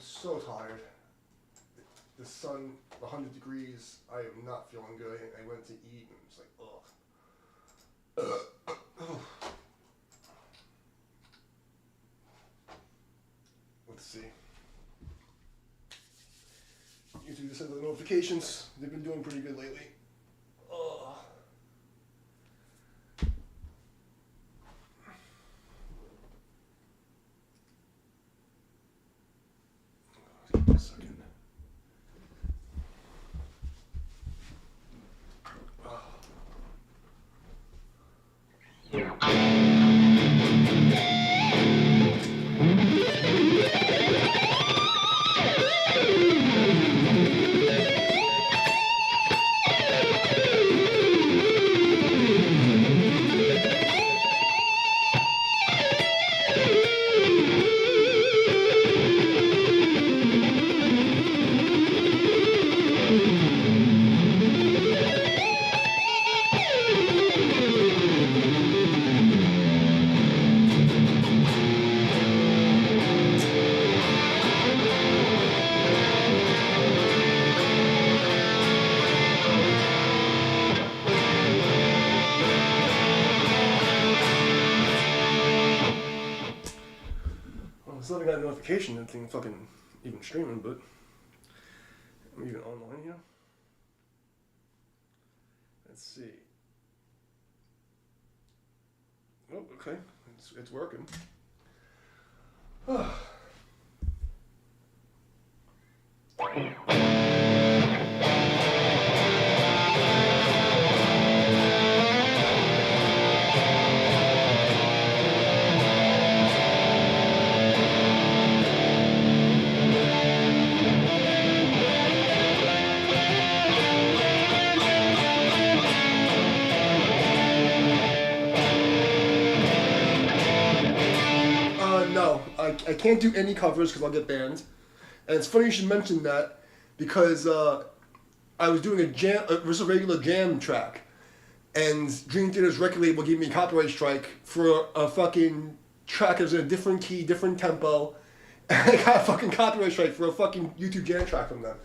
so tired. The sun, 100 degrees. I am not feeling good. I went to eat and it's like, ugh. Let's see. YouTube just sent the notifications. They've been doing pretty good lately. Ugh. Give me a second. Still haven't got a notification that thing fucking even streaming, but I'm even online here. Let's see. Oh, okay. It's working. No, I can't do any covers because I'll get banned. And it's funny you should mention that because I was doing just a regular jam track, and Dream Theater's record label gave me a copyright strike for a fucking track that was in a different key, different tempo, and I got a fucking copyright strike for a fucking YouTube jam track from them.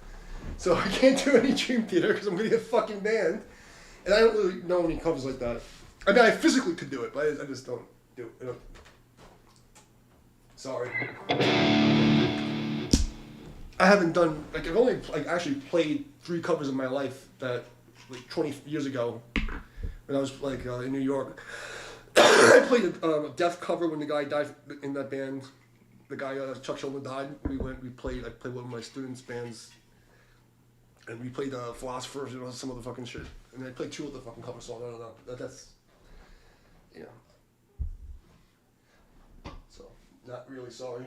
So I can't do any Dream Theater because I'm gonna get fucking banned, and I don't really know any covers like that. I mean, I physically could do it, but I just don't do it. You know? Sorry. I haven't done, I've only actually played 3 covers in my life that 20 years ago when I was in New York. I played a Death cover when the guy died in that band. The guy Chuck Schuldiner died. I played one of my students' bands, and we played Philosophers, some of the fucking shit. And I played 2 of the fucking cover songs. I don't know. That's So, not really sorry.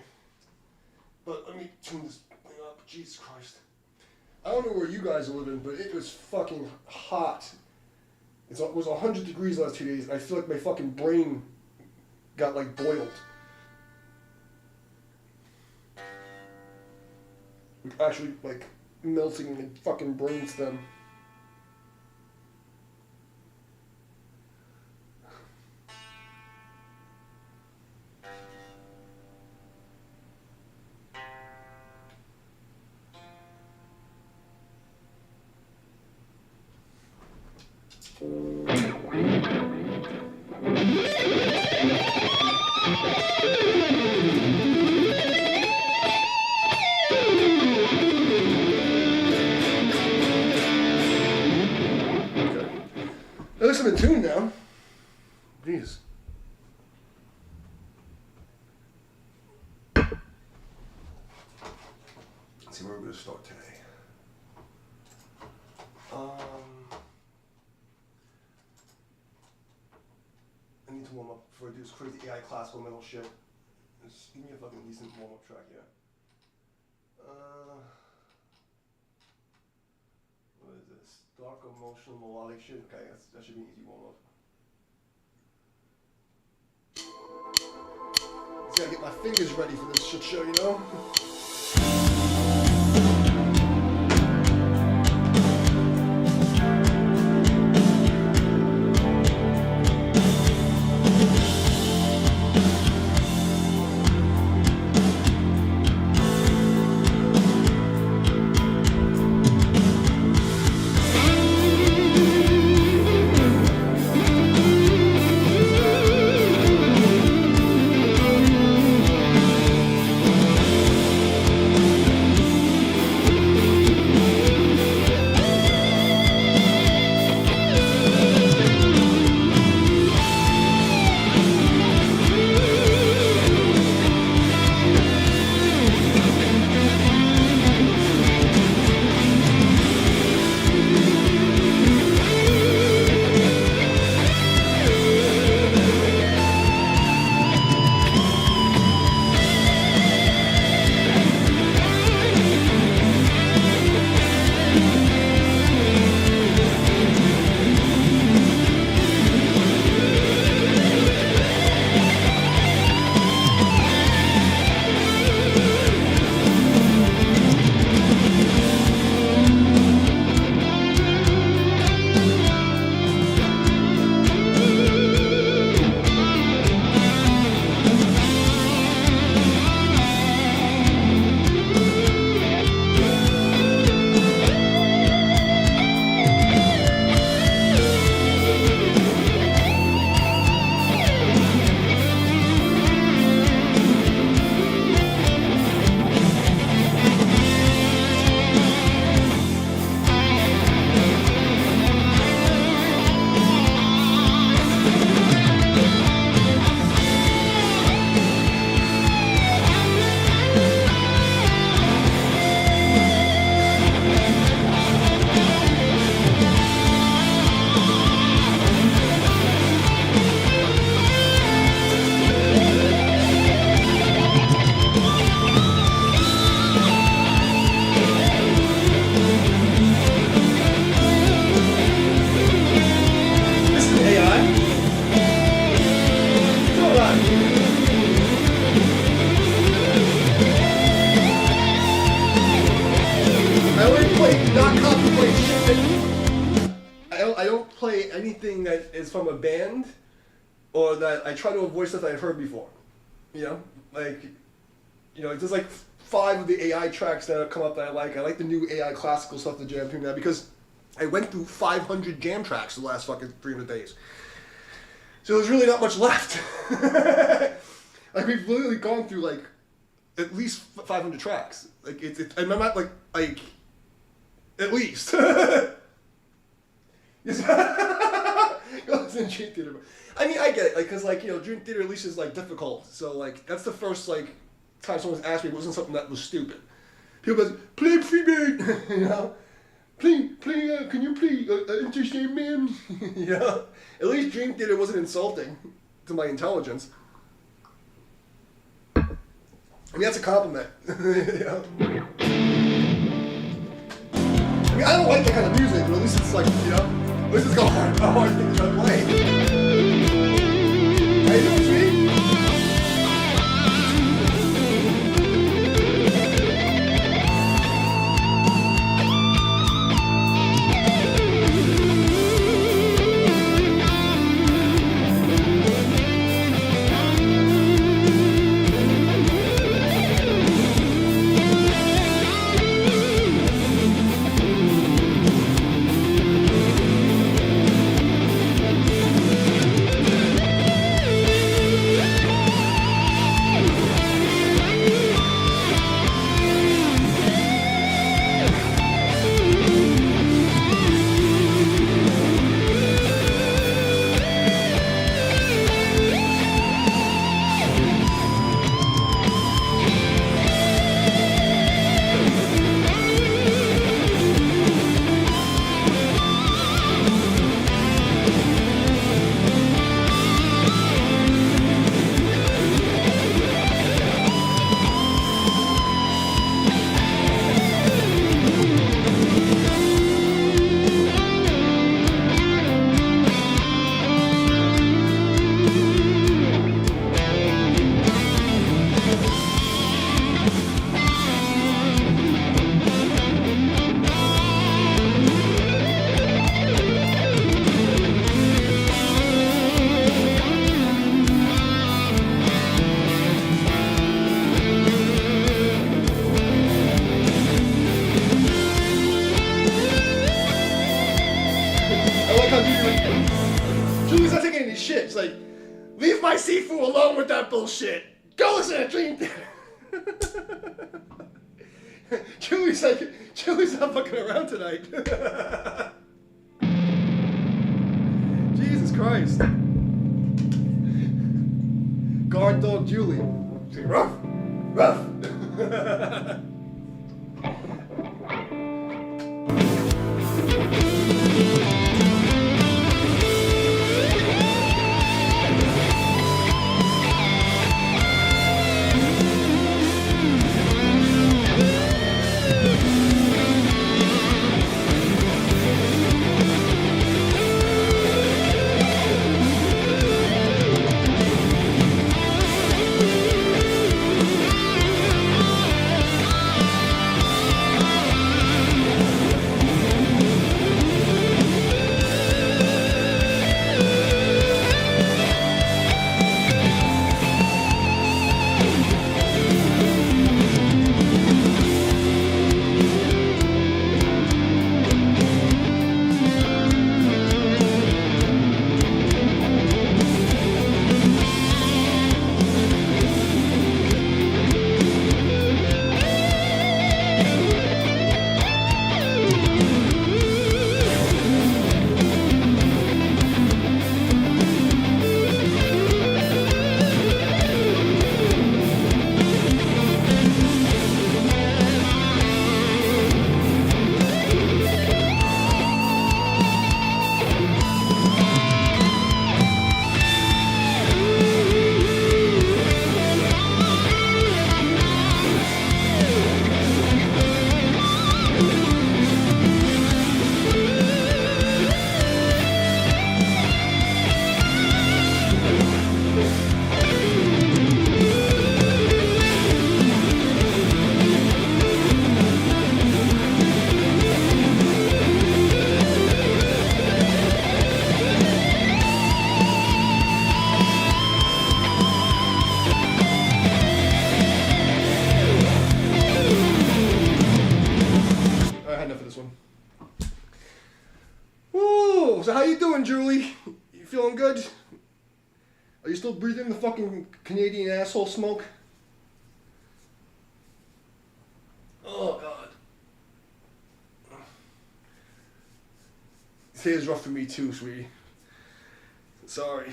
But let me tune this thing up. Jesus Christ. I don't know where you guys are living, but it was fucking hot. It was 100 degrees the last 2 days, and I feel like my fucking brain got boiled. Actually, melting in my fucking brainstem. At least I'm in tune now. Jeez. Let's see where we're going to start today. I need to warm up before I do this crazy AI classical metal shit. Just give me a fucking decent warm-up track here. What is this? Dark, emotional, melodic shit? Okay, that should be an easy warm-up. Just gotta get my fingers ready for this shit show, you know? don't play anything that is from a band, or that I try to avoid stuff that I've heard before. You know, like, there's like 5 of the AI tracks that have come up that I like. I like the new AI classical stuff to jam to now because I went through 500 jam tracks the last fucking 300 days. So there's really not much left. Like we've literally gone through like at least 500 tracks. Like it's I'm not like at least. Listen, Dream Theater. I mean, I get it, like, cause like Dream Theater at least is like difficult. So like that's the first like time someone's asked me it wasn't something that was stupid. People go, play Freebird, Play, can you play Interstate Man? At least Dream Theater wasn't insulting to my intelligence. I mean, that's a compliment. I mean, I don't like that kind of music, but at least it's like, at least it's got a hard thing to try to play. How you doing, sweetie? Julie's not taking any shit. She's like, leave my Sifu alone with that bullshit. Go listen to Dream Theater. Julie's not fucking around tonight. Jesus Christ. Guard dog Julie. She's rough. Rough. Julie? You feeling good? Are you still breathing the fucking Canadian asshole smoke? Oh, God. Today is rough for me, too, sweetie. Sorry.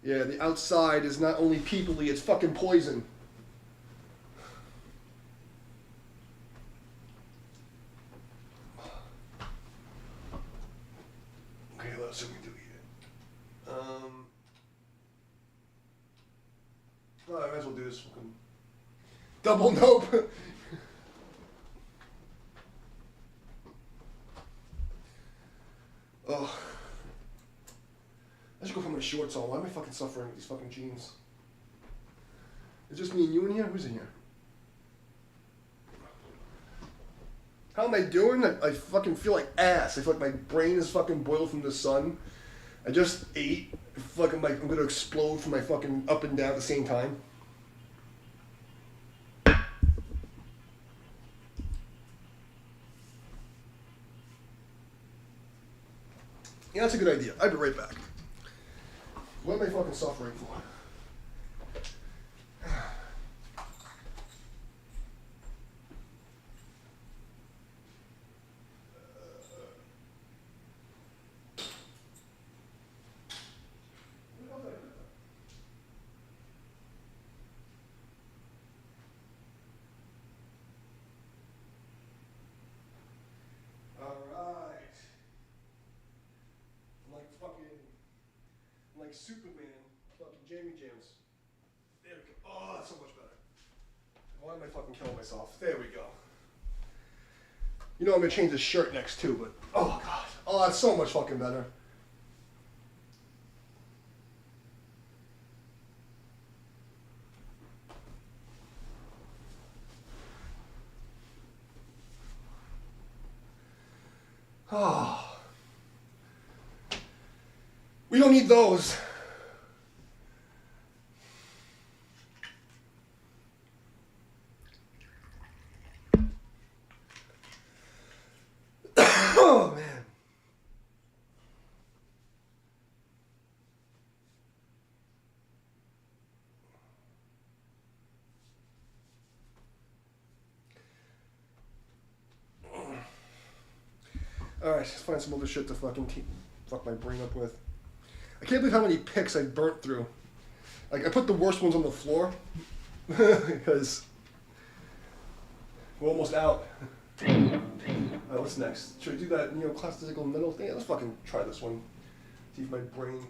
Yeah, the outside is not only peoply, it's fucking poison. Okay, let's see what we do here. Oh, I might as well do this fucking double nope. Oh. I should go put my shorts on. Why am I fucking suffering with these fucking jeans? It's just me and you in here? Who's in here? How am I doing? I fucking feel like ass. I feel like my brain is fucking boiled from the sun. I just ate. Fucking like I'm gonna explode from my fucking up and down at the same time. Yeah, that's a good idea. I'll be right back. What am I fucking suffering for? Like Superman, fucking Jamie Jams. There we go. Oh, that's so much better. Why am I fucking killing myself? There we go. You know I'm gonna change the shirt next too, but oh god. Oh, that's so much fucking better. Oh. We don't need those. Oh, man. Alright, let's find some other shit to fucking fuck my brain up with. I can't believe how many pics I burnt through. Like, I put the worst ones on the floor because we're almost out. Alright, what's next? Should I do that neoclassical metal thing? Yeah, let's fucking try this one. See if my brain can...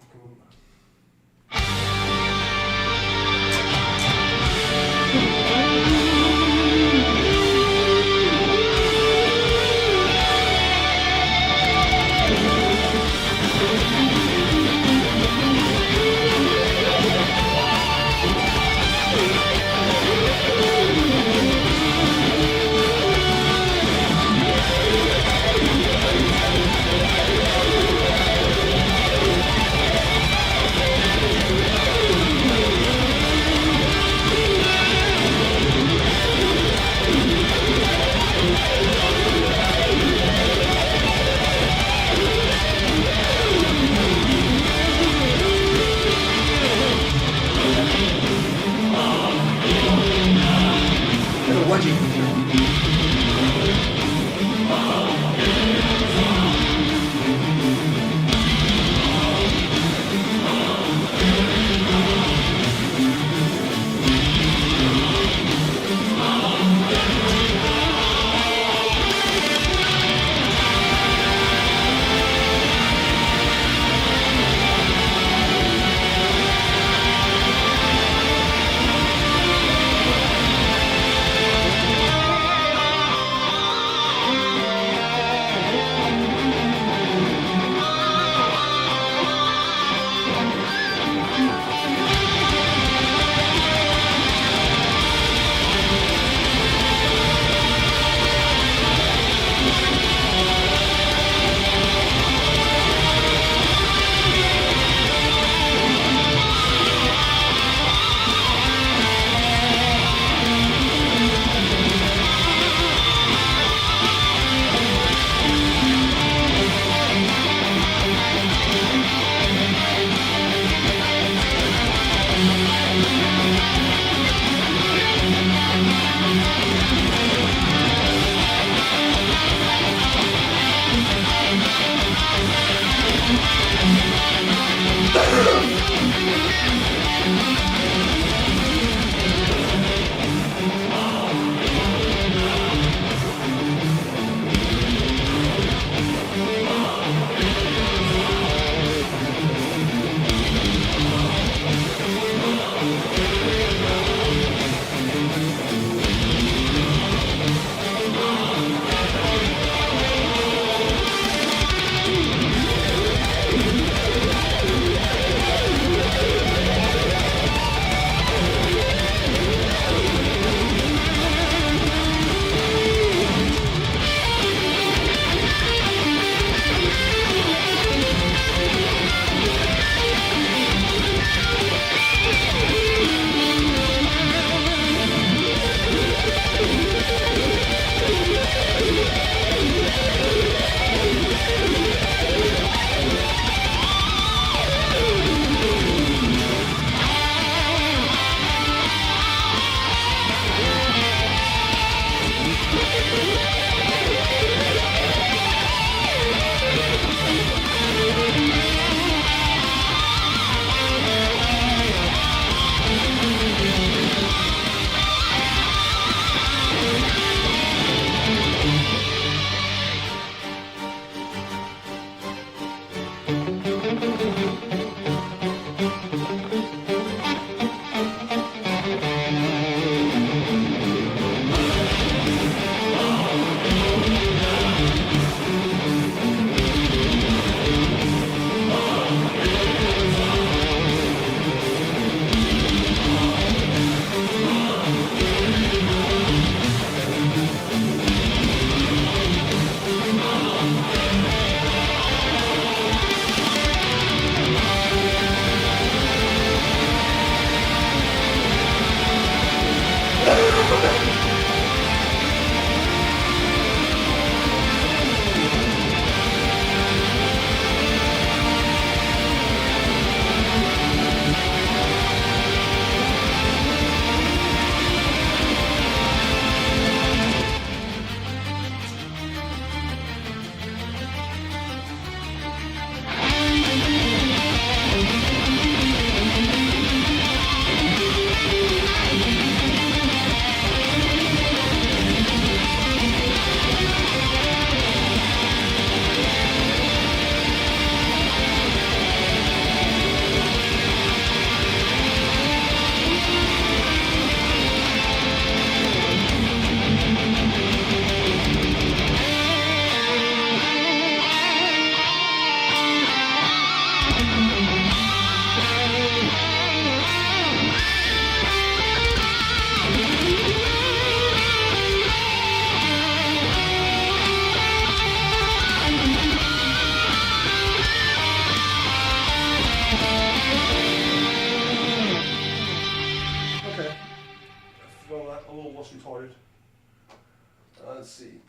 Let's see.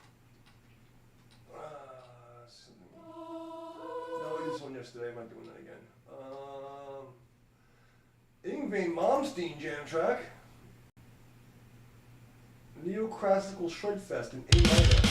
No, I did this one yesterday. I'm not doing that again. Ingve Malmsteen jam track. Neoclassical Shredfest in A minor.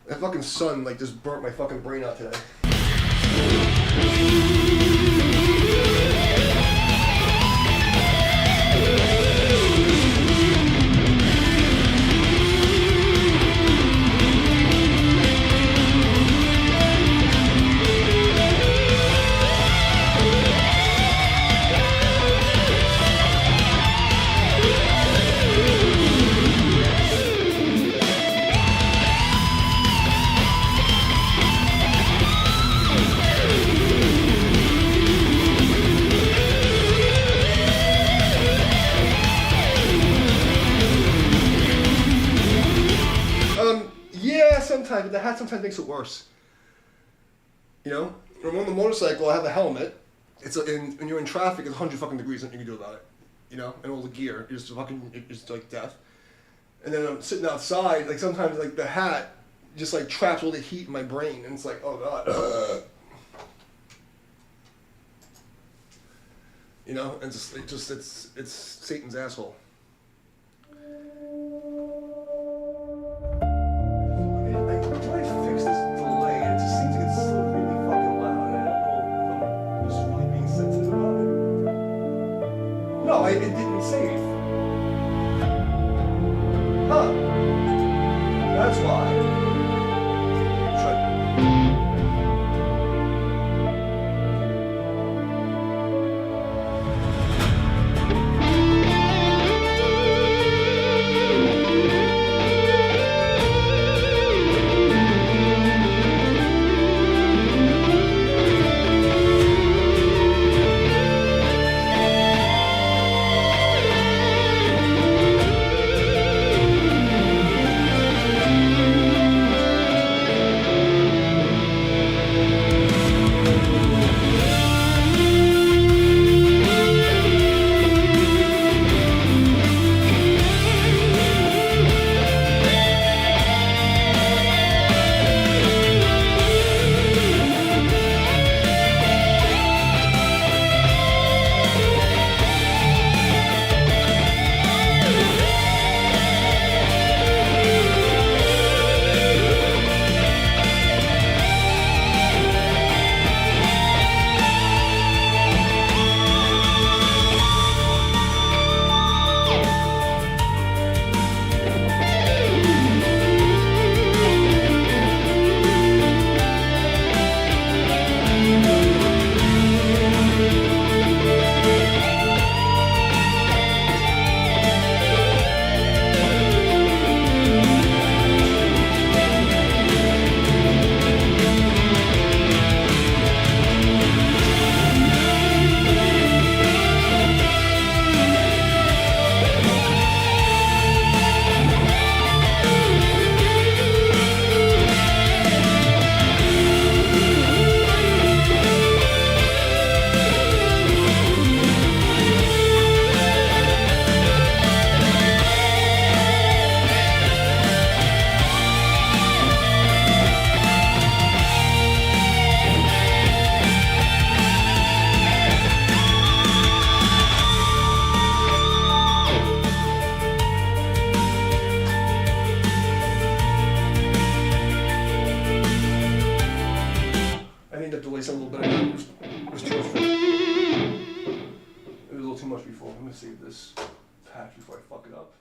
That fucking sun like just burnt my fucking brain out today. Yeah, sometimes, but the hat sometimes makes it worse. You know, when I'm on the motorcycle, I have a helmet. When you're in traffic, it's 100 fucking degrees, nothing you can do about it. You know, and all the gear is fucking, it's like death. And then I'm sitting outside, like sometimes like the hat just like traps all the heat in my brain, and it's like, oh god. You know, and it's Satan's asshole. No, it didn't save. Huh. That's why. Save this patch before I fuck it up.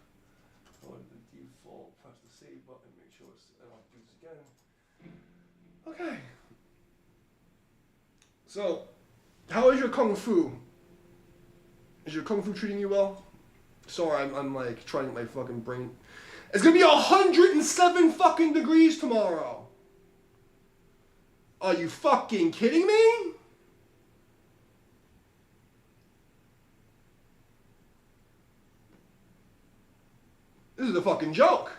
Go to the default, press the save button, make sure I don't have to do this again. Okay. So, how is your kung fu? Is your kung fu treating you well? Sorry, I'm like trying to get my fucking brain. It's gonna be 107 fucking degrees tomorrow. Are you fucking kidding me? This is a fucking joke.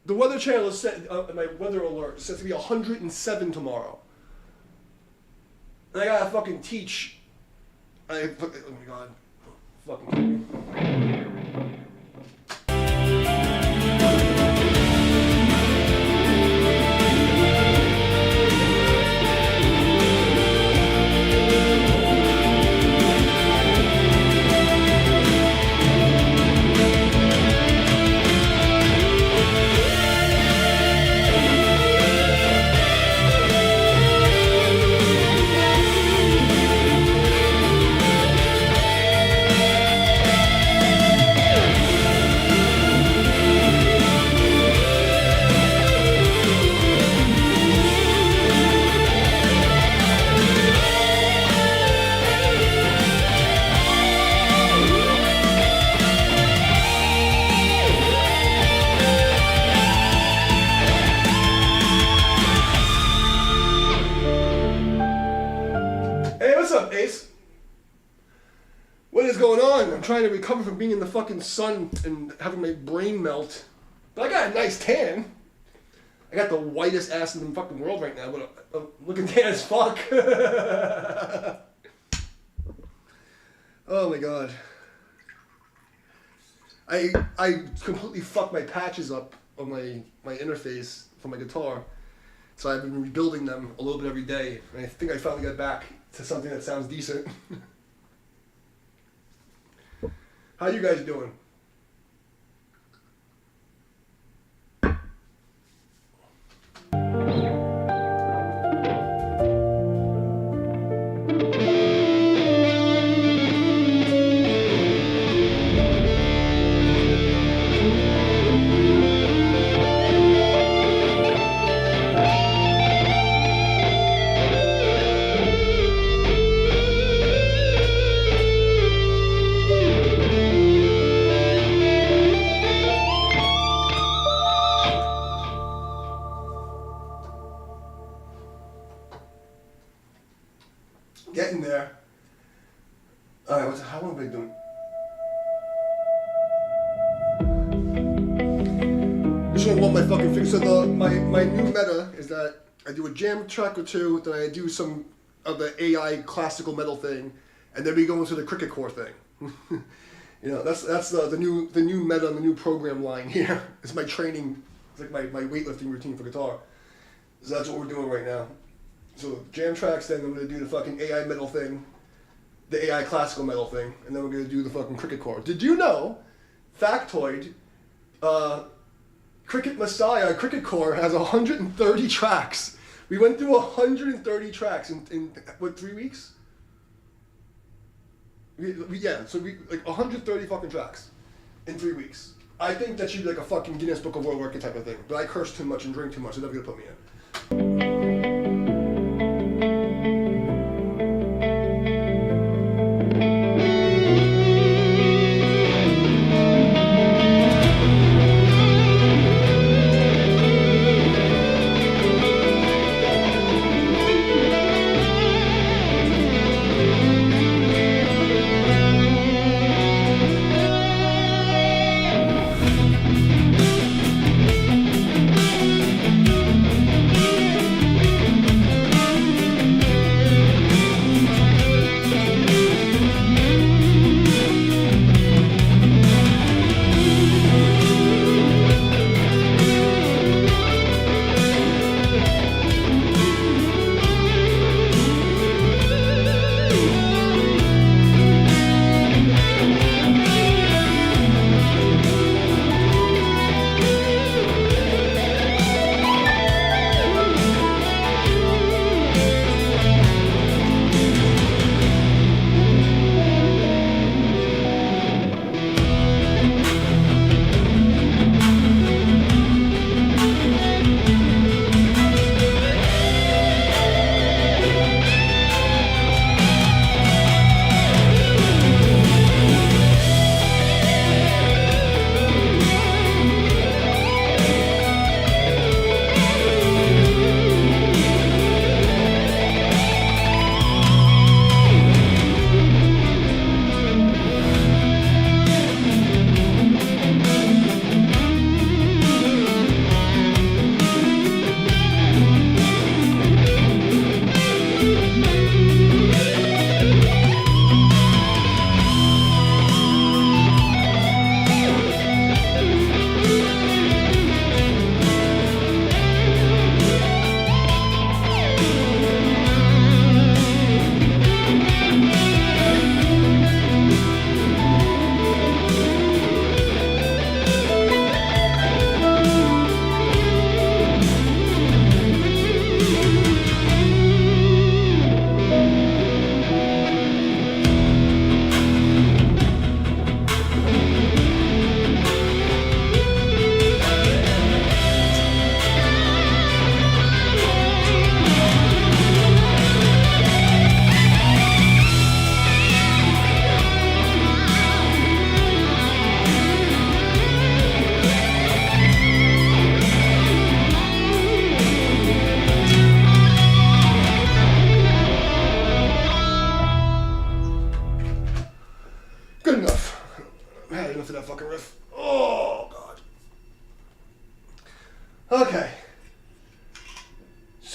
The Weather Channel is set, my weather alert says to be 107 tomorrow. And I gotta fucking teach. Oh my god. Fucking. Hey, what's up, Ace? What is going on? I'm trying to recover from being in the fucking sun and having my brain melt. But I got a nice tan. I got the whitest ass in the fucking world right now, but I'm looking tan as fuck. Oh my god. I completely fucked my patches up on my interface for my guitar. So I've been rebuilding them a little bit every day, and I think I finally got back to something that sounds decent. How you guys doing? Getting there. Alright, how long have I been doing? Just gonna want my fucking thing. So my new meta is that I do a jam track or two, then I do some of the AI classical metal thing, and then we go into the cricket core thing. You know, that's the new meta and the new program line here. It's my training, it's like my weightlifting routine for guitar. So that's what we're doing right now. So jam tracks, then I'm gonna do the fucking AI metal thing, the AI classical metal thing, and then we're gonna do the fucking cricket core. Did you know, factoid, Cricket Messiah Cricket Core has 130 tracks. We went through 130 tracks in what, 3 weeks? So we like 130 fucking tracks in 3 weeks. I think that should be like a fucking Guinness Book of World Record type of thing. But I curse too much and drink too much, so they're never gonna put me in.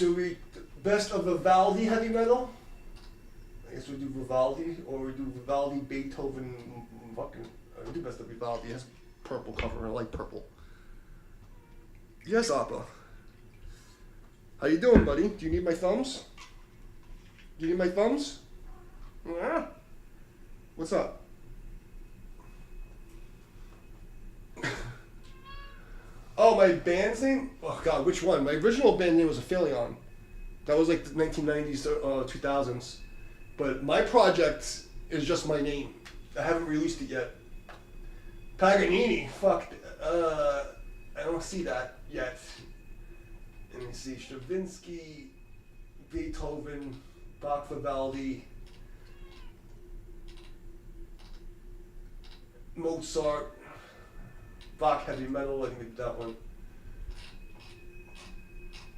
So we best of Vivaldi heavy metal. I guess we do Vivaldi, or we do Vivaldi, Beethoven, fucking. We do best of Vivaldi. It has purple cover. I like purple. Yes, Appa. How you doing, buddy? Do you need my thumbs? Do you need my thumbs? Yeah. What's up? Oh, my band's name? Oh God, which one? My original band name was Aphelion. That was like the 1990s, 2000s. But my project is just my name. I haven't released it yet. Paganini, fuck. I don't see that yet. Let me see. Stravinsky, Beethoven, Bach, Vivaldi, Mozart, Bach heavy metal. I think we did that one.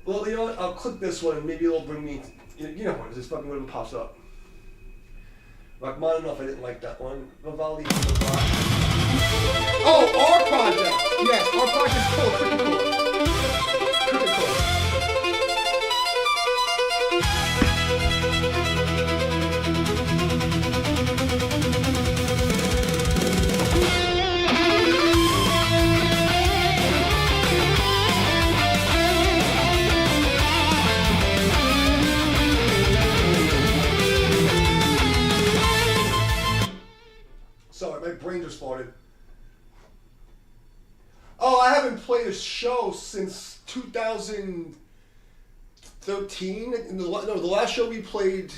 Well, you know what? I'll click this one and maybe it'll bring me. You know what? It's just fucking whatever pops up. Rachmaninoff, I didn't like that one. Vivaldi, Bach. Oh, our project! Yes, our project's cool, pretty cool. Pretty cool. Sorry, my brain just farted. Oh, I haven't played a show since 2013. The last show we played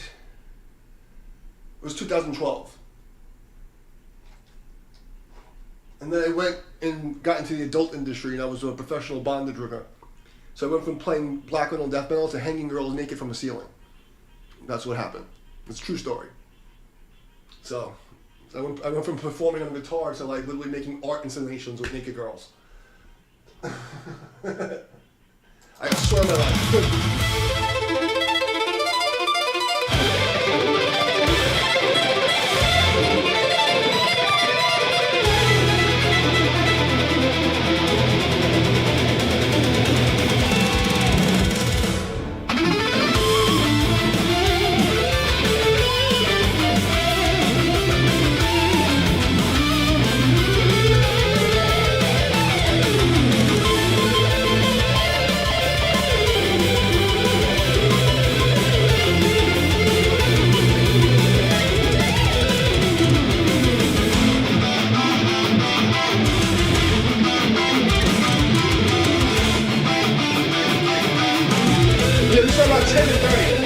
was 2012. And then I went and got into the adult industry, and I was a professional bondage rigger. So I went from playing black metal and death metal to hanging girls naked from the ceiling. That's what happened. It's a true story. So I went from performing on guitar to like literally making art installations with naked girls. I swear my life. Yeah, this is about 10 and 30.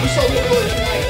We saw a little early tonight.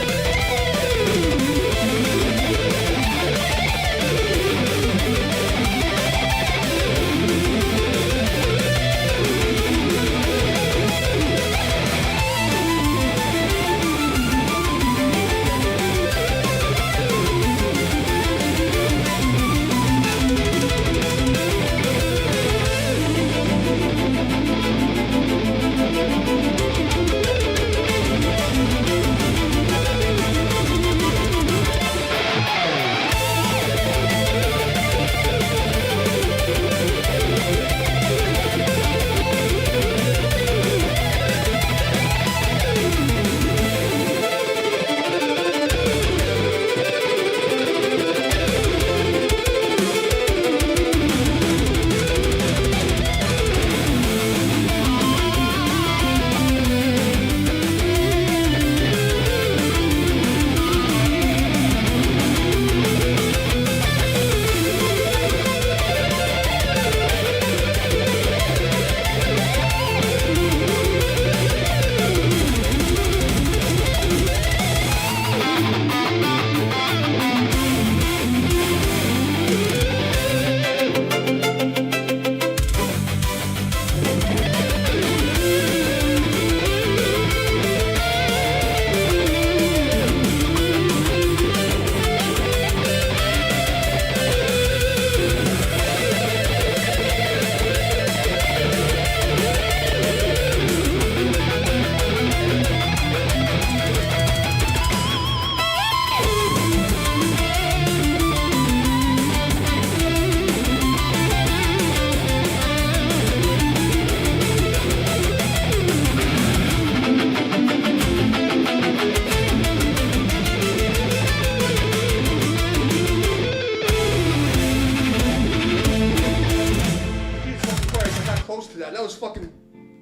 fucking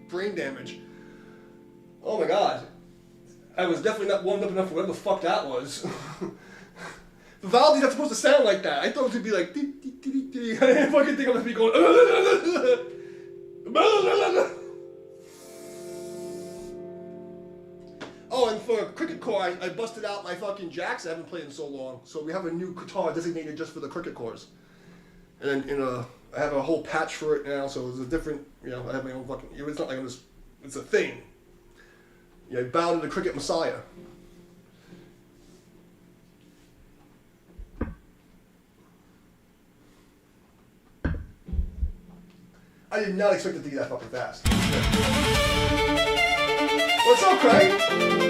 brain damage. Oh my god. I was definitely not warmed up enough for whatever the fuck that was. Vivaldi's not supposed to sound like that. I thought it was gonna be like dee, dee, dee, dee, dee. I didn't fucking think I'm gonna be going Oh, and for a cricket core, I busted out my fucking jacks I haven't played in so long. So we have a new guitar designated just for the cricket cores. And then I have a whole patch for it now, so it's a different, I have my own fucking, it's not like I'm just, it's a thing. I bow to the cricket messiah. I did not expect it to be that fucking fast. What's up, Craig?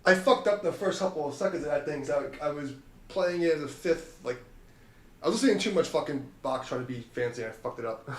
I fucked up the first couple of seconds of that thing. So I was playing it as a fifth, like, I was listening to too much fucking Bach trying to be fancy and I fucked it up.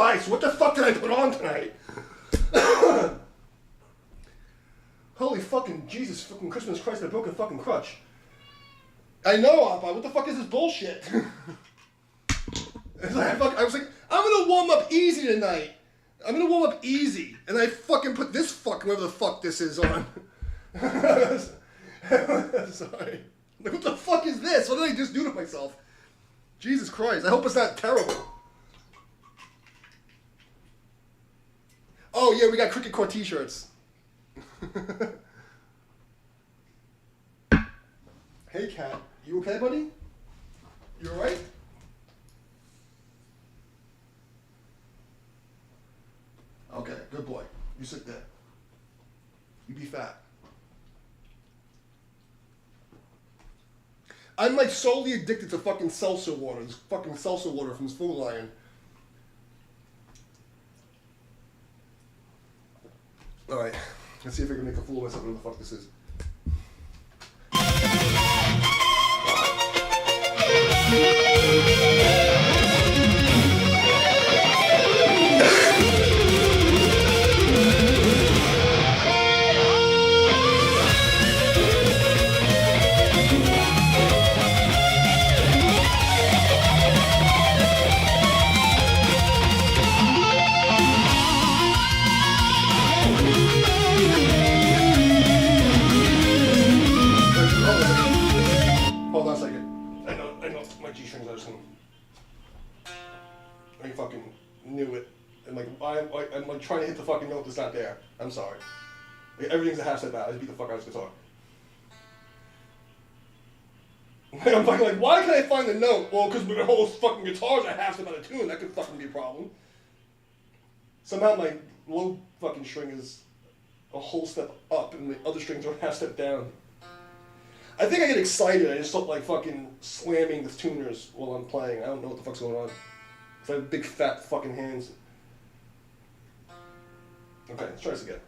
Christ, what the fuck did I put on tonight? Holy fucking Jesus fucking Christmas Christ, I broke a fucking crutch. I know, Appa, what the fuck is this bullshit? It's like, I was like, I'm gonna warm up easy tonight. I'm gonna warm up easy. And I fucking put this fucking, whatever the fuck this is on. Sorry. Like, what the fuck is this? What did I just do to myself? Jesus Christ, I hope it's not terrible. Oh yeah, we got Cricket Court t-shirts. Hey Cat, you okay buddy? You alright? Okay, good boy. You sit there. You be fat. I'm like solely addicted to fucking seltzer water. This fucking seltzer water from Food Lion. Alright, let's see if I can make a fool of myself. What the fuck this is. Hold on a second. I know, my G-strings are just gonna... I fucking knew it. And like, I'm like trying to hit the fucking note that's not there. I'm sorry. Like, everything's a half step out. I just beat the fuck out of this guitar. I'm fucking like, why can't I find the note? Well, because the whole fucking guitar's a half step out of tune. That could fucking be a problem. Somehow my low fucking string is a whole step up and the other strings are a half step down. I think I get excited. I just start like fucking slamming the tuners while I'm playing. I don't know what the fuck's going on. I have big fat fucking hands. Okay, let's try this again.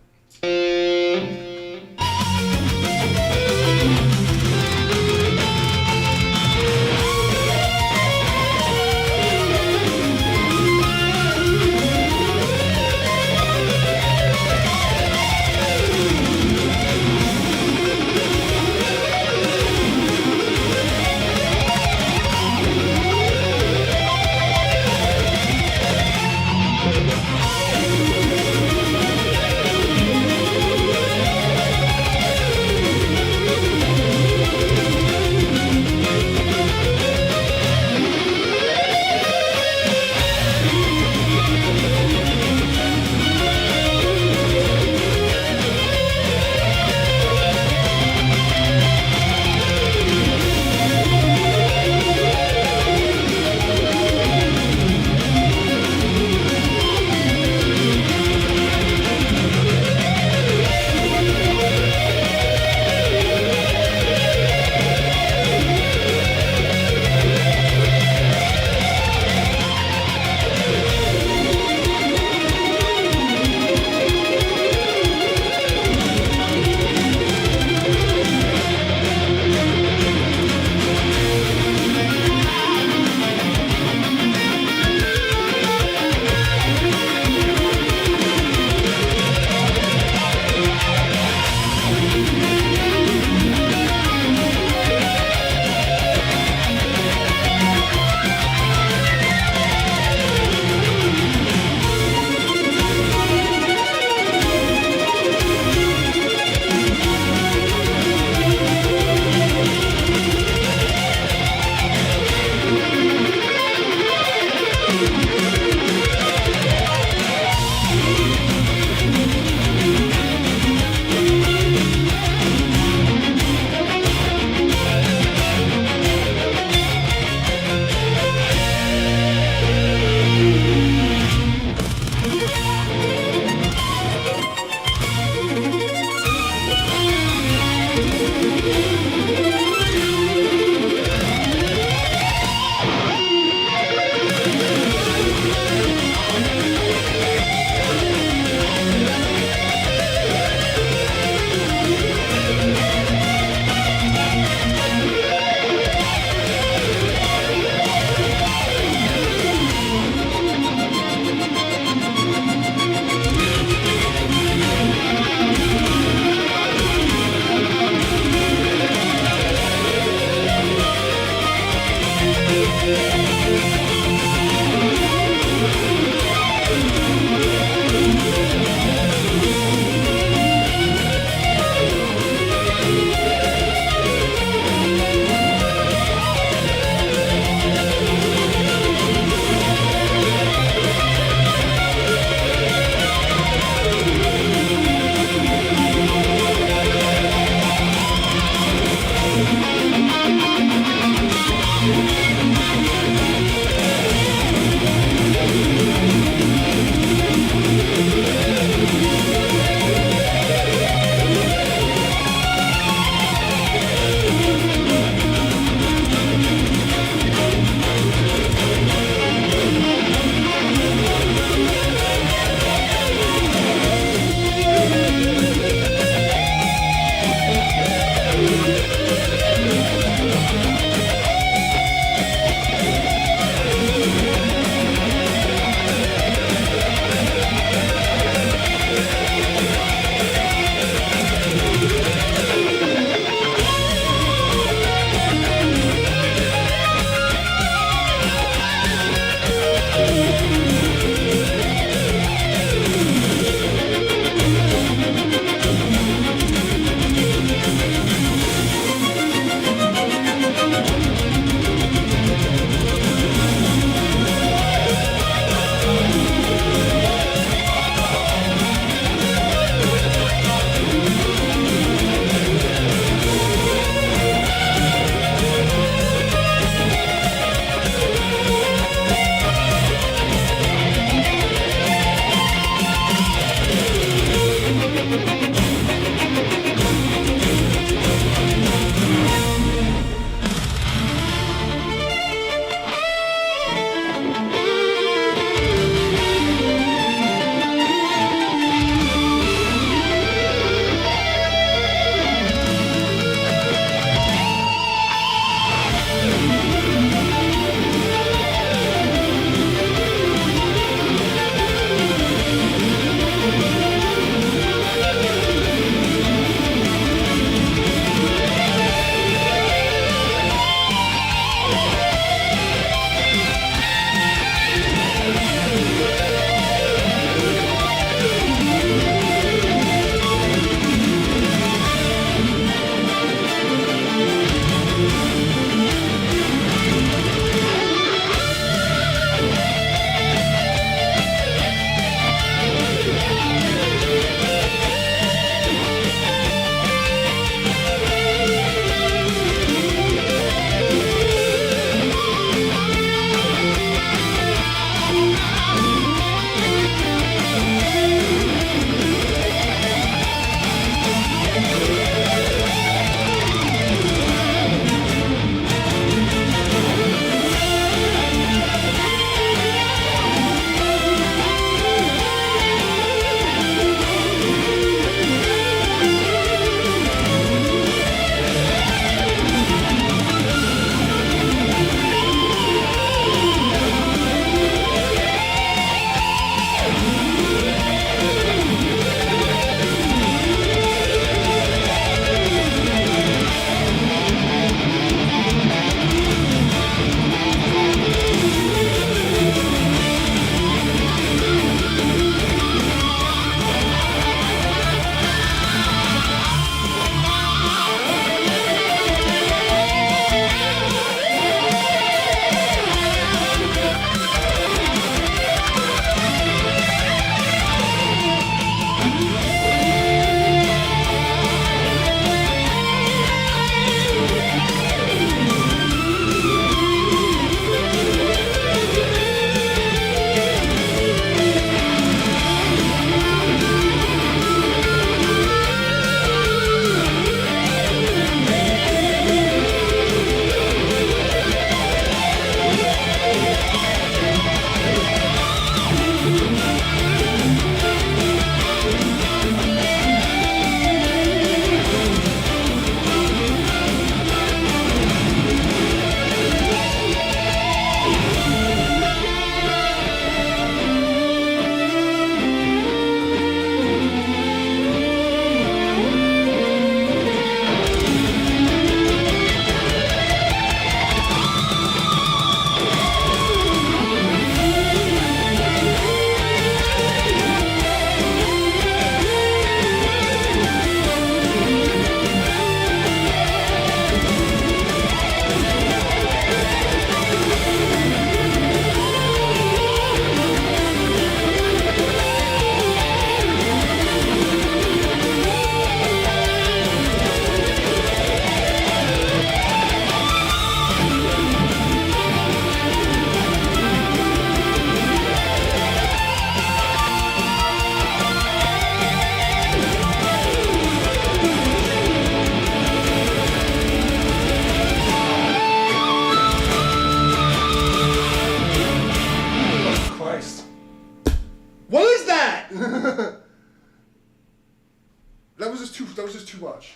That was just too much.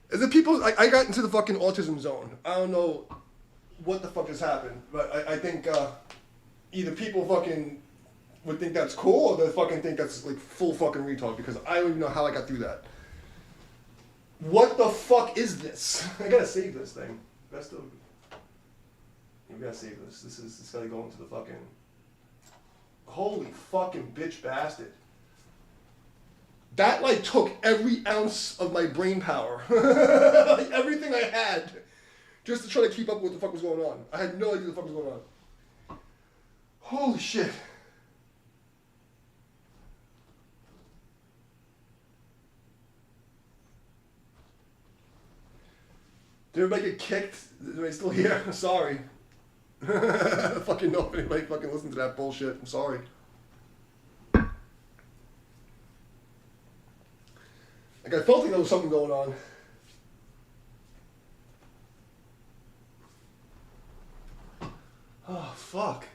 Is it people? I got into the fucking autism zone. I don't know what the fuck has happened, but I think either people fucking would think that's cool, or they fucking think that's like full fucking retard, because I don't even know how I got through that. What the fuck is this? I gotta save this thing. Best of. We gotta save this. This gotta go into the fucking. Holy fucking bitch bastard. That like took every ounce of my brain power. Like everything I had. Just to try to keep up with what the fuck was going on. I had no idea what the fuck was going on. Holy shit. Did everybody get kicked? Is anybody still here? I'm sorry. I don't fucking know if anybody fucking listened to that bullshit. I'm sorry. Like, I felt like there was something going on. Oh, fuck.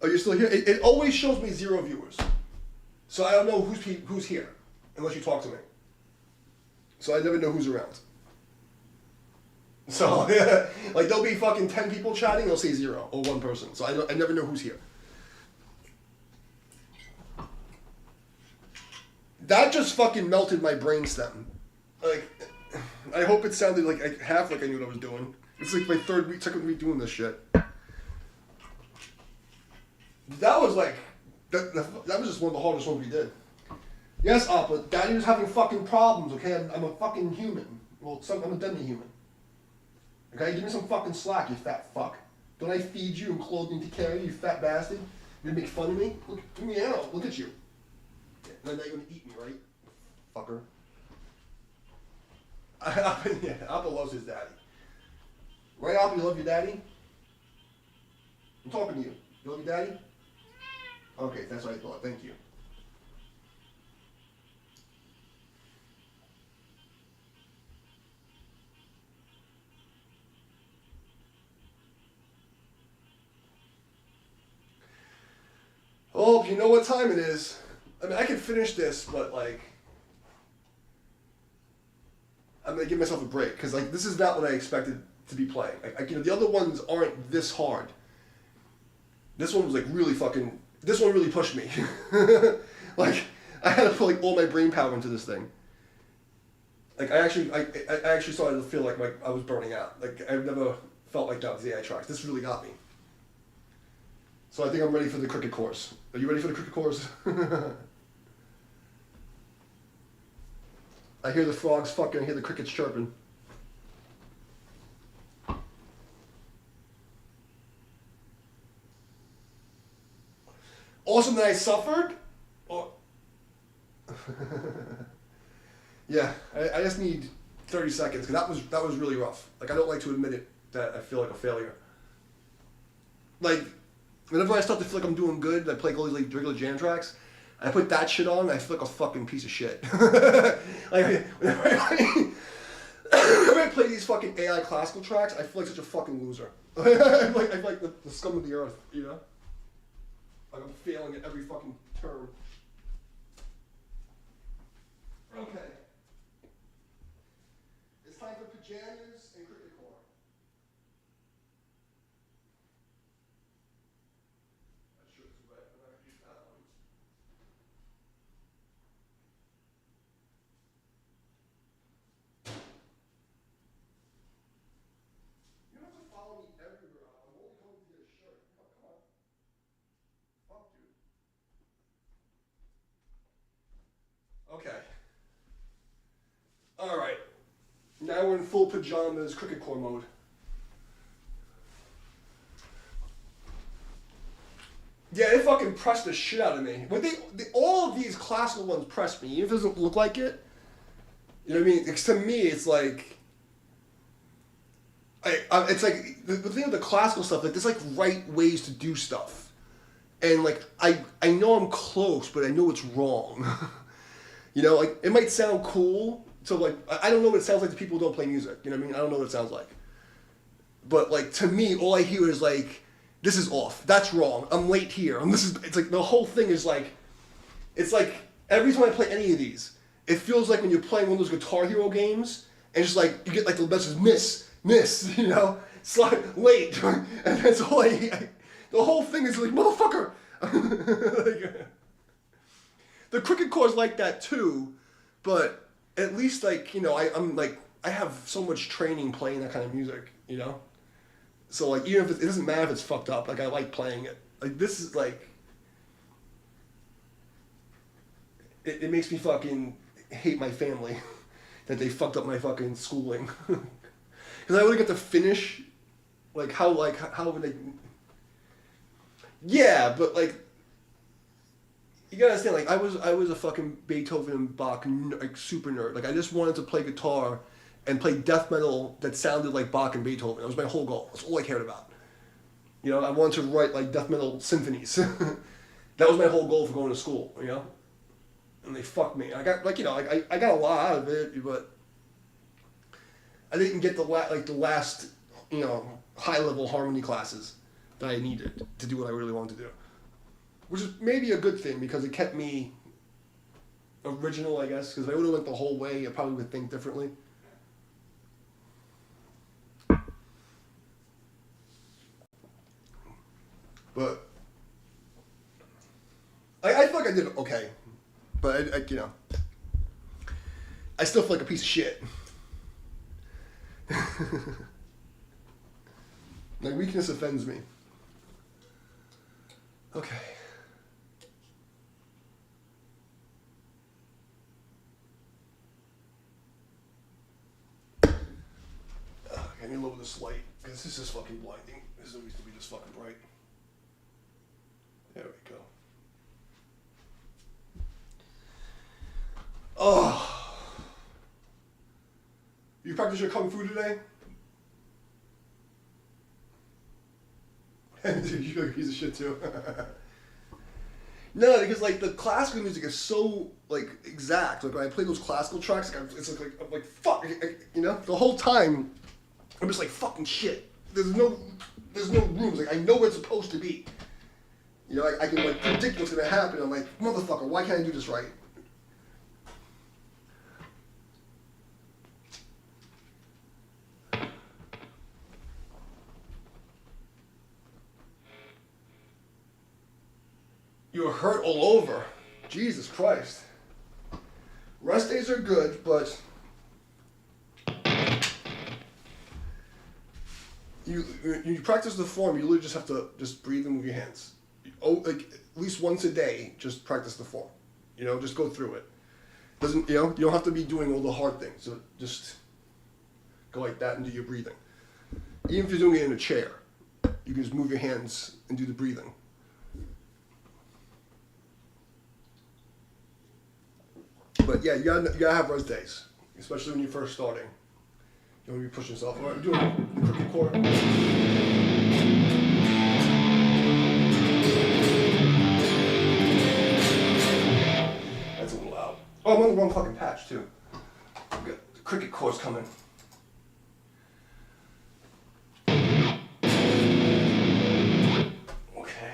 Oh, you're still here? It always shows me 0 viewers. So I don't know who's here, unless you talk to me. So I never know who's around. So, like, there'll be fucking 10 people chatting, they'll say 0, or 1 person. So I never know who's here. That just fucking melted my brainstem. Like, I hope it sounded like half like I knew what I was doing. It's like my second week doing this shit. That was like, that was just one of the hardest ones we did. Yes, Appa, Daddy was having fucking problems, okay? I'm a fucking human. Well, I'm a demi-human. Okay, give me some fucking slack, you fat fuck. Don't I feed you and clothe you and take care of you, you fat bastard? You gonna make fun of me? Look at me out, look at you. Now you're gonna eat me, right? Fucker. Yeah, Appa loves his daddy. Right, Appa, you love your daddy? I'm talking to you. You love your daddy? Okay, that's what I thought. Thank you. Oh, you know what time it is. I mean, I can finish this, but like, I'm gonna give myself a break because like this is not what I expected to be playing. Like, you know, the other ones aren't this hard. This one was like really fucking. This one really pushed me. Like, I had to put like all my brain power into this thing. Like, I actually started to feel like I was burning out. Like, I've never felt like that with the AI tracks. This really got me. So I think I'm ready for the cricket course. Are you ready for the cricket course? I hear the frogs fucking, I hear the crickets chirping. Awesome that I suffered? Oh. Yeah, I just need 30 seconds, because that was really rough. Like, I don't like to admit it, that I feel like a failure. Like, whenever I start to feel like I'm doing good, I play all these like regular jam tracks, I put that shit on, I feel like a fucking piece of shit. Like, whenever I play these fucking AI classical tracks, I feel like such a fucking loser. I feel like the scum of the earth, you know? Like I'm failing at every fucking turn. Okay. It's time for pajamas and cricket core. That shirt's wet, I'm not gonna use that one. You don't have to follow me everywhere. I'm only coming to get a shirt. Come on. Fuck, dude. Okay. Alright. Now we're in full pajamas, cricket core mode. Yeah, they fucking pressed the shit out of me. But all of these classical ones pressed me, even if it doesn't look like it. You know what I mean? Because to me, it's like... it's like, the thing with the classical stuff, like, there's like right ways to do stuff. And like, I know I'm close, but I know it's wrong. You know, like, it might sound cool, so like, I don't know what it sounds like to people who don't play music. You know what I mean? I don't know what it sounds like. But like to me, all I hear is like, this is off. That's wrong. I'm late here. And this is. It's like the whole thing is like, it's like every time I play any of these, it feels like when you're playing one of those Guitar Hero games, and just like you get like the message miss, you know, slide late, and that's all the whole thing is like motherfucker. Like, the cricket chords like that too, but at least like you know I'm like I have so much training playing that kind of music, you know. So like even if it doesn't matter if it's fucked up, like I like playing it. Like this is like it makes me fucking hate my family that they fucked up my fucking schooling. Because I would get to finish how would they. Yeah, but like you gotta understand, like I was a fucking Beethoven and Bach like super nerd. Like I just wanted to play guitar and play death metal that sounded like Bach and Beethoven. That was my whole goal. That's all I cared about. You know, I wanted to write like death metal symphonies. That was my whole goal for going to school. You know, and they fucked me. I got I got a lot out of it, but I didn't get the last high level harmony classes that I needed to do what I really wanted to do. Which is maybe a good thing because it kept me original, I guess. Because if I would have went the whole way, I probably would think differently. But I feel like I did okay. But I still feel like a piece of shit. My weakness offends me. Okay. I need to lower this light, because this is fucking blinding. This always to be this fucking bright. There we go. Oh. You practice your kung fu today? Dude, you feel like a piece of shit too. No, because like the classical music is so like exact. Like when I play those classical tracks, it's like I'm like fuck, you know. The whole time, I'm just like fucking shit. There's no rooms. Like I know where it's supposed to be. You know, I can like predict what's gonna happen. I'm like motherfucker, why can't I do this right? You're hurt all over. Jesus Christ. Rest days are good, but you practice the form, you literally just have to just breathe and move your hands. Like at least once a day, just practice the form. You know, just go through it. You don't have to be doing all the hard things. So just go like that and do your breathing. Even if you're doing it in a chair, you can just move your hands and do the breathing. But yeah, you gotta have rest days, especially when you're first starting. You don't want to be pushing yourself. All right, I'm doing the crooked chord. That's a little loud. Oh, I'm on the wrong fucking patch too. I've got the cricket chords coming. Okay.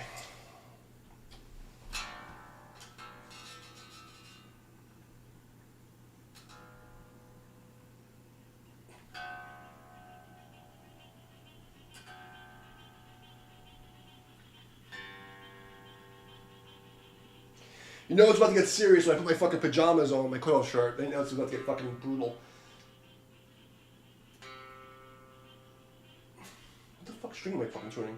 You know it's about to get serious when I put my fucking pajamas on, my cutoff shirt. Then you know it's about to get fucking brutal. What the fuck string am I fucking tuning?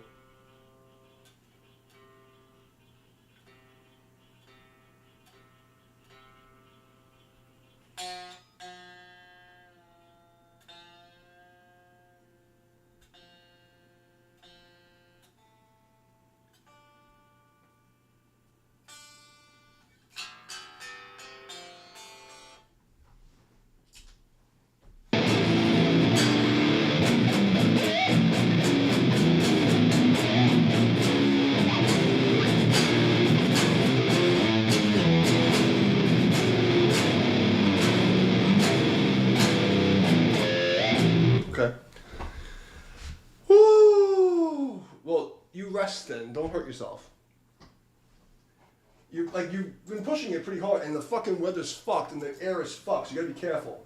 man. Don't hurt yourself. You've been pushing it pretty hard, and the fucking weather's fucked, and the air is fucked. So you gotta be careful.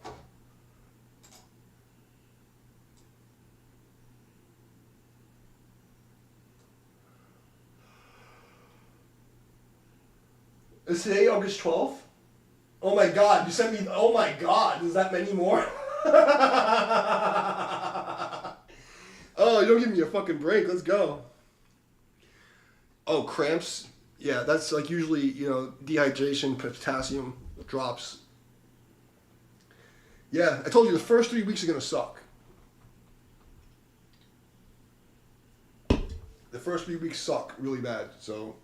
Is today August 12th? Oh my god, you sent me. Oh my god, is that many more? Oh, you don't give me a fucking break. Let's go. Oh, cramps. Yeah, that's like usually, dehydration, potassium drops. Yeah, I told you the first 3 weeks are going to suck. The first 3 weeks suck really bad, so.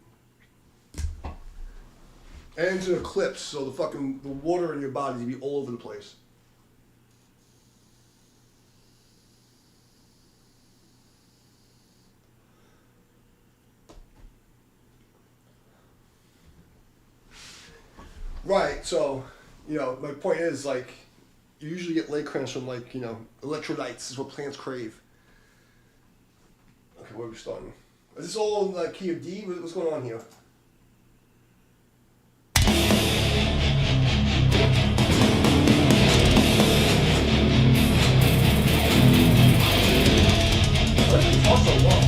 And it's an eclipse, so the water in your body will be all over the place. Right, so, my point is, you usually get leg cramps from, electrolytes is what plants crave. Okay, where are we starting? Is this all in, key of D? What's going on here? That's also low.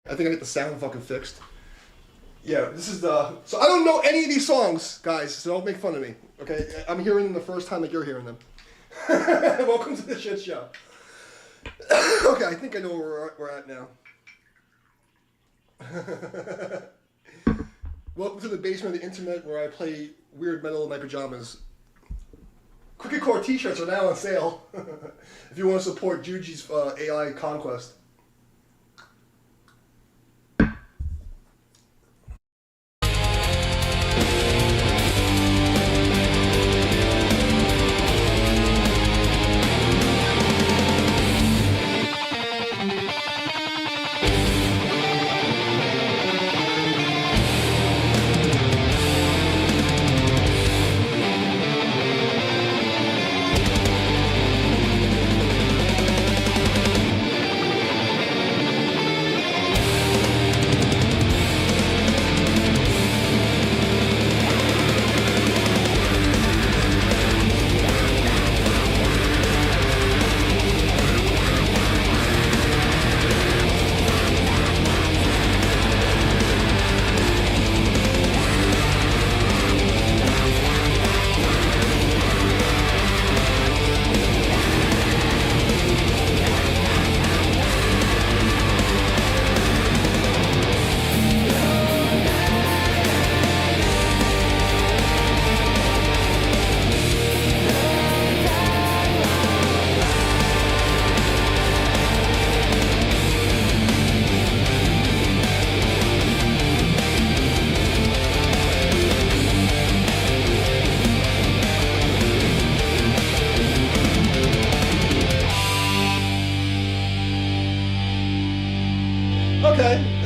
I think I get the sound fucking fixed. Yeah, this is the... So I don't know any of these songs, guys, so don't make fun of me, okay? I'm hearing them the first time that you're hearing them. Welcome to the shit show. Okay, I think I know where we're at now. Welcome to the basement of the internet where I play weird metal in my pajamas. Cricket Core t-shirts are now on sale. If you want to support Juji's AI conquest.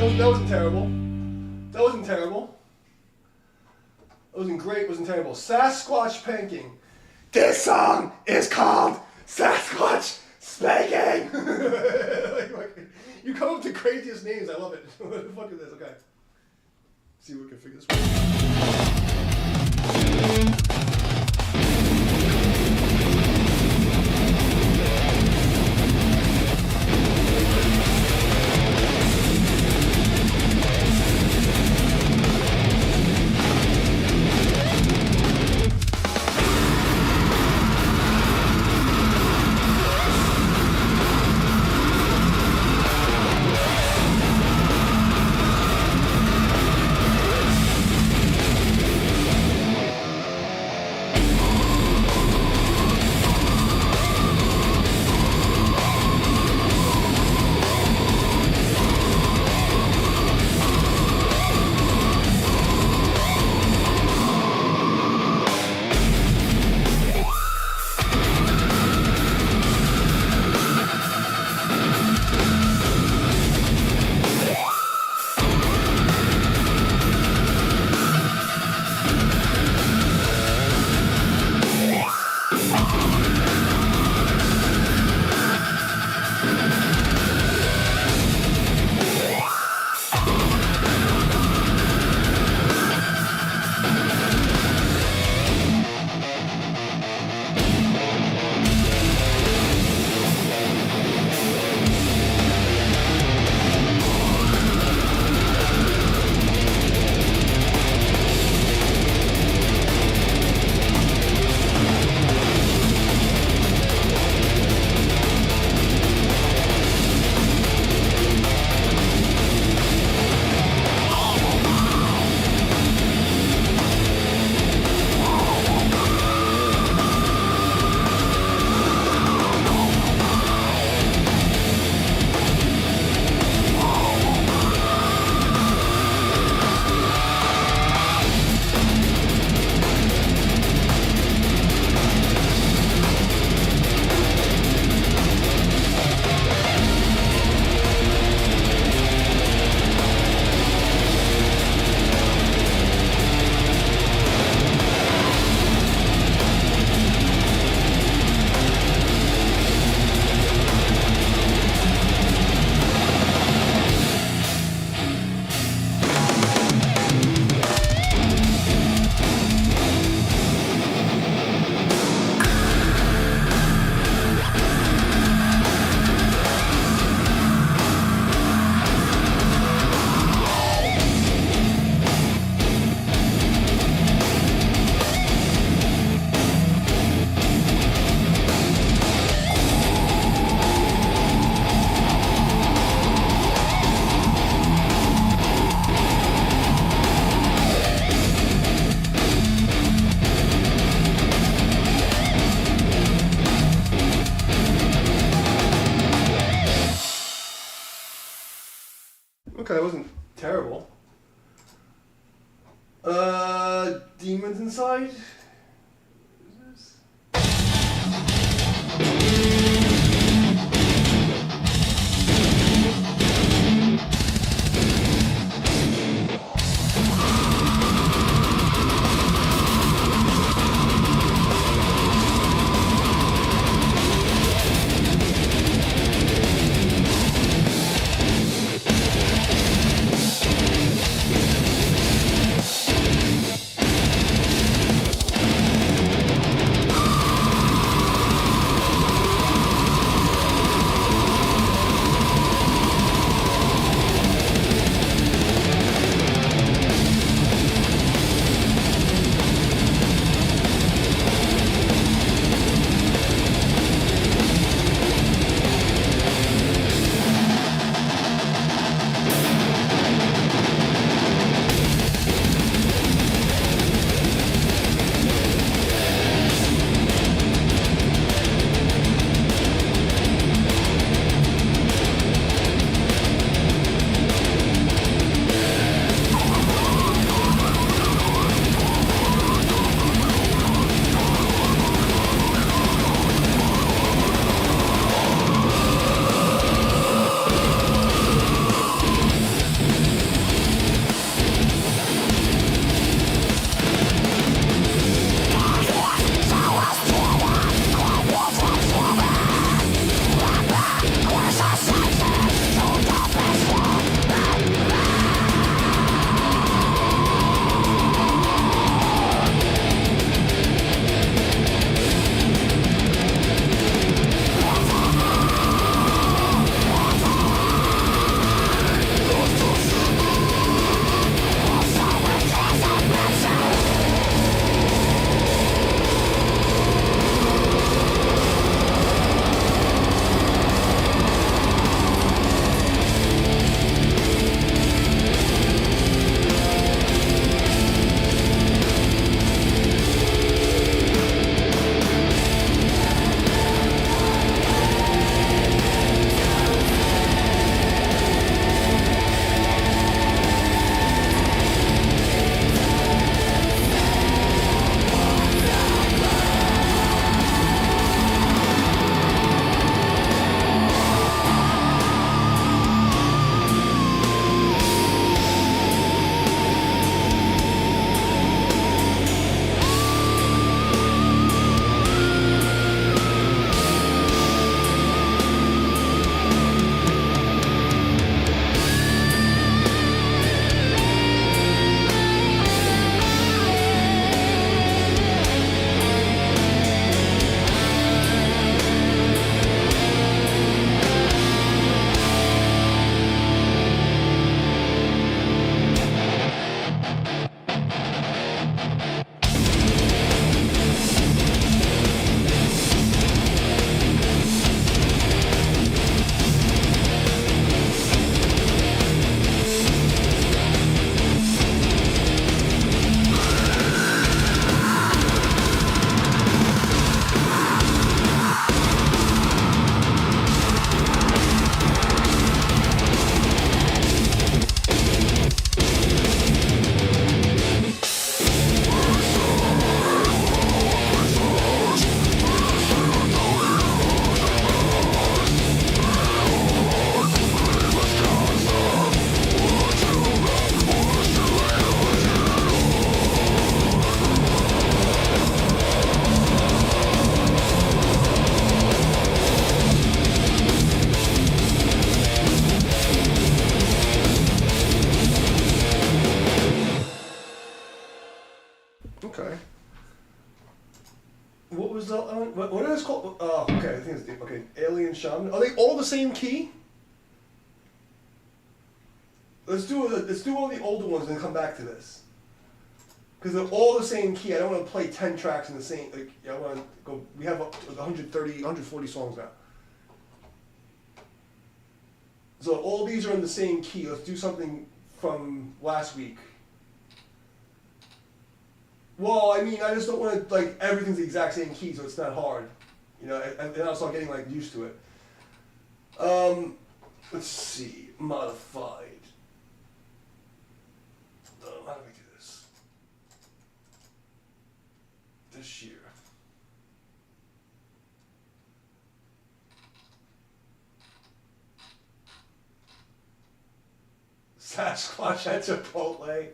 That wasn't terrible. That wasn't terrible. It wasn't great, it wasn't terrible. Sasquatch Panking. This song is called Sasquatch Spanking! You come up with the craziest names, I love it. What the fuck is this? Okay. See if we can figure this one. Okay, it wasn't terrible. Demons Inside? Okay. What was the what is it called? Oh, okay. I think it's okay. Alien Shaman. Are they all the same key? Let's do one of the older ones and then come back to this. Because they're all the same key. I don't want to play 10 tracks in the same. Like, I want to go. We have 130, 140 songs now. So all these are in the same key. Let's do something from last week. Well, I mean, I just don't want to, like, everything's the exact same key, so it's not hard. You know, and I'll start getting, like, used to it. Let's see. Modified. How do we do this? This year. Sasquatch at Chipotle.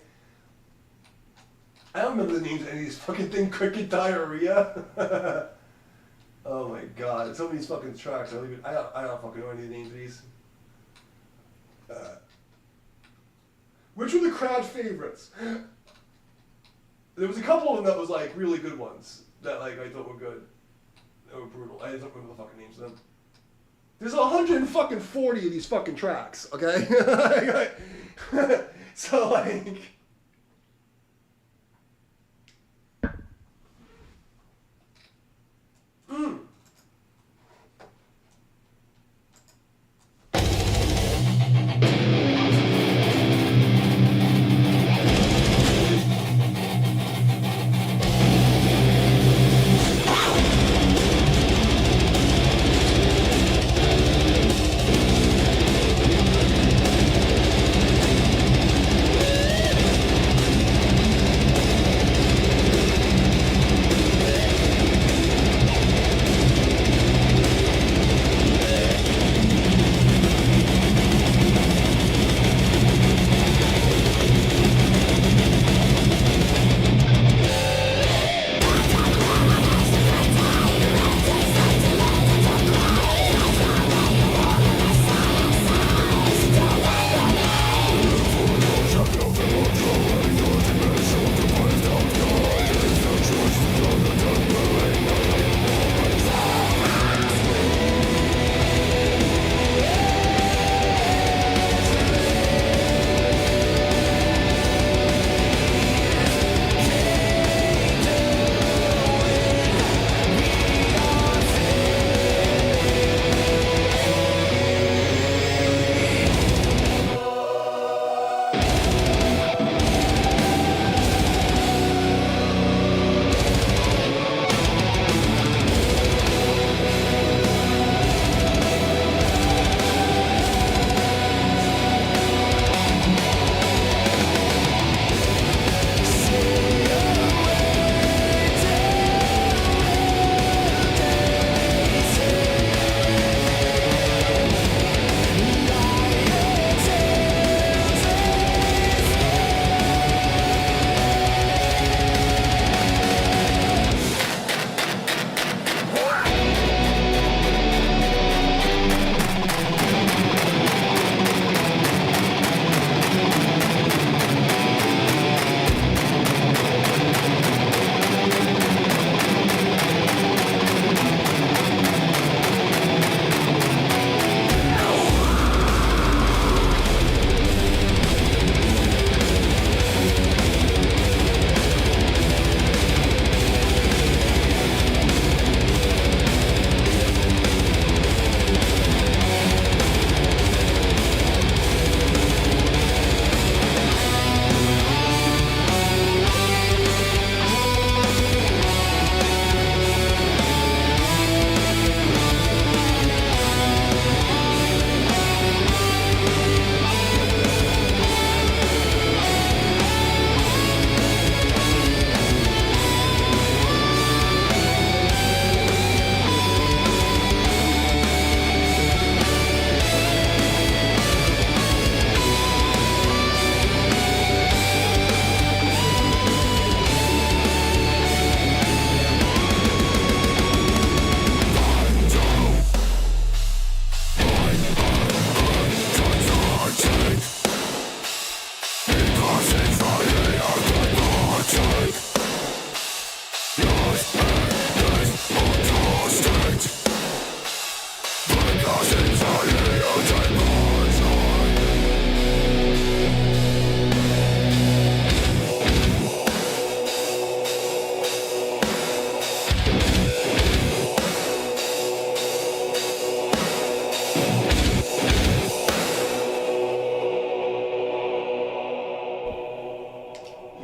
I don't remember the names of any of these fucking things. Cricket diarrhea. Oh my god! Some of these fucking tracks. I don't fucking know any of the names of these. Which were the crowd favorites? There was a couple of them that was like really good ones that like I thought were good. They were brutal. I don't remember the fucking names of them. There's 140 of these fucking tracks. Okay. So like.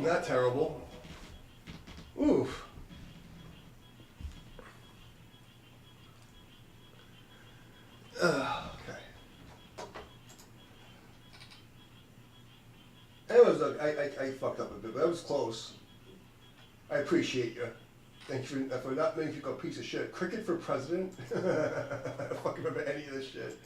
Not terrible. Oof. Okay. Anyways, look, I fucked up a bit, but that was close. I appreciate you. Thank you for not making you a piece of shit. Cricket for president? I don't fucking remember any of this shit.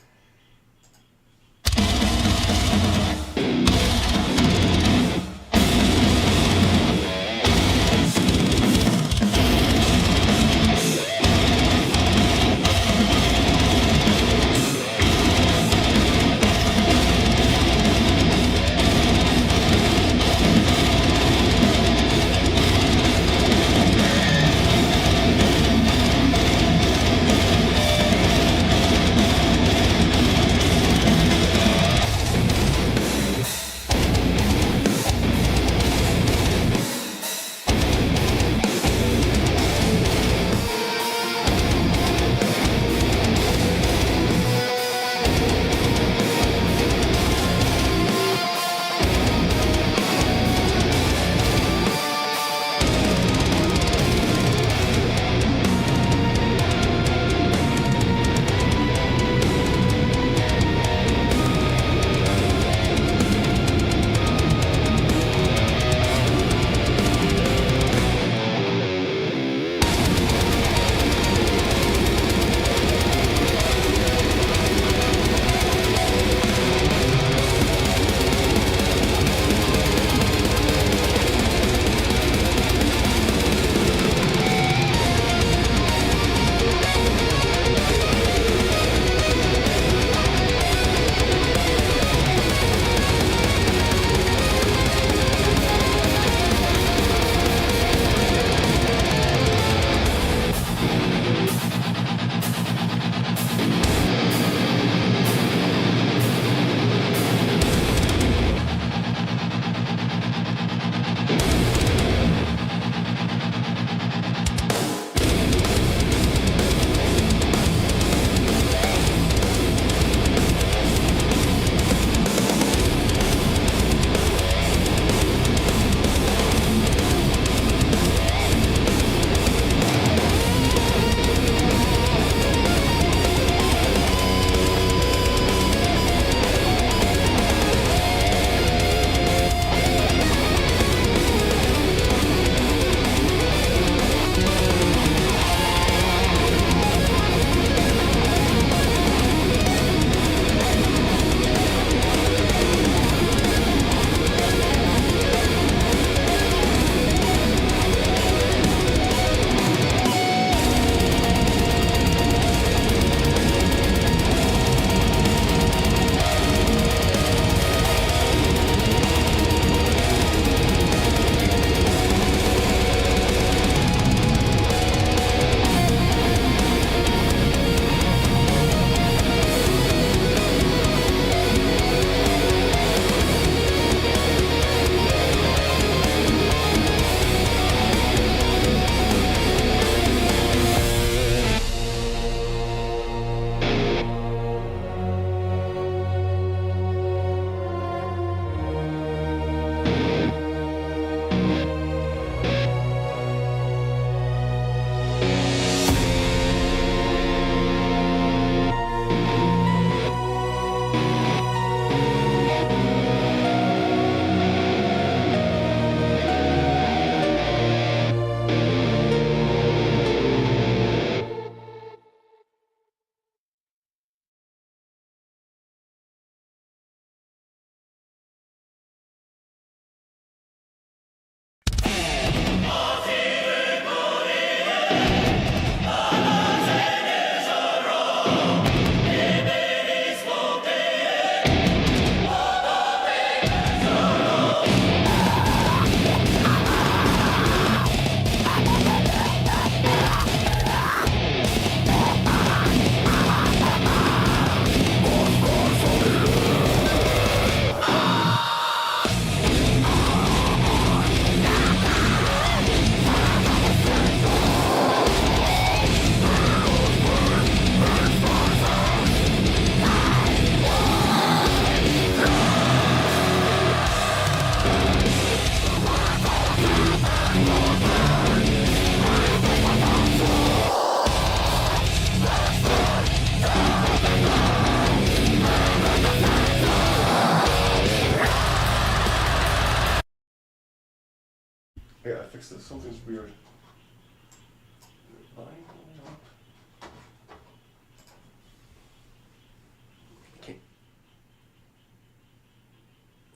Here, I fixed this. Something's weird.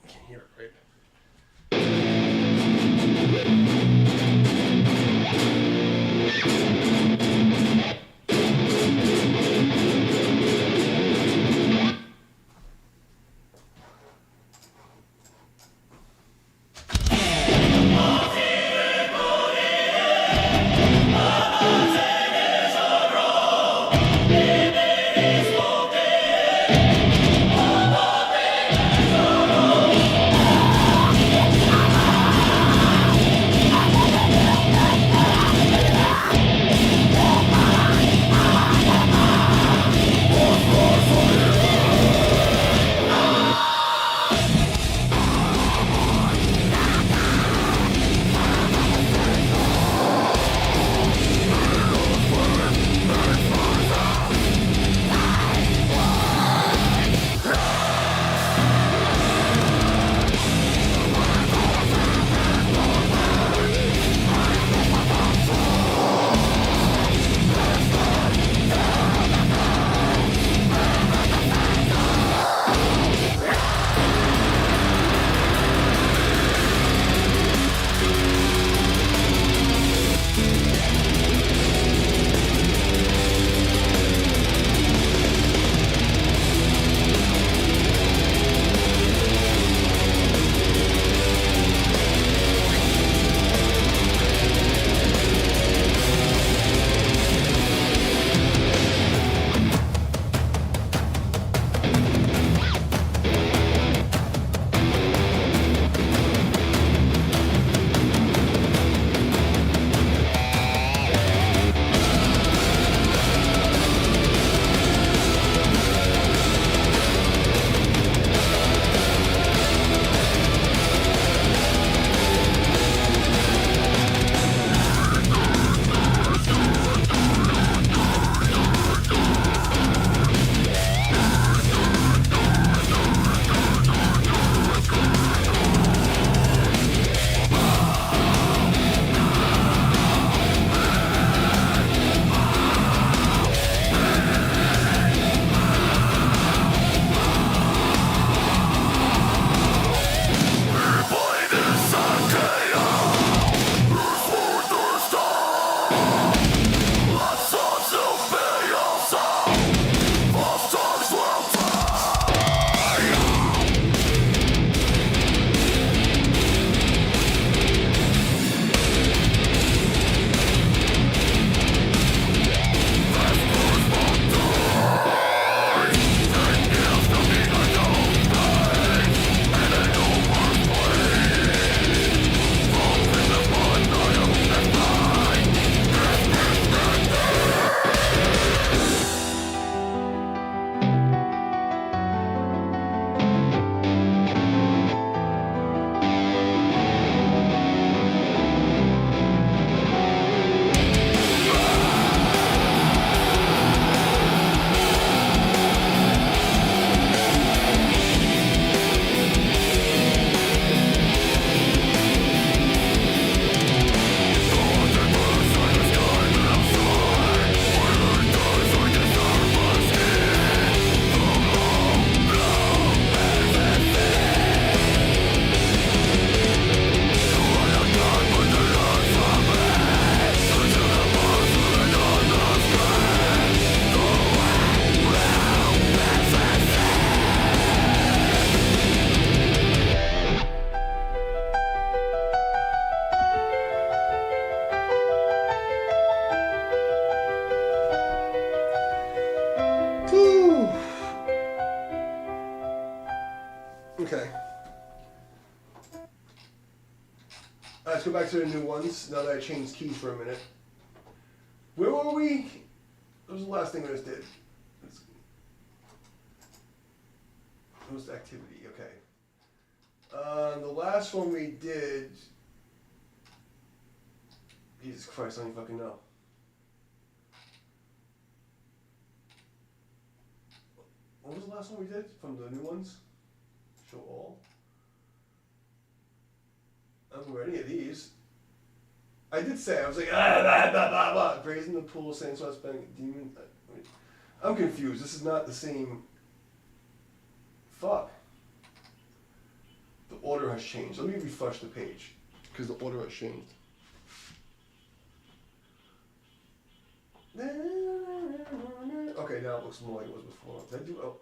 Can't hear it, right? Okay. Let's go back to the new ones, now that I changed keys for a minute. Where were we? What was the last thing I just did? Most activity, okay. The last one we did... Jesus Christ, I don't even fucking know. What was the last one we did from the new ones? Show all? I don't remember any of these. I did say, I was like, blah, blah, blah, blah. Grazing the pool, saying so I was spending demon. Wait. I'm confused. This is not the same. Fuck. The order has changed. Let me refresh the page. Because the order has changed. Okay, now it looks more like it was before. Did I do? Oh.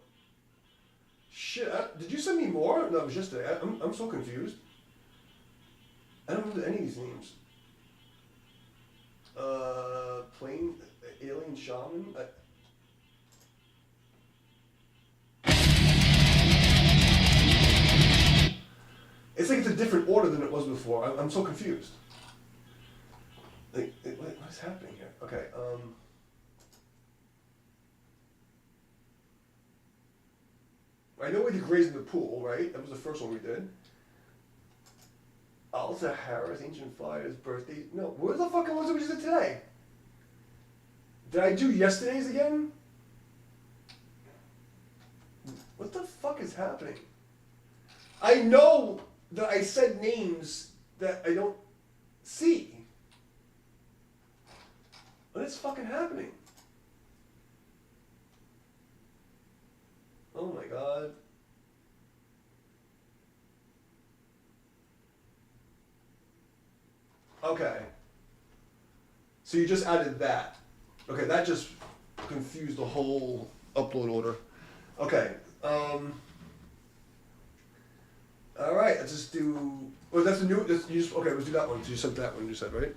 Shit. Did you send me more? No, it was just a. I'm so confused. I don't remember any of these names. Plane, alien shaman. It's like it's a different order than it was before. I'm so confused. Like, what's happening here? Okay. I know we did Grazing the Pool, right? That was the first one we did. Alta Harris, Ancient Fires, Birthday. No, where's the fucking ones that we just did today? Did I do yesterday's again? What the fuck is happening? I know that I said names that I don't see. What is fucking happening? Oh my god. Okay. So you just added that. Okay, that just confused the whole upload order. Okay. All right, let's just do. Well, that's the new. Okay, let's do that one. So you said that one. You said right.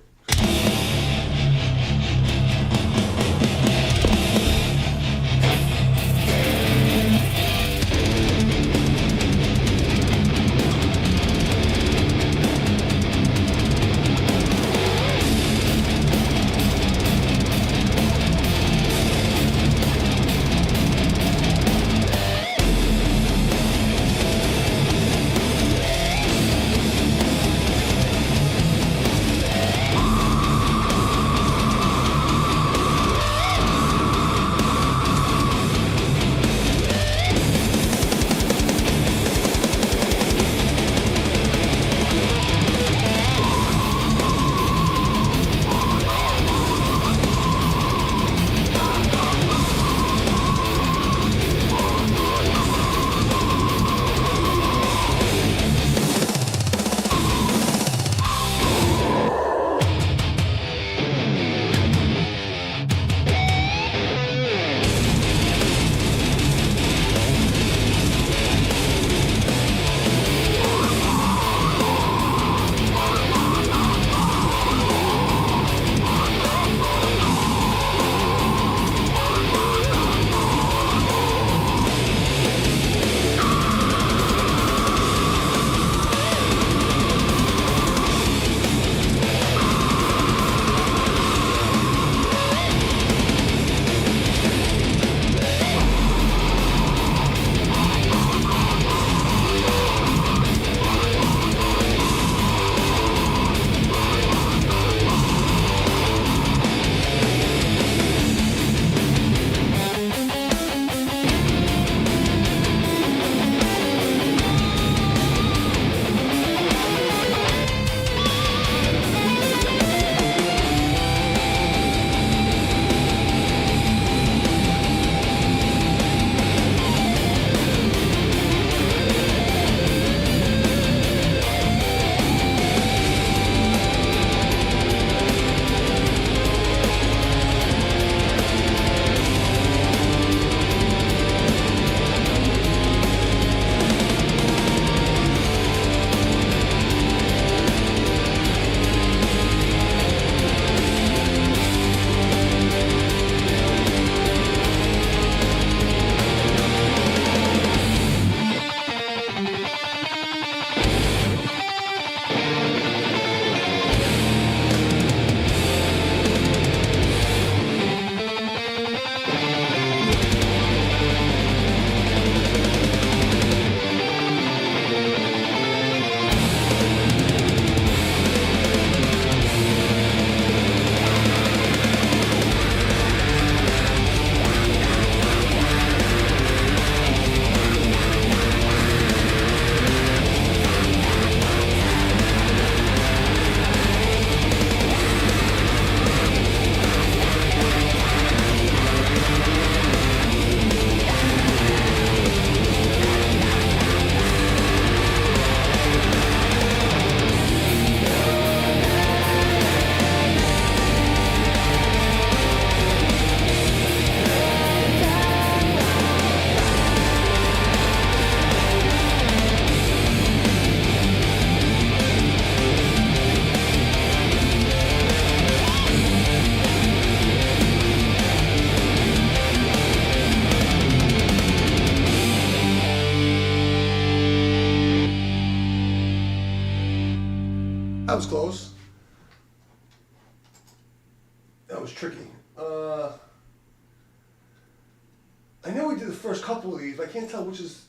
That was close. That was tricky. I know we did the first couple of these, but I can't tell which is.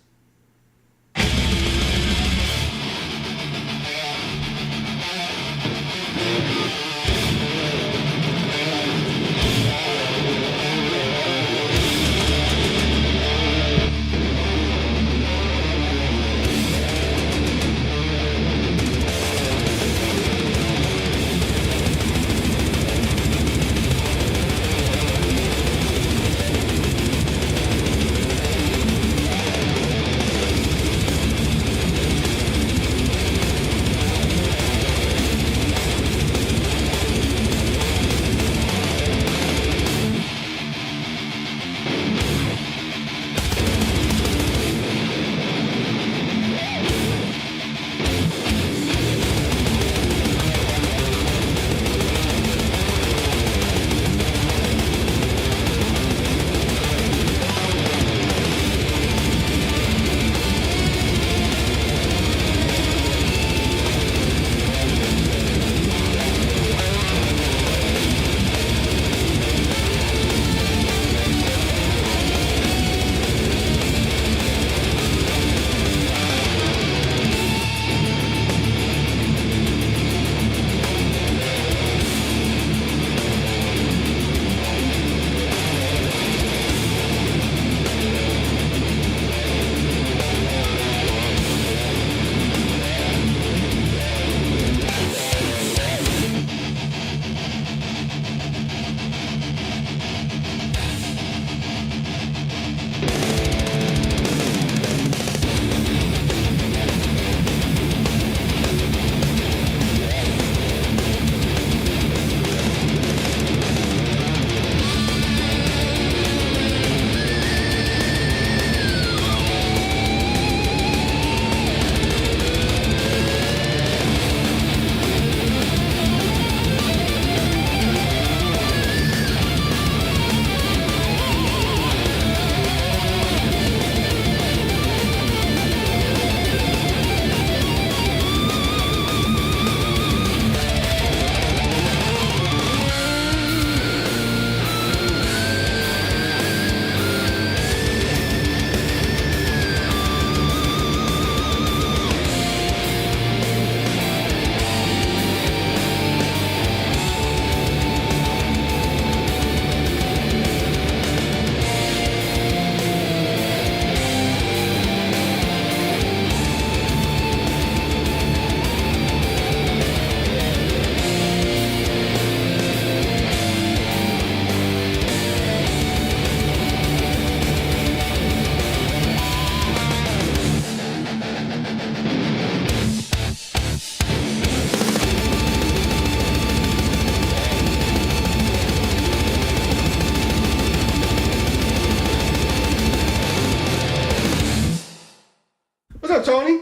What's up, Tony?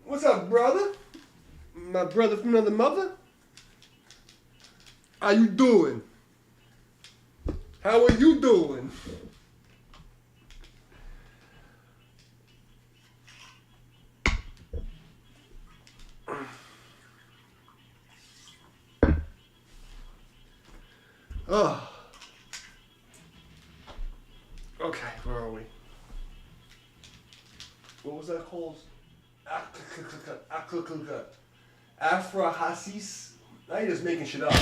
What's up, brother? My brother from another mother? How you doing? How are you doing? Oh. Okay, where are we? What was that called? Afrahasis? Now you're just making shit up.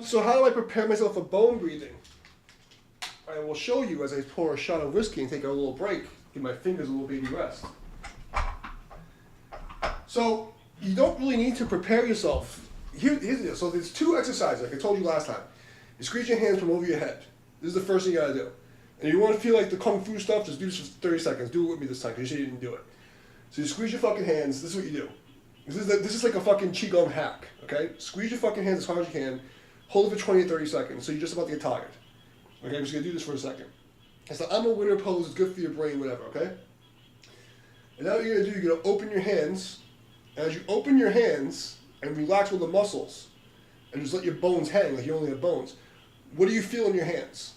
So how do I prepare myself for bone breathing? I will show you as I pour a shot of whiskey and take a little break, give my fingers a little baby rest. So you don't really need to prepare yourself. Here's the deal. So there's 2 exercises, like I told you last time. You squeeze your hands from over your head. This is the first thing you gotta do. And you want to feel like the kung fu stuff, just do this for 30 seconds. Do it with me this time, because you said you didn't do it. So you squeeze your fucking hands. This is what you do. This is like a fucking Qigong hack, okay? Squeeze your fucking hands as hard as you can. Hold it for 20 or 30 seconds, so you're just about to get tired. Okay, I'm just gonna do this for a second. It's the I'm a winner pose, it's good for your brain, whatever, okay? And now what you're gonna do, you're gonna open your hands. And as you open your hands and relax with the muscles, and just let your bones hang like you only have bones, what do you feel in your hands?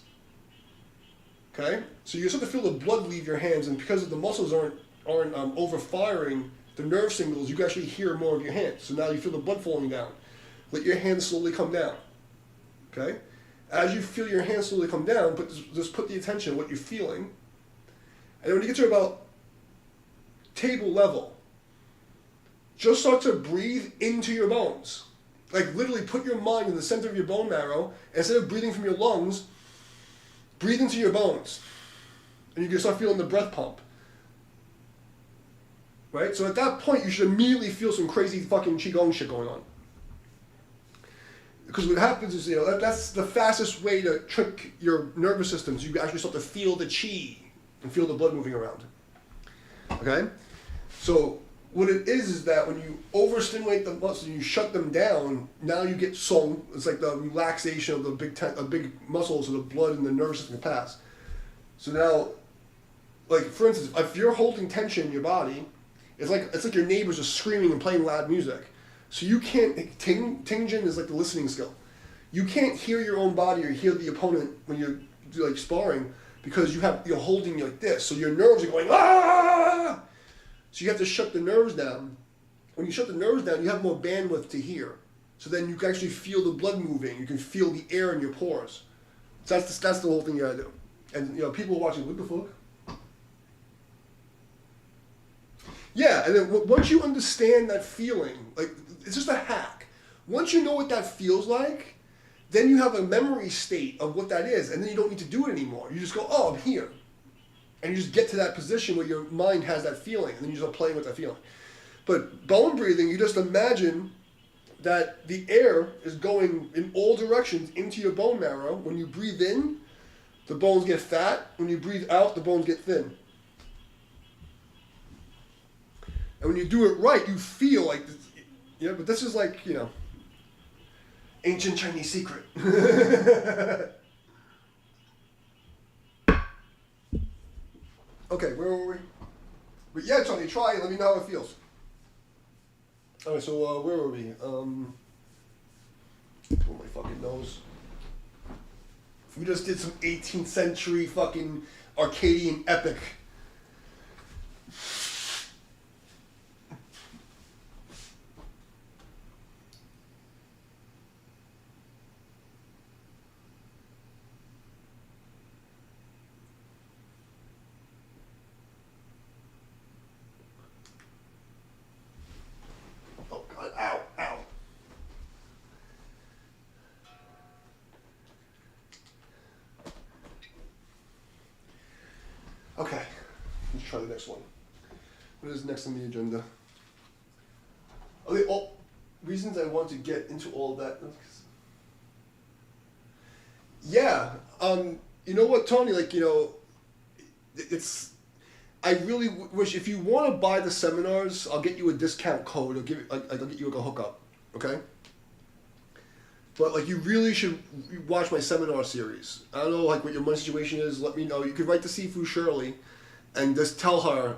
Okay? So you start to feel the blood leave your hands, and because the muscles aren't overfiring the nerve signals, you can actually hear more of your hands. So now you feel the blood falling down. Let your hands slowly come down. Okay? As you feel your hands slowly come down, just put the attention on what you're feeling. And when you get to about table level, just start to breathe into your bones. Like literally put your mind in the center of your bone marrow, and instead of breathing from your lungs, breathe into your bones. And you can start feeling the breath pump. Right? So at that point, you should immediately feel some crazy fucking Qigong shit going on. Because what happens is, that's the fastest way to trick your nervous system. So you actually start to feel the chi and feel the blood moving around. Okay? So what it is that when you overstimulate the muscles and you shut them down, now you get song. It's like the relaxation of the big muscles so the blood and the nervous system can pass. So now, like for instance, if you're holding tension in your body, it's like your neighbors are screaming and playing loud music. So you can't, Tingjin is like the listening skill. You can't hear your own body or hear the opponent when you're like sparring because you're holding like this. So your nerves are going, ah! So you have to shut the nerves down. When you shut the nerves down, you have more bandwidth to hear. So then you can actually feel the blood moving. You can feel the air in your pores. So that's the whole thing you gotta do. And people are watching, what the fuck? Yeah, and then once you understand that feeling, like it's just a hack. Once you know what that feels like, then you have a memory state of what that is, and then you don't need to do it anymore. You just go, oh, I'm here. And you just get to that position where your mind has that feeling, and then you start playing with that feeling. But bone breathing, you just imagine that the air is going in all directions into your bone marrow. When you breathe in, the bones get fat. When you breathe out, the bones get thin. And when you do it right, you feel like, but this is like, ancient Chinese secret. Okay, where were we? But yeah, Tony, try it. Let me know how it feels. All right, so where were we? Oh, my fucking nose. We just did some 18th century fucking Arcadian epic. Okay, let's try the next one. What is next on the agenda? Okay, reasons I want to get into all of that. Yeah, you know what, Tony, I really wish, if you want to buy the seminars, I'll get you a discount code, I'll get you a hookup, okay? But you really should watch my seminar series. I don't know what your money situation is. Let me know. You could write to Sifu Shirley, and just tell her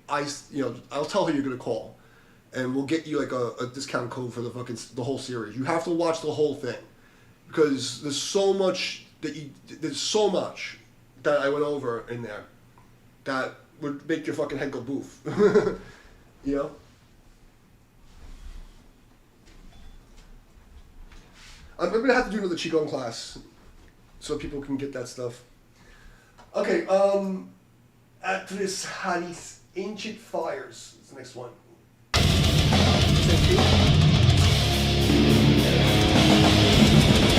I'll tell her you're gonna call, and we'll get you a discount code for the whole series. You have to watch the whole thing, because there's so much that I went over in there that would make your fucking head go boof. I'm gonna have to do another Qigong class so people can get that stuff. Okay, Atris Haris, Ancient Fires is the next one. Thank you.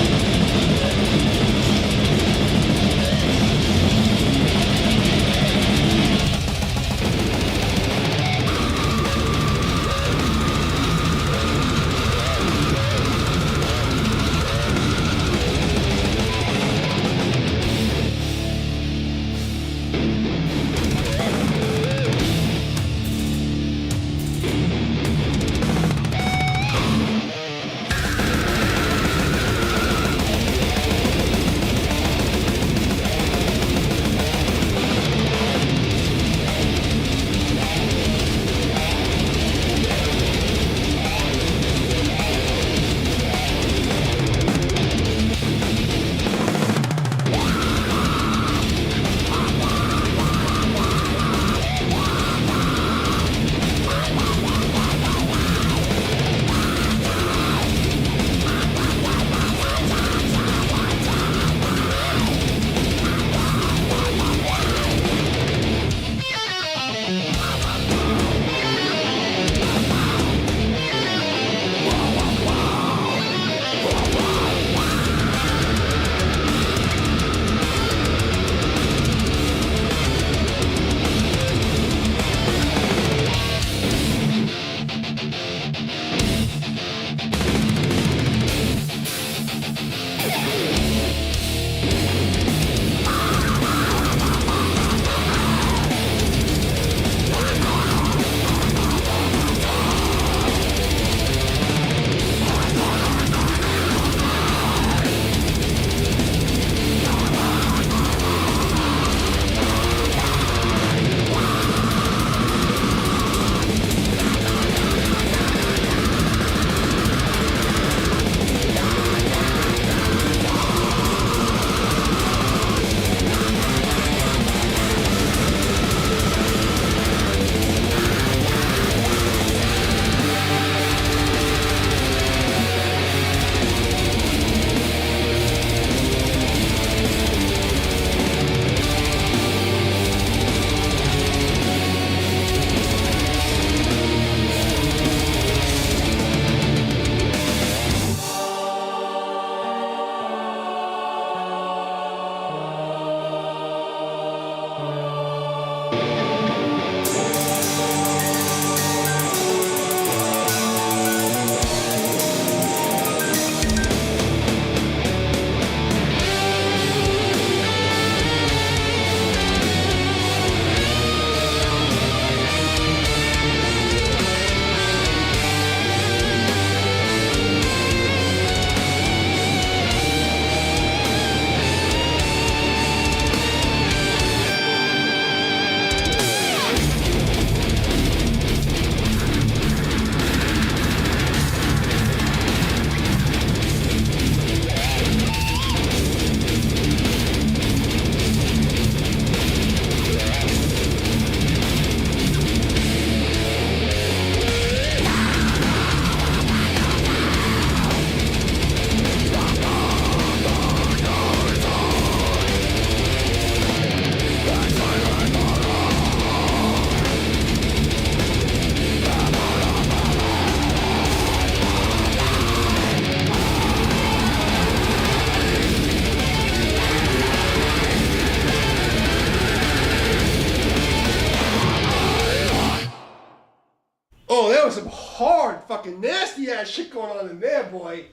Oh, there was some hard, fucking nasty ass shit going on in there, boy.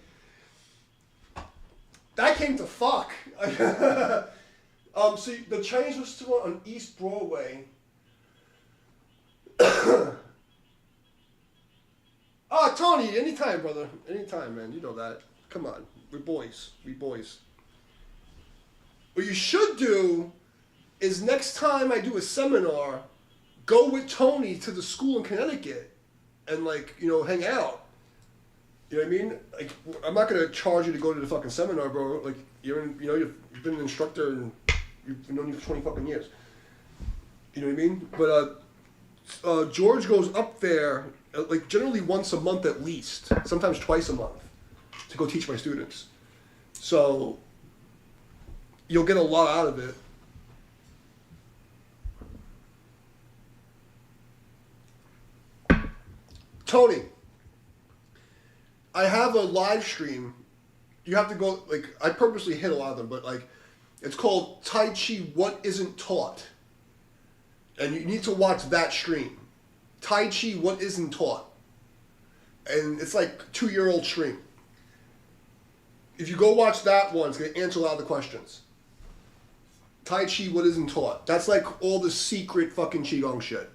That came to fuck. See, the Chinese restaurant on East Broadway. Oh, Tony, anytime, brother. Anytime, man. You know that. Come on. We're boys. We boys. What you should do is next time I do a seminar, go with Tony to the school in Connecticut and, like, you know, hang out. You know what I mean? Like, I'm not gonna charge you to go to the fucking seminar, bro. Like, you've been an instructor and you've known you for 20 fucking years. You know what I mean? But George goes up there like generally once a month at least, sometimes twice a month, to go teach my students. So you'll get a lot out of it. Tony, I have a live stream. You have to go, like, I purposely hit a lot of them, but, like, it's called Tai Chi What Isn't Taught. And you need to watch that stream. Tai Chi What Isn't Taught. And it's like a 2-year-old stream. If you go watch that one, it's going to answer a lot of the questions. Tai Chi, what isn't taught. That's like all the secret fucking Qigong shit.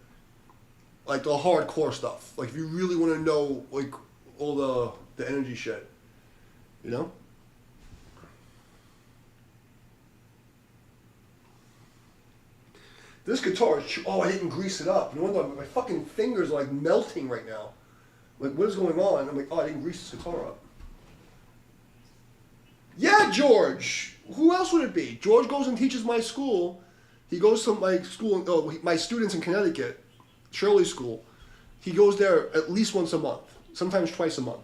Like the hardcore stuff. Like if you really want to know like all the energy shit. You know? This guitar is... Oh, I didn't grease it up. No wonder my fucking fingers are like melting right now. Like, what is going on? I'm like, oh, I didn't grease this guitar up. Yeah, George! Who else would it be? George goes and teaches my school. He goes to my school, my students in Connecticut, Shirley School. He goes there at least once a month, sometimes twice a month.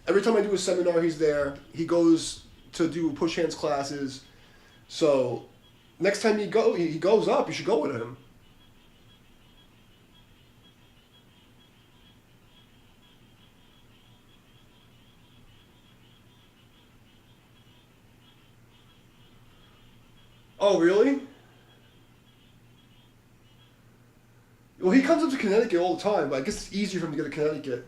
Every time I do a seminar, he's there. He goes to do push hands classes. So, next time he goes up, you should go with him. Oh, really? Well, he comes up to Connecticut all the time, but I guess it's easier for him to get to Connecticut.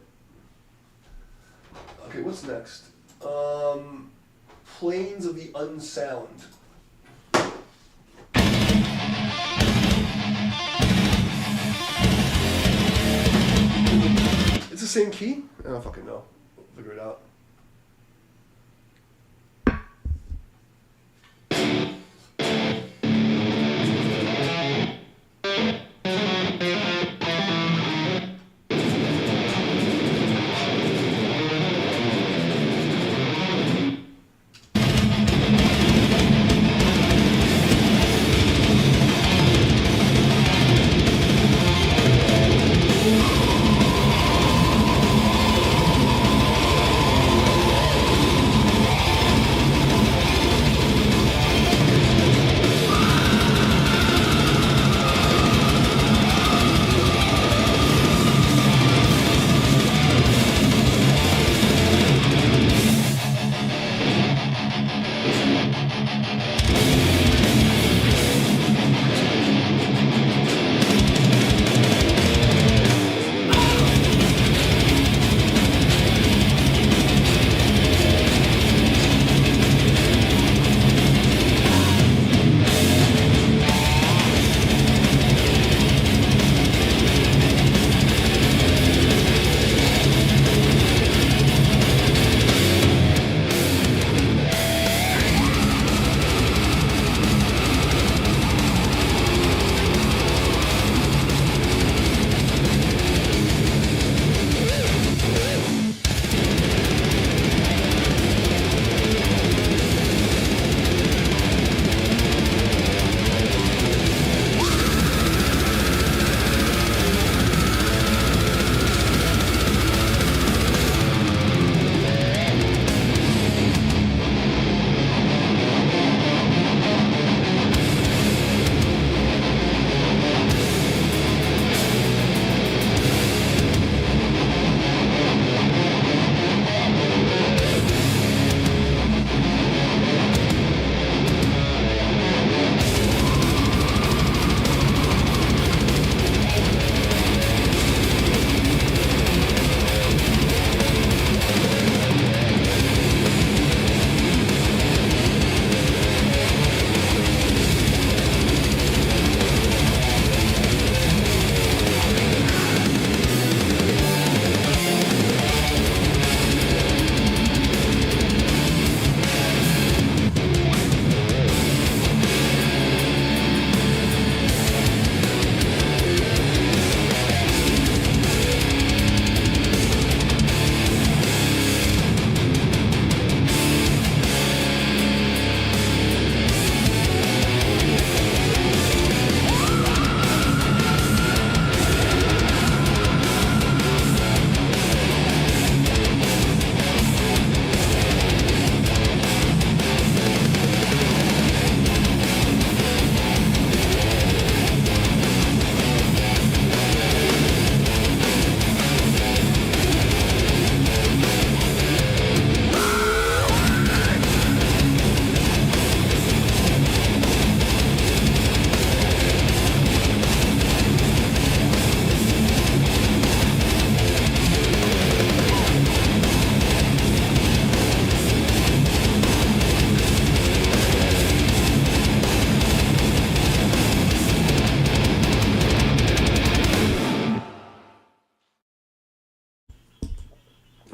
Okay, what's next? Plains of the Unsound. It's the same key? I don't fucking know. We'll figure it out.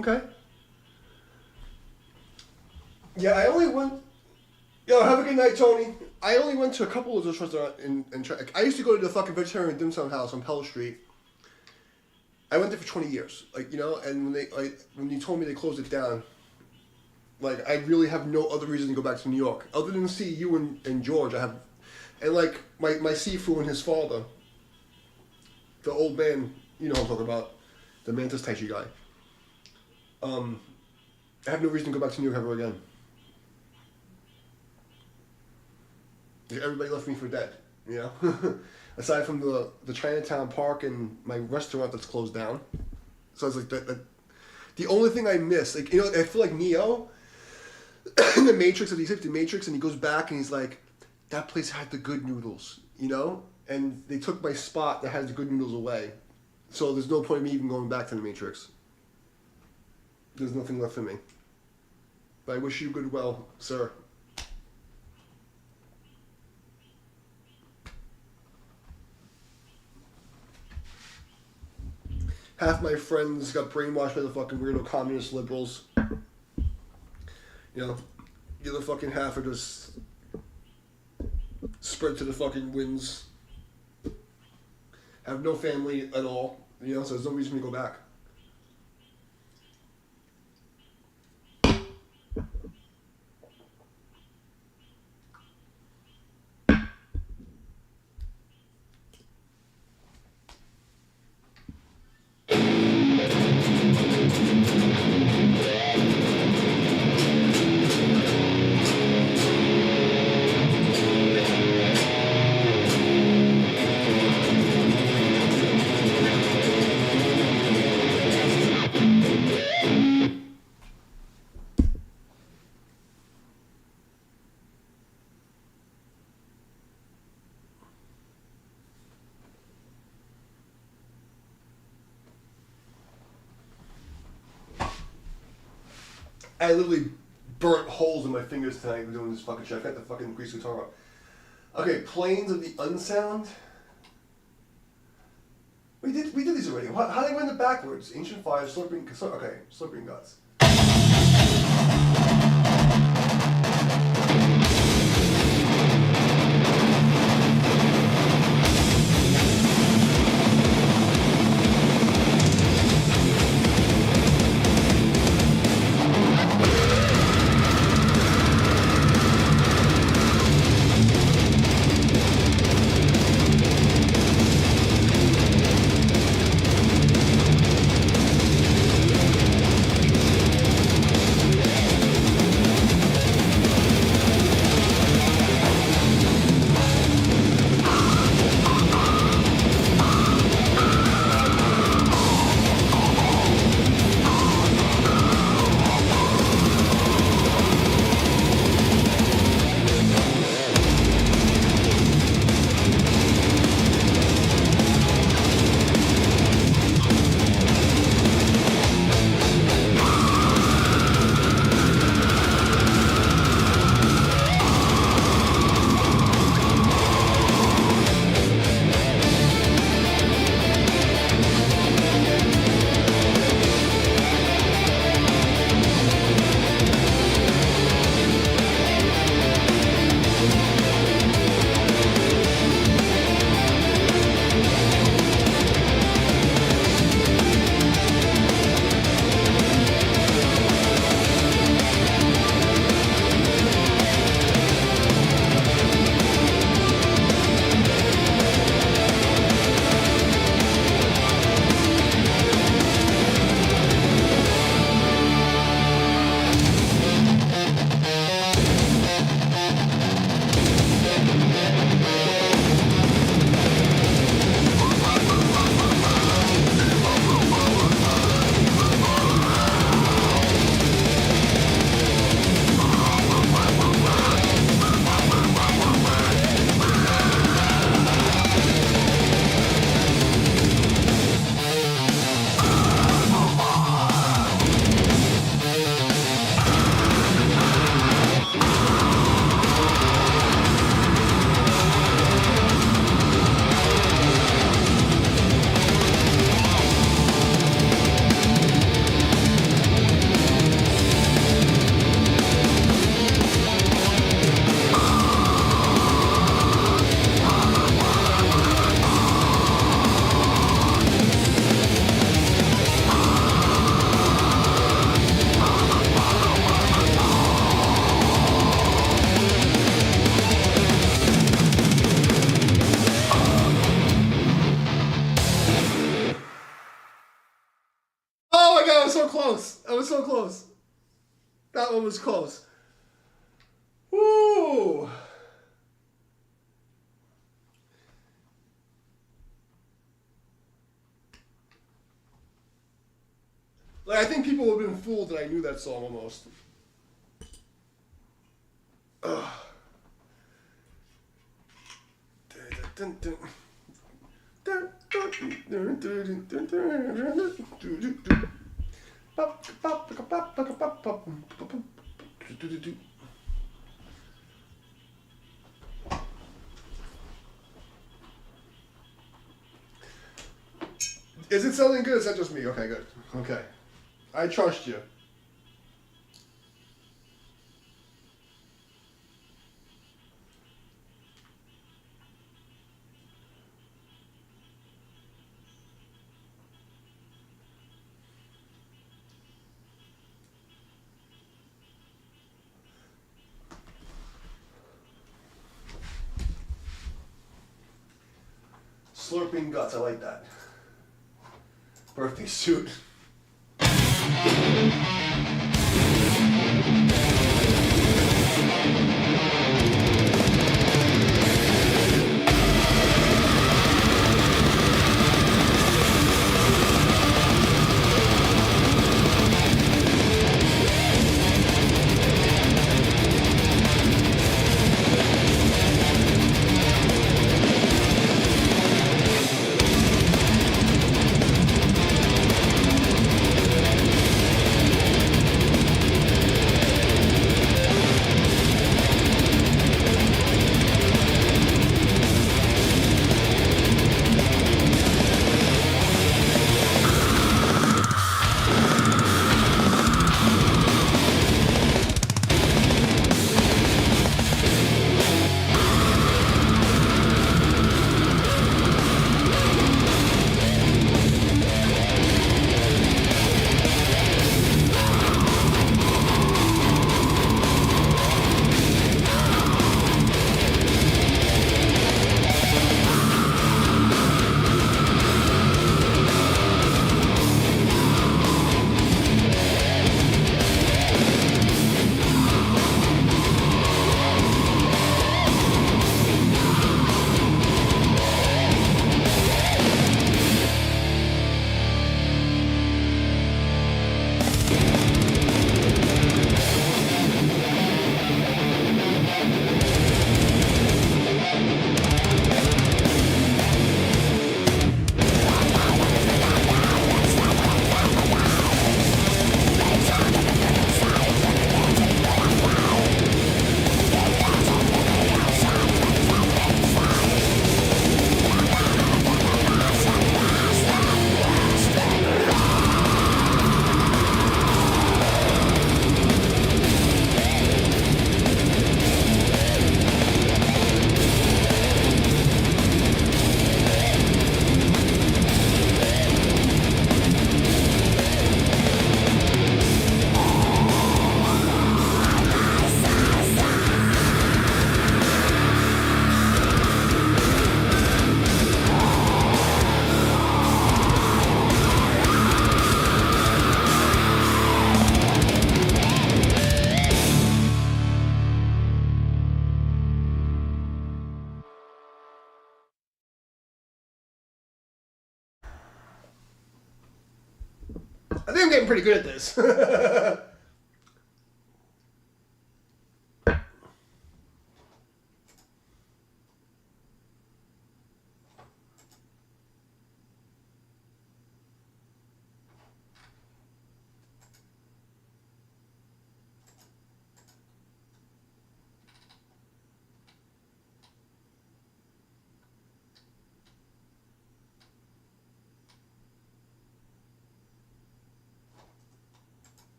Okay. Yeah, I only went. Yo, have a good night, Tony. I only went to a couple of those restaurants in I used to go to the fucking vegetarian dim sum house on Pell Street. I went there for 20 years, like, you know, and when you told me they closed it down, like, I really have no other reason to go back to New York other than to see you and George. I have, and like my Sifu and his father, the old man, you know what I'm talking about, the Mantis Tai Chi guy. I have no reason to go back to New York ever again. Everybody left me for dead, you know? Aside from the Chinatown Park and my restaurant that's closed down. So it's like the only thing I miss, like, you know, I feel like Neo in the Matrix, he hits the Matrix and he goes back and he's like, that place had the good noodles, you know? And they took my spot that has the good noodles away. So there's no point in me even going back to the Matrix. There's nothing left for me. But I wish you goodwill, sir. Half my friends got brainwashed by the fucking weirdo communist liberals. You know, the other fucking half are just spread to the fucking winds. Have no family at all, you know, so there's no reason to go back. I literally burnt holes in my fingers tonight doing this fucking shit. I got the fucking grease guitar up. Okay, Planes of the Unsound. We did these already. How do they win it backwards? Ancient Fire, Slurping Guts. close. I was so close. That one was close. Woo! Like, I think people would have been fooled that I knew that song almost. Ugh. Is it sounding good? Is that just me? Okay, good. Okay. I trust you. Slurping guts, I like that. Birthday suit. I think I'm getting pretty good at this.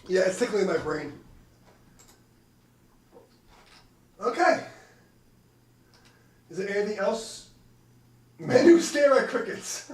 Yeah, it's tickling my brain. Okay. Is there anything else? Men who stare at crickets.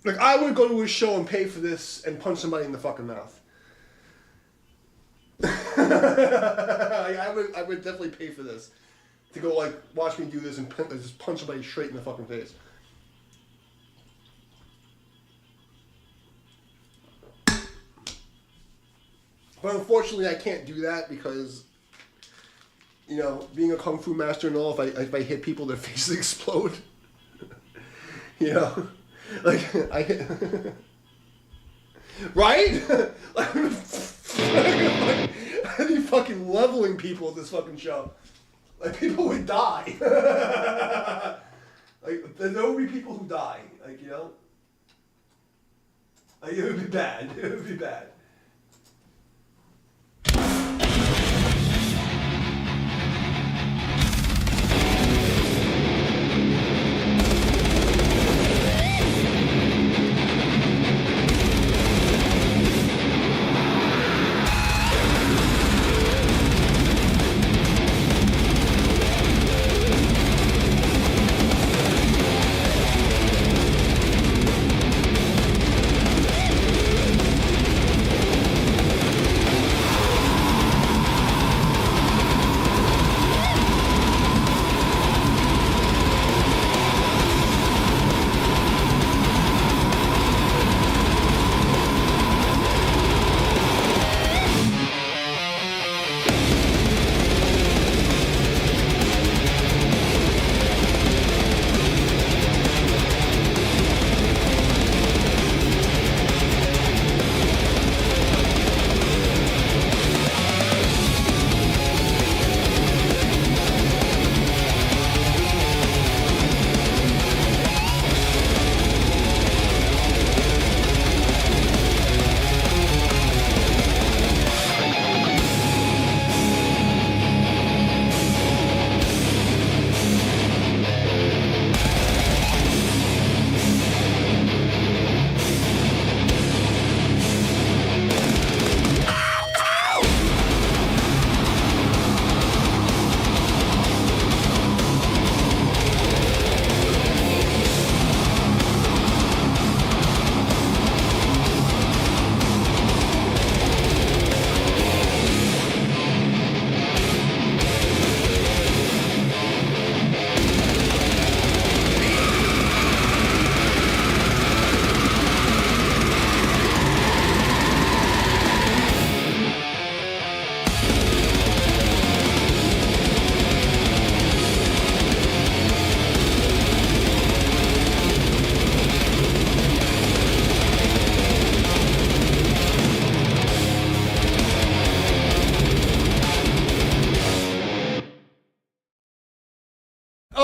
Like, I would go to a show and pay for this and punch somebody in the fucking mouth. I would definitely pay for this. To go, like, watch me do this and just punch somebody straight in the fucking face. But unfortunately, I can't do that because, you know, being a kung fu master and all, if I hit people, their faces explode. You know? Like, I hit... Right? Like, I'd be fucking leveling people at this fucking show. Like, people would die. Like, there would be people who die. Like, you know? Like, it would be bad. It would be bad.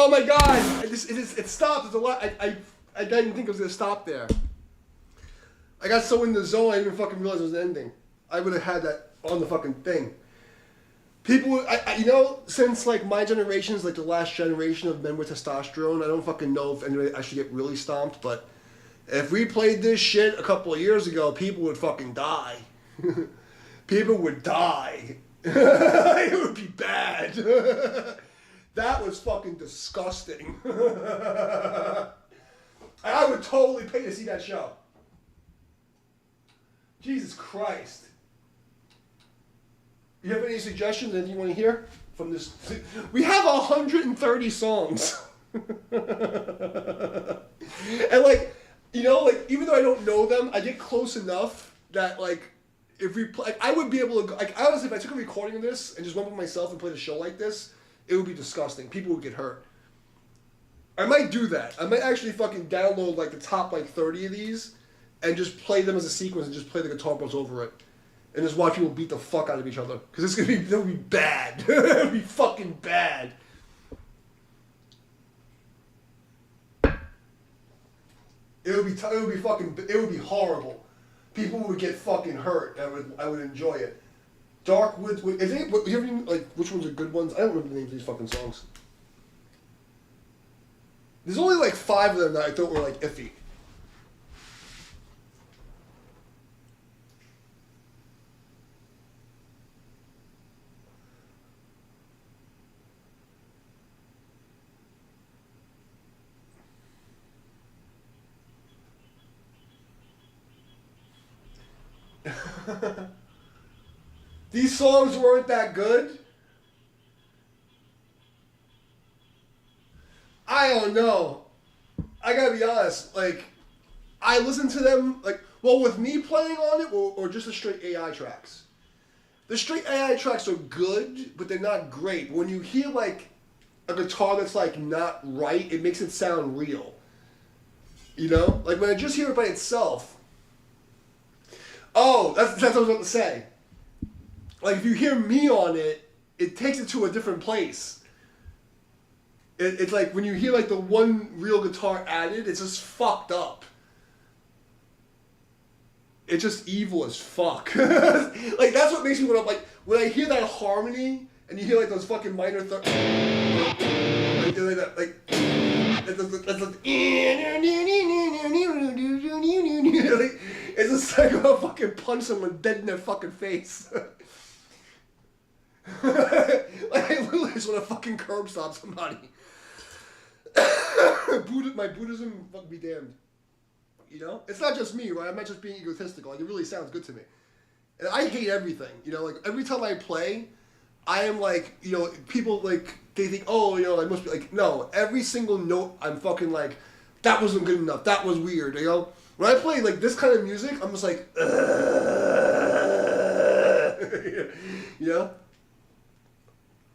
Oh my god! It stopped. It's a lot. I didn't think it was gonna stop there. I got so in the zone I didn't even fucking realize it was ending. I would have had that on the fucking thing. People, since like my generation is like the last generation of men with testosterone, I don't fucking know if anybody actually get really stomped, but if we played this shit a couple of years ago, people would fucking die. People would die. It would be bad. That was fucking disgusting. I would totally pay to see that show. Jesus Christ. You have any suggestions? Anything you want to hear from this? We have 130 songs. And like, even though I don't know them, I get close enough that like, if we play, I would be able to, like, honestly, if I took a recording of this and just went with myself and played a show like this, it would be disgusting. People would get hurt. I might do that. I might actually fucking download like the top like 30 of these and just play them as a sequence and just play the guitar parts over it. And just watch people beat the fuck out of each other. Because it'll be bad. It'll be fucking bad. It would be horrible. People would get fucking hurt. I would enjoy it. Dark Woods, which ones are good ones? I don't remember the names of these fucking songs. There's only like 5 of them that I thought were like iffy. These songs weren't that good. I don't know. I gotta be honest. Like, I listen to them with me playing on it or just the straight AI tracks. The straight AI tracks are good, but they're not great. When you hear like a guitar that's like not right, it makes it sound real. You know, like when I just hear it by itself. Oh, that's what I was about to say. Like, if you hear me on it, it takes it to a different place. It's like, when you hear, like, the one real guitar added, it's just fucked up. It's just evil as fuck. Like, that's what makes me when I hear that harmony, and you hear, like, those fucking minor it's just like I'm gonna fucking punch someone dead in their fucking face. Like, I literally just want to fucking curb stop somebody. My Buddhism, fuck be damned. You know? It's not just me, right? I'm not just being egotistical. Like, it really sounds good to me. And I hate everything. You know, like, every time I play, I am like, people, like, they think, I must be like, no. Every single note, I'm fucking like, that wasn't good enough. That was weird, you know? When I play, like, this kind of music, I'm just like, you know?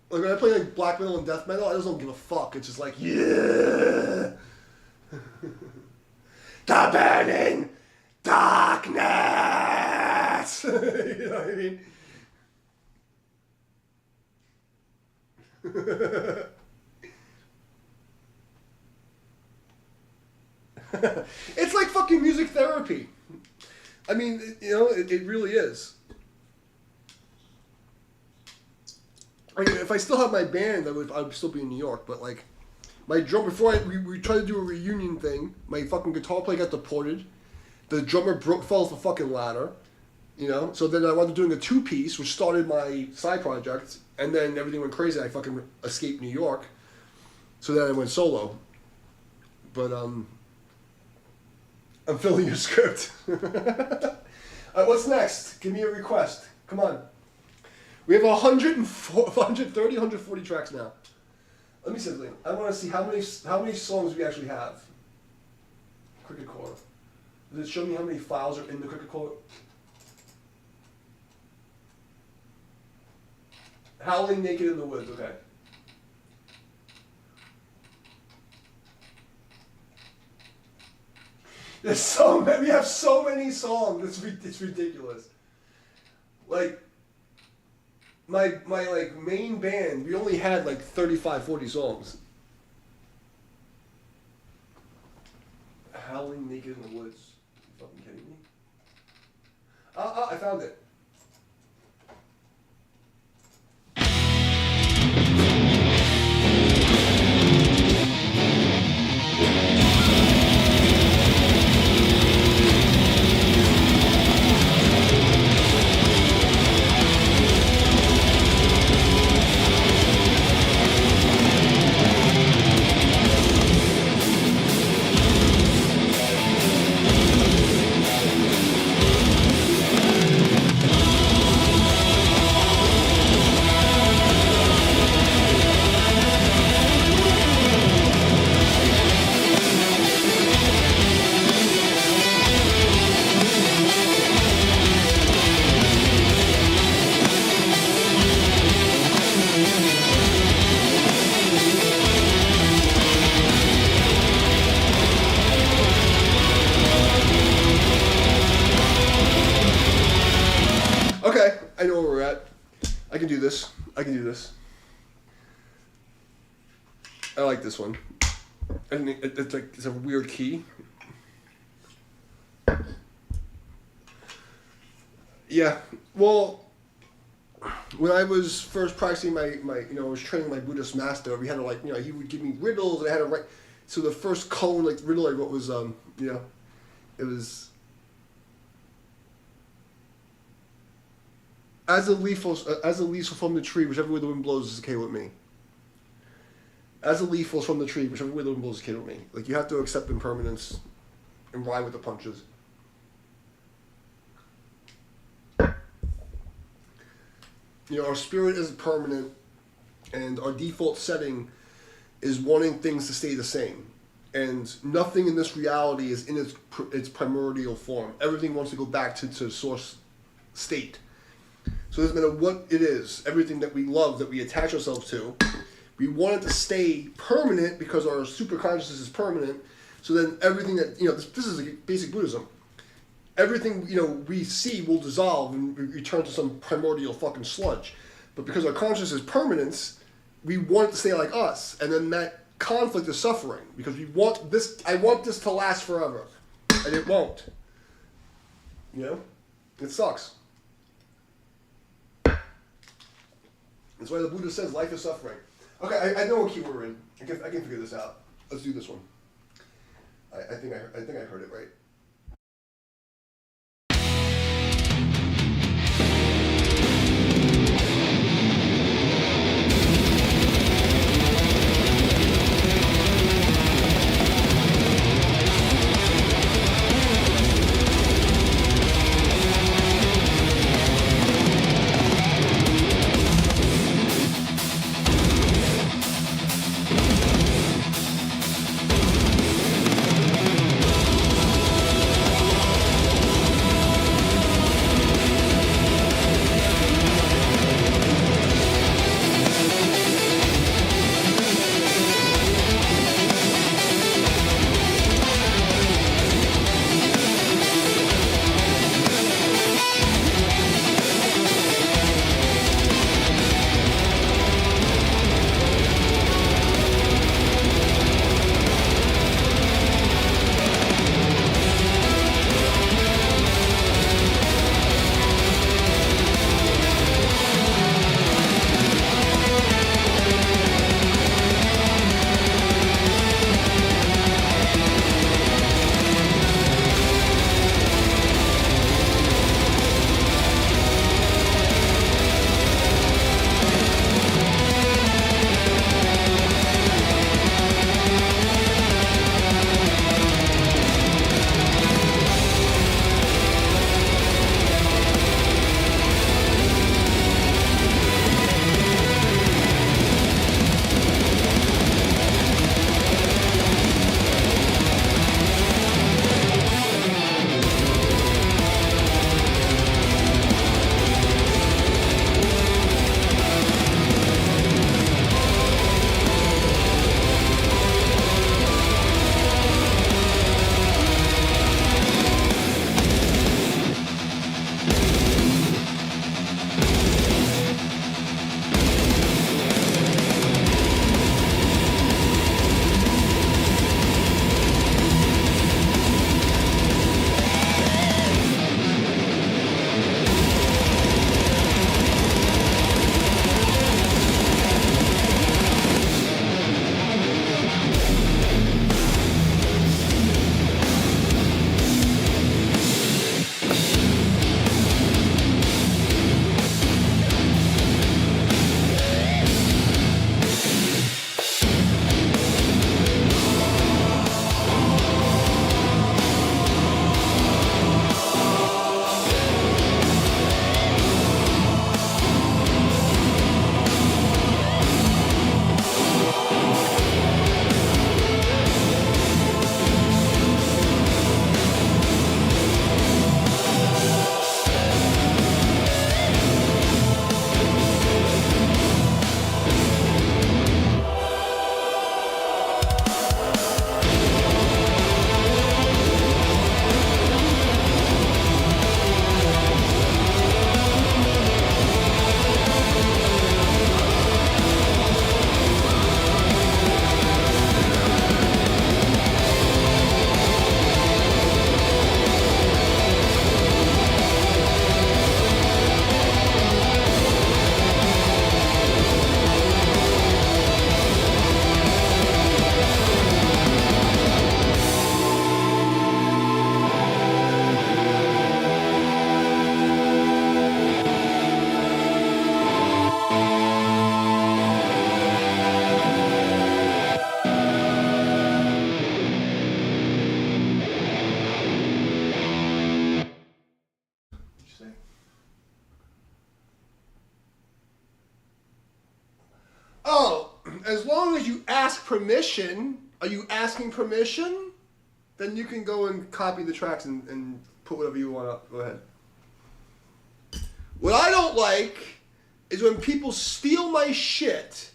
Like, when I play, like, black metal and death metal, I just don't give a fuck. It's just like, yeah! The burning darkness! You know what I mean? It's like fucking music therapy. I mean, it really is. I mean, if I still have my band, I would still be in New York. But like, my drum we tried to do a reunion thing. My fucking guitar player got deported. The drummer fell off the fucking ladder. So then I wound up doing a 2-piece, which started my side project, and then everything went crazy. I fucking escaped New York. So then I went solo. But I'm filling your script. What's next? Give me a request. Come on. We have 130, 140 tracks now. Let me see something. I want to see how many songs we actually have. Cricket Core. Does it show me how many files are in the Cricket Core? Howling Naked in the Woods, okay. We have so many songs. It's ridiculous. Like, my like main band, we only had like 35, 40 songs. howling naked in the woods. Are you fucking kidding me? I found it. Okay, I know where we're at. I can do this. I can do this. I like this one. And it's like it's a weird key. Yeah. Well, when I was first practicing my I was training my Buddhist master. We had to he would give me riddles, and I had to write. So the first koan riddle I wrote was it was. As the leaves fall from the tree, whichever way the wind blows is okay with me. As a leaf falls from the tree, whichever way the wind blows is okay with me. Like, you have to accept impermanence and ride with the punches. Our spirit is permanent, and our default setting is wanting things to stay the same. And nothing in this reality is in its primordial form. Everything wants to go back to source state. So it doesn't matter what it is, everything that we love, that we attach ourselves to, we want it to stay permanent because our superconsciousness is permanent. So then everything that, this is basic Buddhism. Everything, we see will dissolve and return to some primordial fucking sludge. But because our consciousness is permanence, we want it to stay like us. And then that conflict is suffering because I want this to last forever. And it won't. It sucks. That's why the Buddha says life is suffering. Okay, I know what key we're in. I can figure this out. Let's do this one. I think I heard it right. she say? Oh, as long as you ask permission, are you asking permission? Then you can go and copy the tracks and put whatever you want up. Go ahead. What I don't like is when people steal my shit,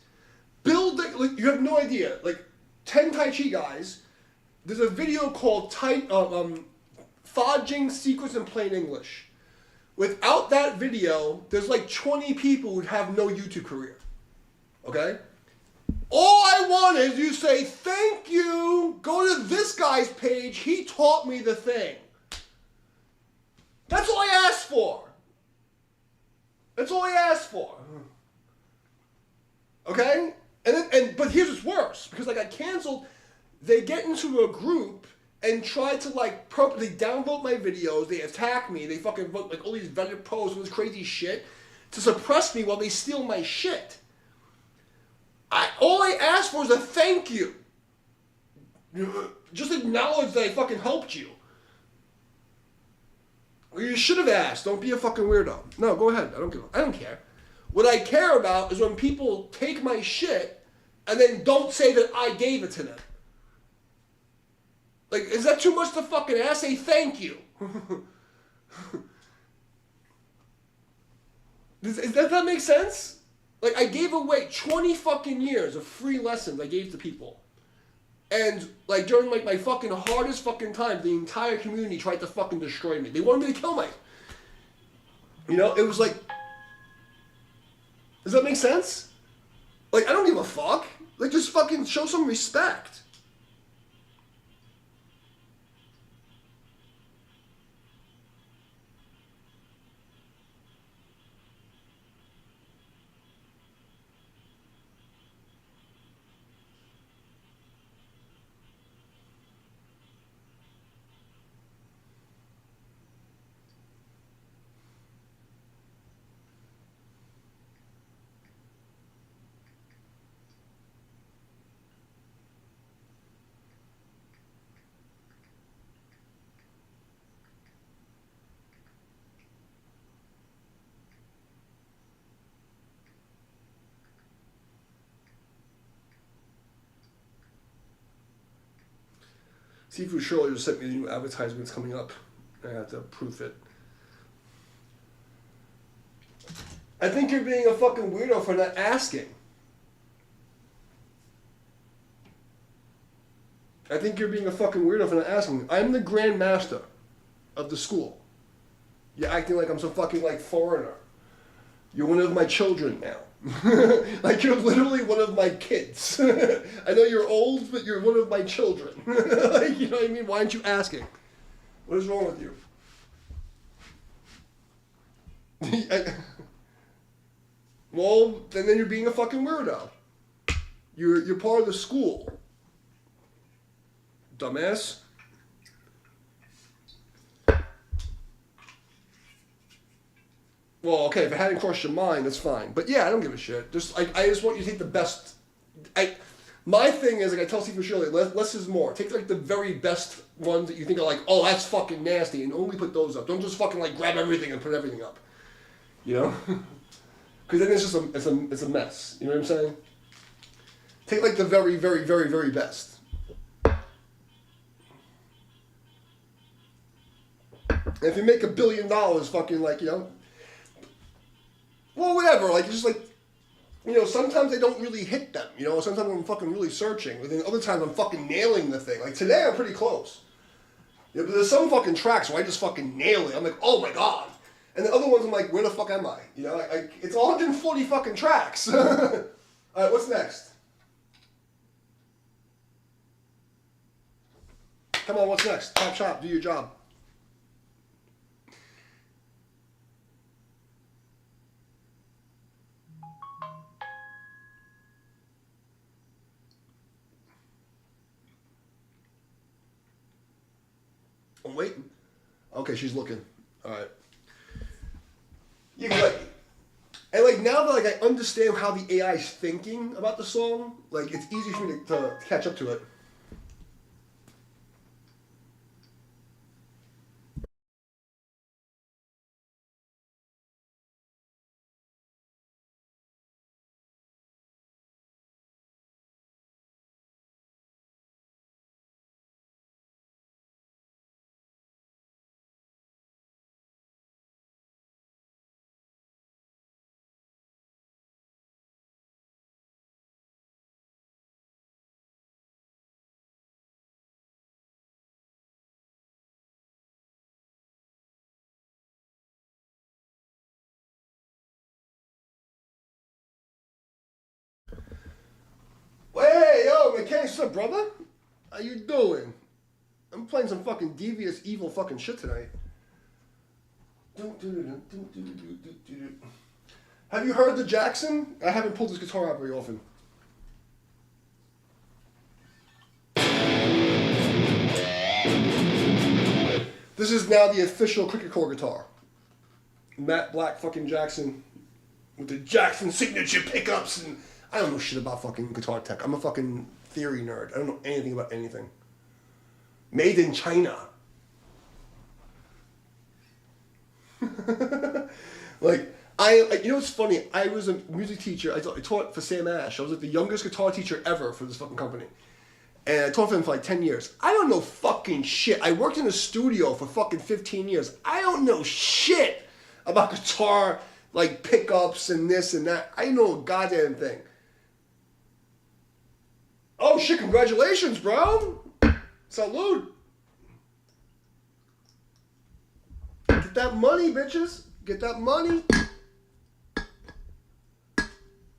like, you have no idea. Like, 10 Tai Chi guys, there's a video called Fodging Secrets in Plain English. Without that video, there's like 20 people who'd have no YouTube career. Okay? All I want is you say, thank you, go to this guy's page, he taught me the thing. That's all I asked for. That's all I asked for. Okay? But here's what's worse, because I got canceled, they get into a group and try to like purposely downvote my videos, they attack me, they fucking vote like all these Reddit posts, all this crazy shit, to suppress me while they steal my shit. All I asked for is a thank you. Just acknowledge that I fucking helped you. You should have asked. Don't be a fucking weirdo. No, go ahead. I don't care. What I care about is when people take my shit and then don't say that I gave it to them. Like, is that too much to fucking ask? Say thank you. Does that make sense? Like, I gave away 20 fucking years of free lessons I gave to people. And, like, during, like, my fucking hardest fucking time, the entire community tried to fucking destroy me. They wanted me to kill me. You know, it was like... Does that make sense? Like, I don't give a fuck. Like, just fucking show some respect. Seafood Shirley just sent me the new advertisements coming up. I have to proof it. I think you're being a fucking weirdo for not asking. I think you're being a fucking weirdo for not asking. I'm the Grand Master of the school. You're acting like I'm some fucking like foreigner. You're one of my children now. Like you're literally one of my kids. I know you're old, but you're one of my children. Like, you know what I mean? Why aren't you asking? What is wrong with you? Well, then you're being a fucking weirdo. You're part of the school. Dumbass. Well, okay, if it hadn't crossed your mind, that's fine. But yeah, I don't give a shit. Just I just want you to take the best. My thing is, like I tell Steve Shirley, less is more. Take like the very best ones that you think are like, oh, that's fucking nasty, and only put those up. Don't just fucking like grab everything and put everything up. You know? Because then it's just it's a mess. You know what I'm saying? Take like the very, very, very, very best. And if you make $1 billion, fucking like, you know. Well, whatever, like, it's just like, you know, sometimes they don't really hit them, you know, sometimes I'm fucking really searching, but then other times I'm fucking nailing the thing. Like, today I'm pretty close. Yeah, but there's some fucking tracks where I just fucking nail it. I'm like, oh my god. And the other ones I'm like, where the fuck am I? You know, it's 140 fucking tracks. Alright, what's next? Come on, what's next? Top shop, do your job. I'm waiting. Okay, she's looking. All right. Yeah, and like now that like I understand how the AI is thinking about the song, like it's easy for me to catch up to it. up, brother? How you doing? I'm playing some fucking devious, evil fucking shit tonight. Have you heard the Jackson? I haven't pulled this guitar out very often. This is now the official cricket core guitar. Matte Black fucking Jackson with the Jackson signature pickups, and I don't know shit about fucking guitar tech. I'm a fucking theory nerd. I don't know anything about anything. Made in China. Like, you know what's funny? I was a music teacher. I taught for Sam Ash. I was like the youngest guitar teacher ever for this fucking company. And I taught for him for like 10 years. I don't know fucking shit. I worked in a studio for fucking 15 years. I don't know shit about guitar, like pickups and this and that. I know a goddamn thing. Oh shit, congratulations, bro. Salud. Get that money, bitches. Get that money.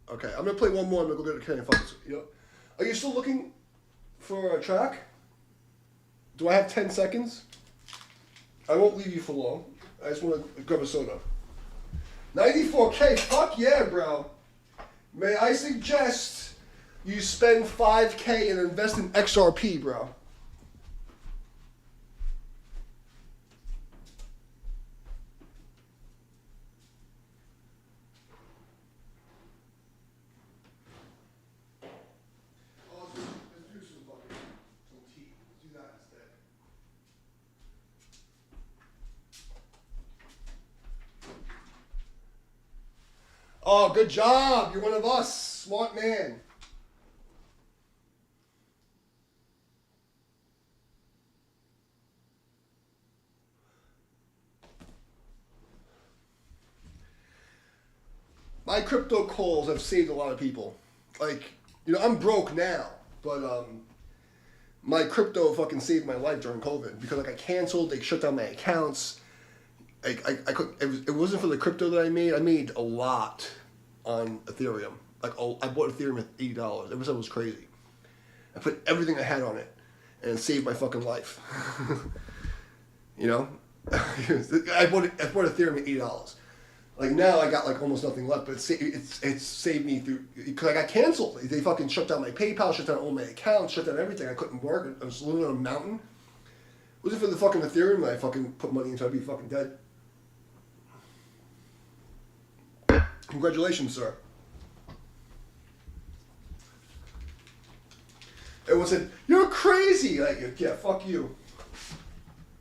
Okay, I'm gonna play one more. I'm gonna go get a can of fucking. You know, are you still looking for a track? Do I have 10 seconds? I won't leave you for long. I just want to grab a soda. 94K. Fuck yeah, bro. May I suggest you spend 5K and invest in XRP, bro. Oh, good job. You're one of us. Smart man. My crypto calls have saved a lot of people. Like, you know, I'm broke now, but my crypto fucking saved my life during COVID because like I canceled, they shut down my accounts. I could, it wasn't for the crypto that I made a lot on Ethereum. Like, I bought Ethereum at $80. It was crazy. I put everything I had on it, and it saved my fucking life. You know? I bought Ethereum at $80. Like, now I got like almost nothing left, but it's saved me through, because I got canceled. They fucking shut down my PayPal, shut down all my accounts, shut down everything. I couldn't work. I was living on a mountain. It wasn't for the fucking Ethereum that I fucking put money into, I'd be fucking dead. Congratulations, sir. Everyone said, you're crazy. Like, yeah, fuck you.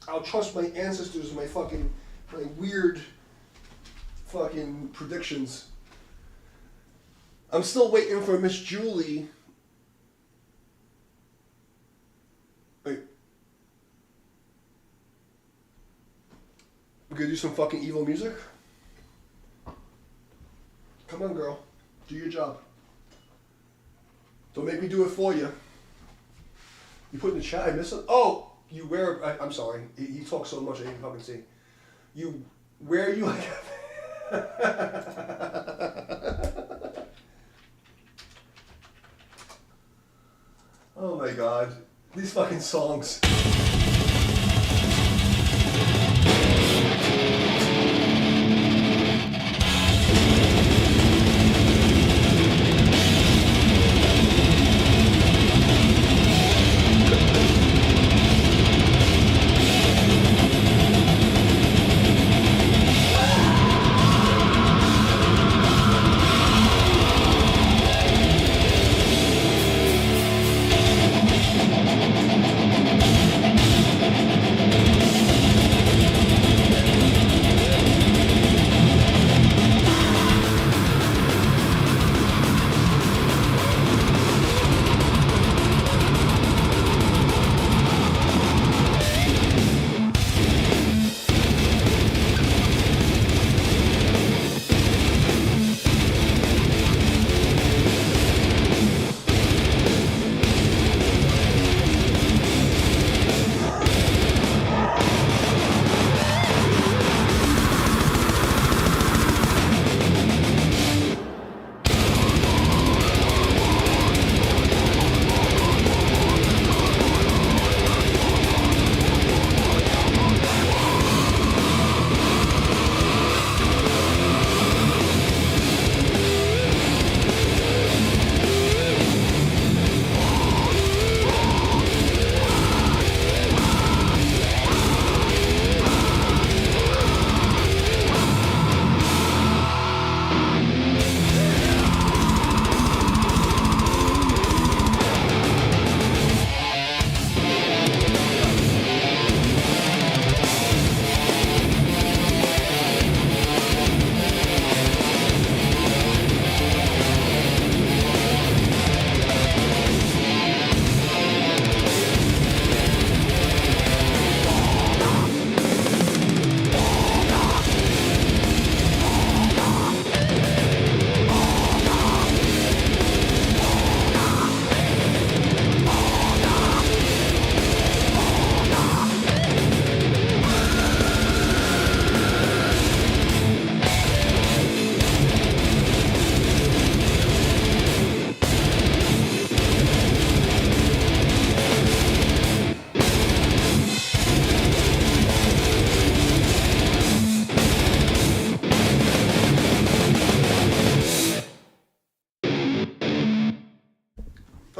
I'll trust my ancestors and my weird fucking predictions. I'm still waiting for Miss Julie. Wait. We gonna do some fucking evil music? Come on, girl. Do your job. Don't make me do it for you. You put in the chat, I miss it. Oh, you wear, I'm sorry. He talks so much I didn't fucking see. You, where you like... Oh my god. These fucking songs.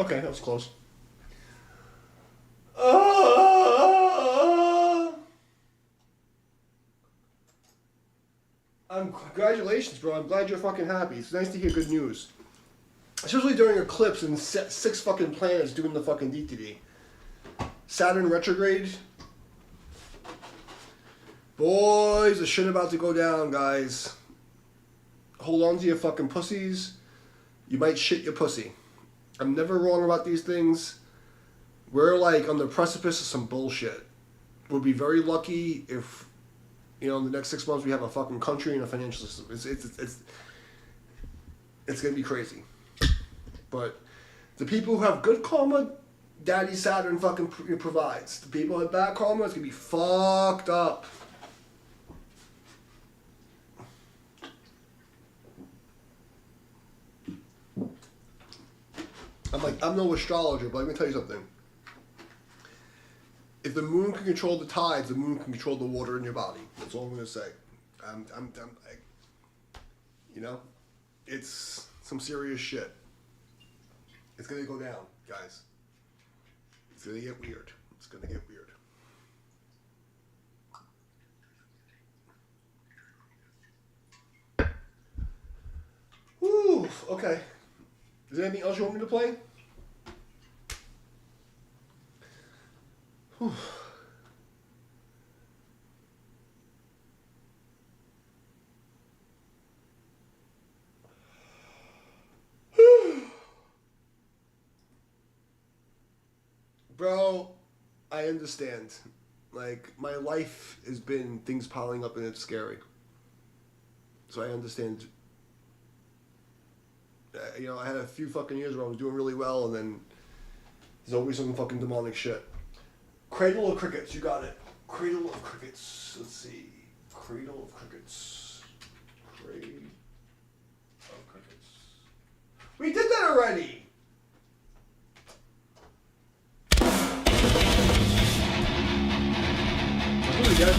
Okay, that was close. Uh, congratulations, bro. I'm glad you're fucking happy. It's nice to hear good news. Especially during eclipse and six fucking planets doing the fucking DTD. Saturn retrograde. Boys, the shit about to go down, guys. Hold on to your fucking pussies. You might shit your pussy. I'm never wrong about these things. We're like on the precipice of some bullshit. We'll be very lucky if, you know, in the next 6 months we have a fucking country and a financial system. It's gonna be crazy. But the people who have good karma, Daddy Saturn fucking provides. The people who have bad karma, it's gonna be fucked up. I'm no astrologer, but let me tell you something. If the moon can control the tides, the moon can control the water in your body. That's all I'm gonna say. You know, it's some serious shit. It's gonna go down, guys. It's gonna get weird. It's gonna get weird. Whew, okay. Is there anything else you want me to play? Whew. Bro, I understand. Like, my life has been things piling up and it's scary. So I understand. You know, I had a few fucking years where I was doing really well, and then there's always some fucking demonic shit. Cradle of Crickets, you got it. Cradle of Crickets. Let's see. Cradle of Crickets. Cradle of Crickets. We did that already! Here we go.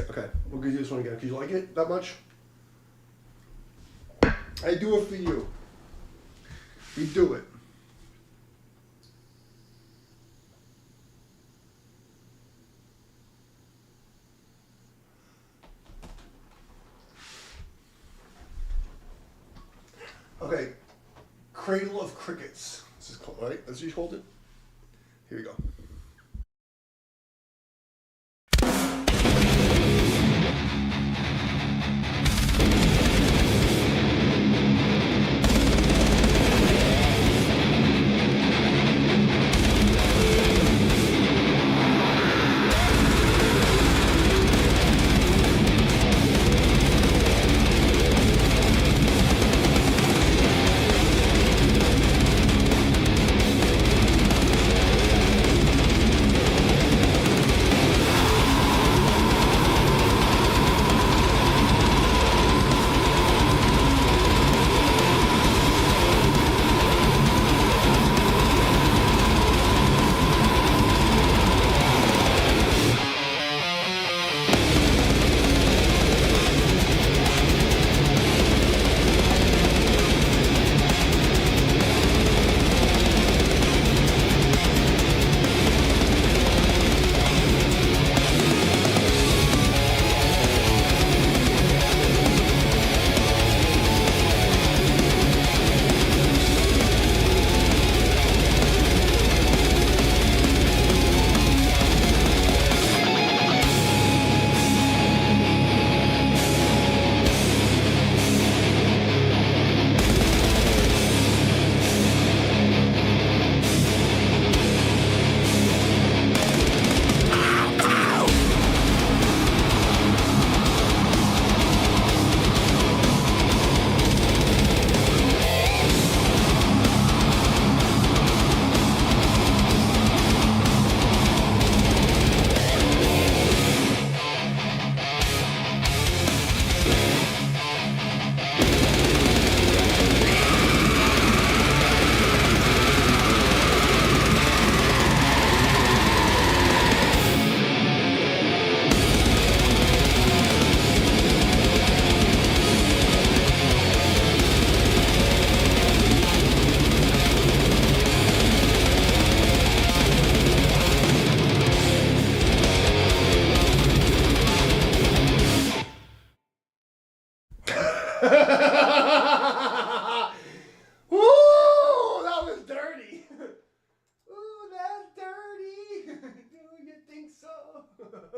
Okay, we'll do this one again. Do you like it that much? I do it for you. We do it. Okay, Cradle of Crickets. This is called, right? That's what you hold it? Here you go.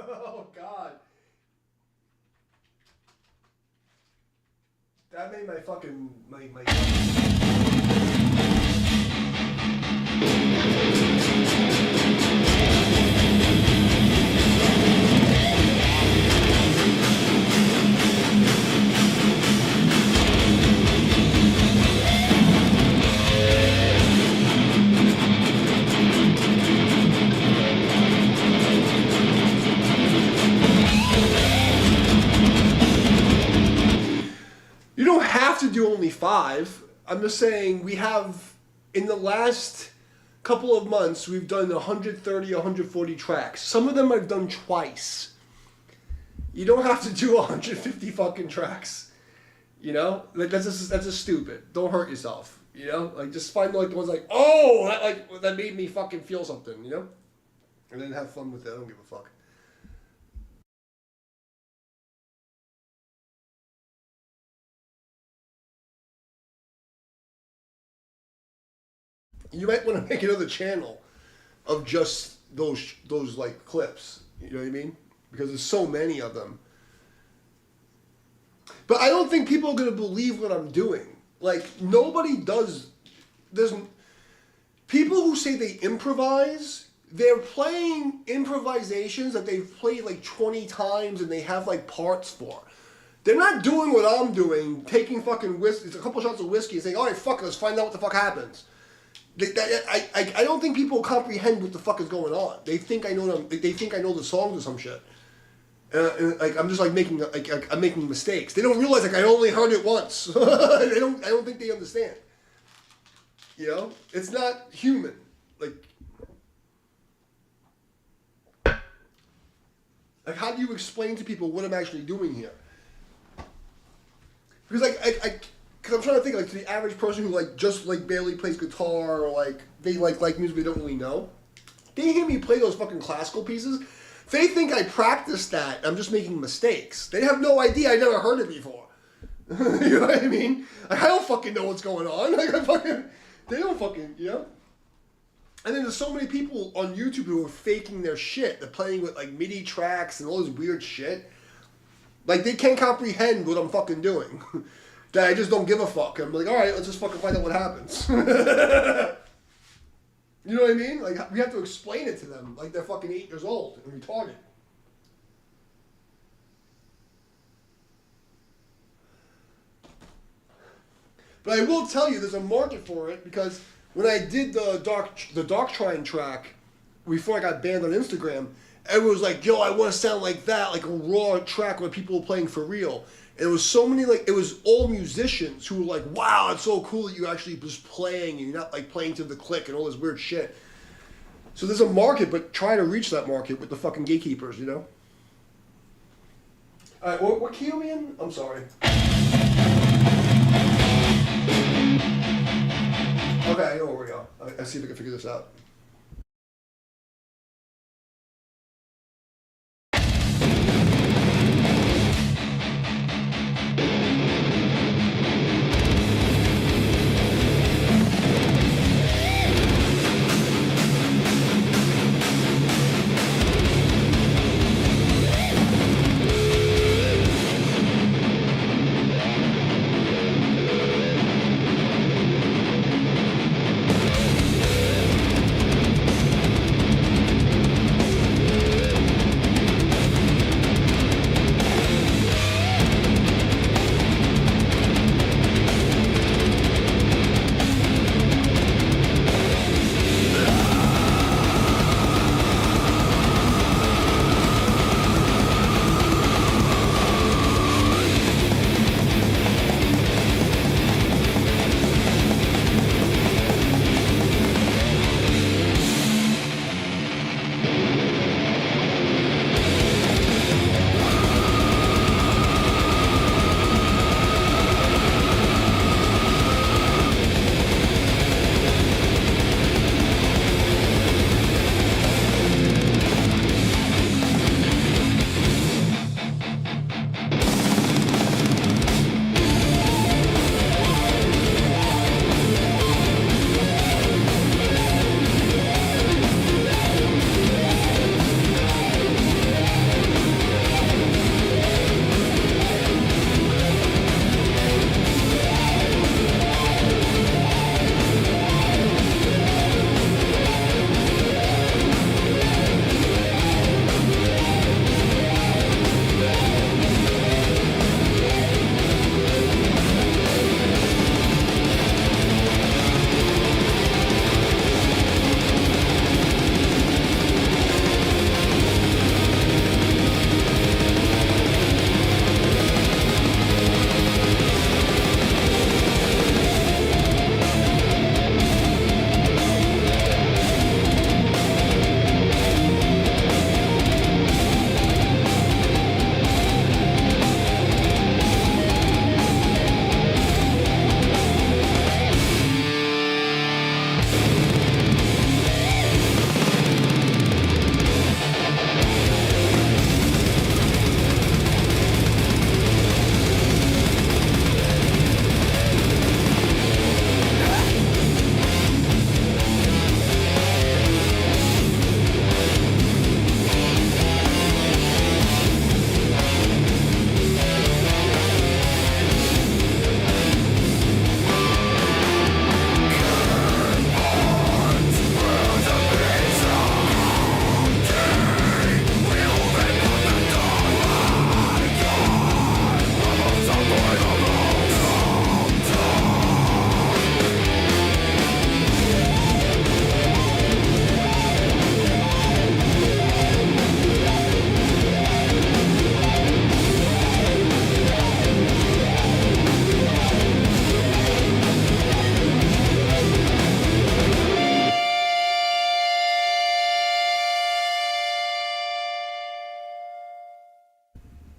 Oh God. That made my fucking my. You don't have to do only 5. I'm just saying we have, in the last couple of months, we've done 130, 140 tracks. Some of them I've done twice. You don't have to do 150 fucking tracks. You know? Like, that's just stupid. Don't hurt yourself. You know? Like, just find like the ones like, oh, that made me fucking feel something, you know? And then have fun with it. I don't give a fuck. You might want to make another channel of just those like clips. You know what I mean? Because there's so many of them. But I don't think people are gonna believe what I'm doing. Like nobody does. There's people who say they improvise. They're playing improvisations that they've played like 20 times and they have like parts for. They're not doing what I'm doing, taking fucking whiskey, a couple shots of whiskey and saying, all right, fuck it, let's find out what the fuck happens. I don't think people comprehend what the fuck is going on. They think I know them. They think I know the songs or some shit. And like I'm just like making I'm making mistakes. They don't realize like I only heard it once. I don't think they understand. You know, it's not human. Like how do you explain to people what I'm actually doing here? Because because I'm trying to think like to the average person who like just like barely plays guitar or like they like music they don't really know. They hear me play those fucking classical pieces. They think I practiced that. I'm just making mistakes. They have no idea. I never heard it before. You know what I mean? Like, I don't fucking know what's going on. Like they don't fucking, you know. And then there's so many people on YouTube who are faking their shit. They're playing with like MIDI tracks and all this weird shit. Like they can't comprehend what I'm fucking doing. That I just don't give a fuck. I'm like, all right, let's just fucking find out what happens. You know what I mean? Like we have to explain it to them like they're fucking 8 years old and retarded. But I will tell you, there's a market for it because when I did the Dark Trine track before I got banned on Instagram, everyone was like, "Yo, I want to sound like that, like a raw track where people were playing for real." And it was so many it was all musicians who were like, "Wow, it's so cool that you actually just playing and you're not like playing to the click and all this weird shit." So there's a market, but try to reach that market with the fucking gatekeepers, you know. All right, what key are we in? I'm sorry. Okay, I know where we are. I'll see if I can figure this out.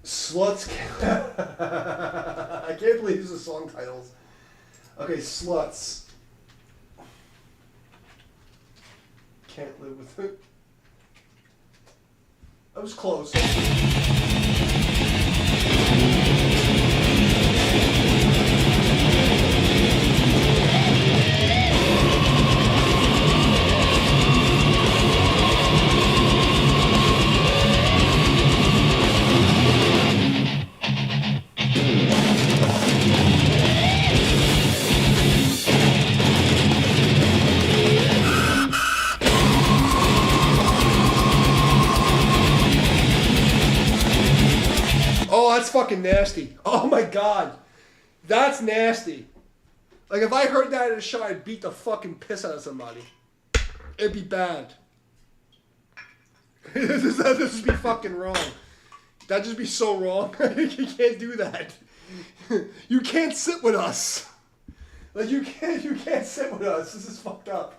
Sluts. I can't believe these are song titles. Okay, sluts. Can't live with it. I was close. Oh, that's fucking nasty. Oh my god. That's nasty. Like, if I heard that at a show, I'd beat the fucking piss out of somebody. It'd be bad. This would be fucking wrong. That'd just be so wrong. You can't do that. You can't sit with us. Like, you can't sit with us. This is fucked up.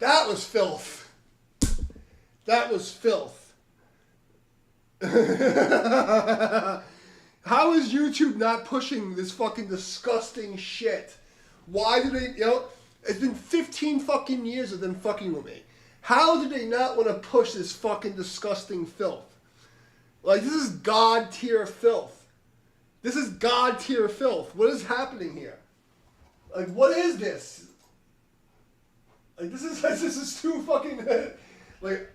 That was filth. That was filth. How is YouTube not pushing this fucking disgusting shit? Why do they, it's been 15 fucking years of them fucking with me. How do they not want to push this fucking disgusting filth? Like, this is God tier filth. This is God tier filth. What is happening here? Like, what is this? Like, this is too fucking, like,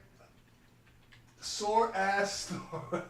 sore ass store.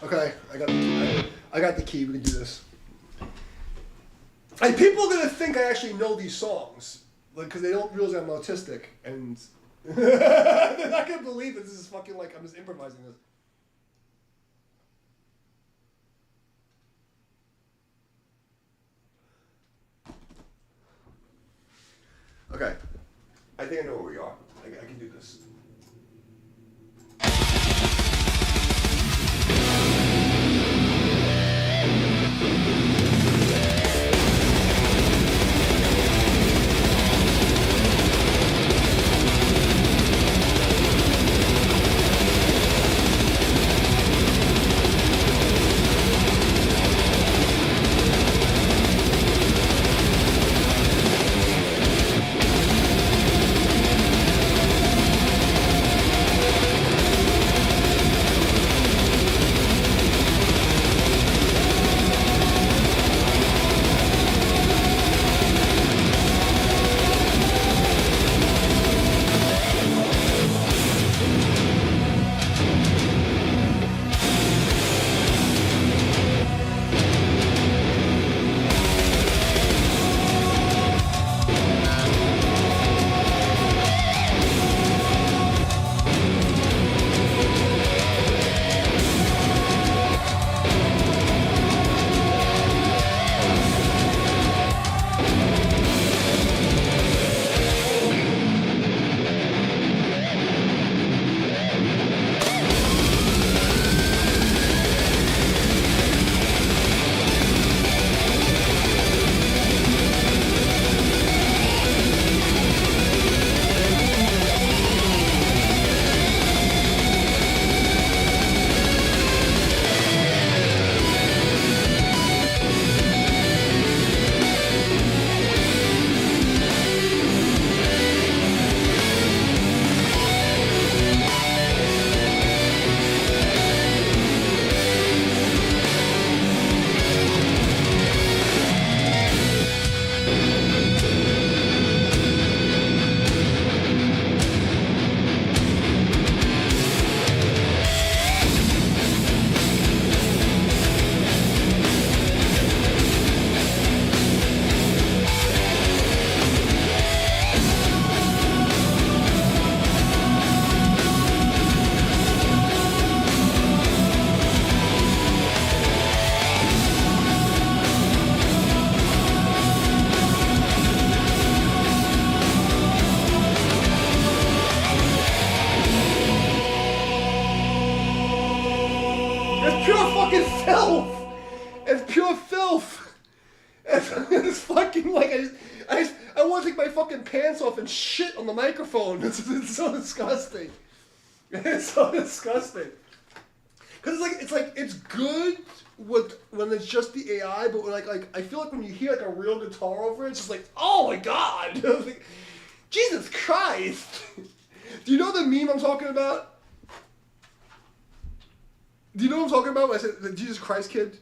Okay, I got the key. We can do this. Like, people are gonna think I actually know these songs, like, because they don't realize I'm autistic, and they're not gonna believe that this is fucking like I'm just improvising this. Okay, I think I know where we are. I can do this. Filth! It's pure filth! It's fucking like I want to take my fucking pants off and shit on the microphone. It's so disgusting. It's so disgusting. Cause it's good when it's just the AI, but like I feel like when you hear like a real guitar over it, it's just like, oh my god! Like, Jesus Christ! Do you know the meme I'm talking about? Do you know what I'm talking about when I said the Jesus Christ kid?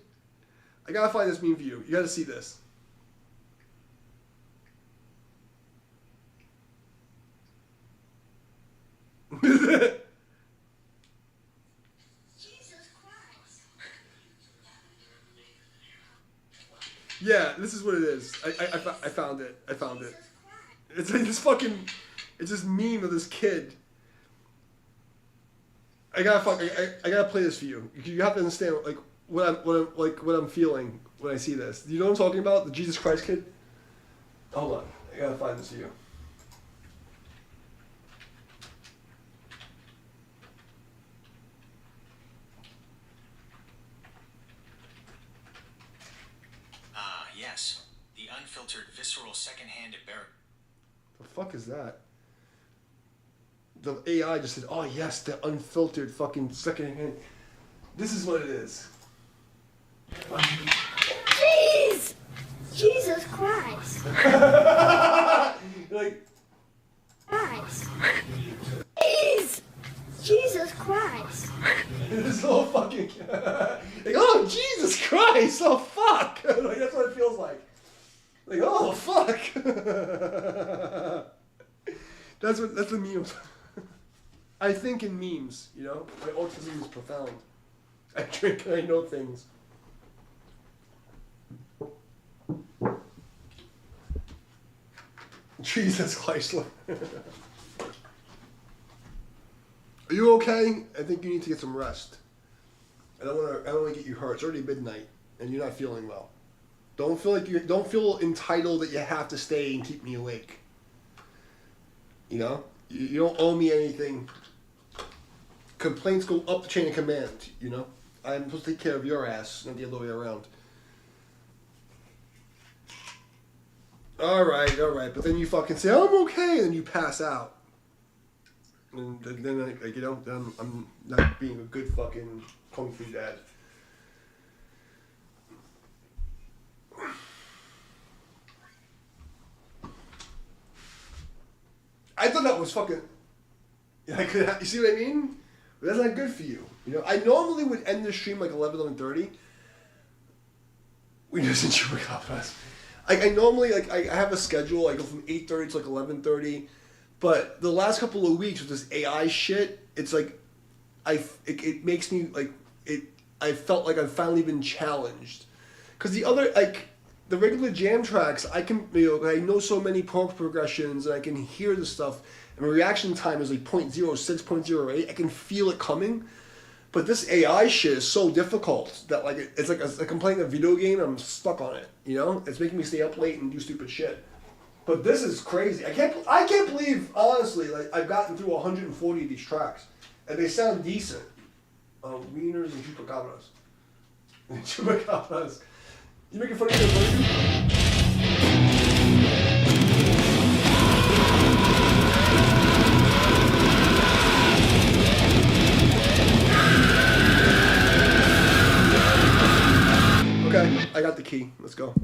I gotta find this meme for you. You gotta see this. Jesus Christ. Yeah, this is what it is. I found it. I found it. It's like this fucking, it's this meme of this kid. I gotta play this for you. You have to understand like what I'm feeling when I see this. Do you know what I'm talking about? The Jesus Christ kid. Hold on, I gotta find this for you. Yes. The unfiltered, visceral, secondhand embarrassment. The fuck is that? The AI just said, "Oh yes, the unfiltered fucking secondhand." This is what it is. Jeez! Jesus Christ! Like, Christ! Jeez! Jesus Christ! this little fucking like, oh Jesus Christ! Oh fuck! Like that's what it feels like. Like, oh fuck! That's the meme. I think in memes, you know. My autism is profound. I drink and I know things. Jesus Christ! Are you okay? I think you need to get some rest. I don't want to get you hurt. It's already midnight, and you're not feeling well. Don't feel entitled that you have to stay and keep me awake. You know, you don't owe me anything. Complaints go up the chain of command. You know, I'm supposed to take care of your ass, not the other way around. All right, but then you fucking say I'm okay, and then you pass out. And then, like, you know, then I'm not being a good fucking kung fu dad. I thought that was fucking. Like, you see what I mean? That's not good for you. You know, I normally would end the stream like 11:30. We just enjoy us. I normally I have a schedule. I go from 8:30 to like 11:30. But the last couple of weeks with this AI shit, it's like, it makes me like it. I felt like I've finally been challenged, because the other the regular jam tracks, I can I know so many chord progressions and I can hear the stuff, and my reaction time is like 0.06, 0.08. I can feel it coming, but this AI shit is so difficult that like it's like I'm playing a video game and I'm stuck on it. You know, it's making me stay up late and do stupid shit. But this is crazy. I can't believe, honestly, like I've gotten through 140 of these tracks, and they sound decent. Wieners and chupacabras. Chupacabras. You making fun of your version? Okay, I got the key. Let's go.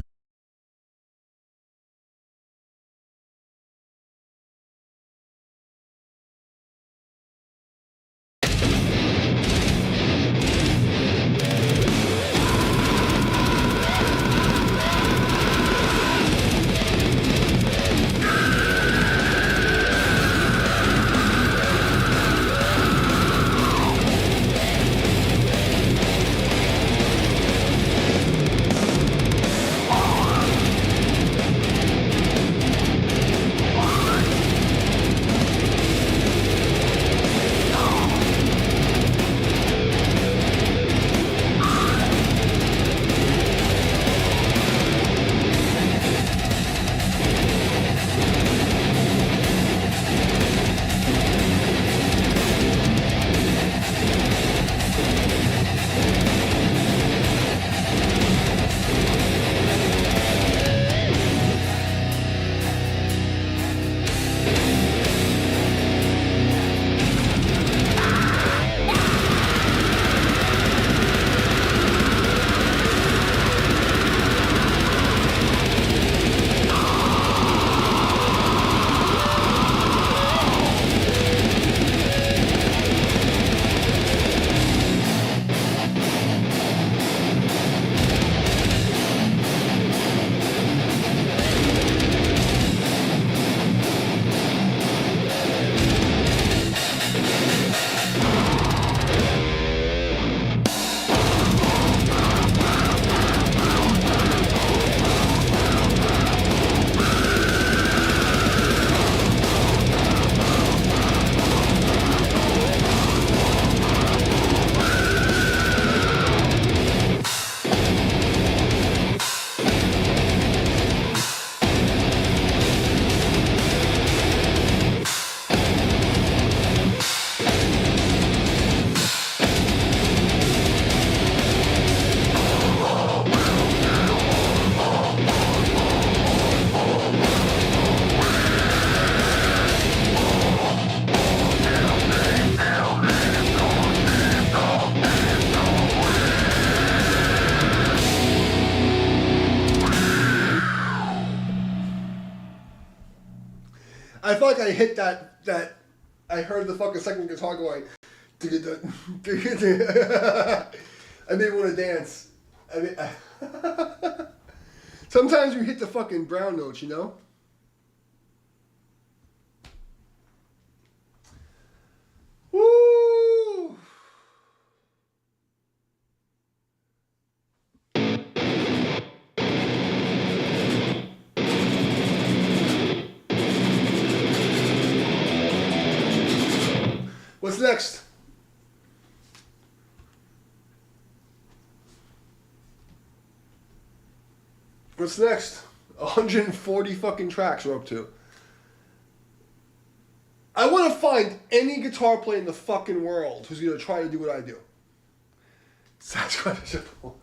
I felt like I hit that. I heard the fucking second guitar going. I made me want to dance. I mean, sometimes you hit the fucking brown notes, you know. Woo! What's next? What's next? 140 fucking tracks we're up to. I want to find any guitar player in the fucking world who's going to try to do what I do. Sounds quite simple.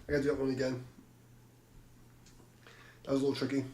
I gotta do that one again. That was a little tricky.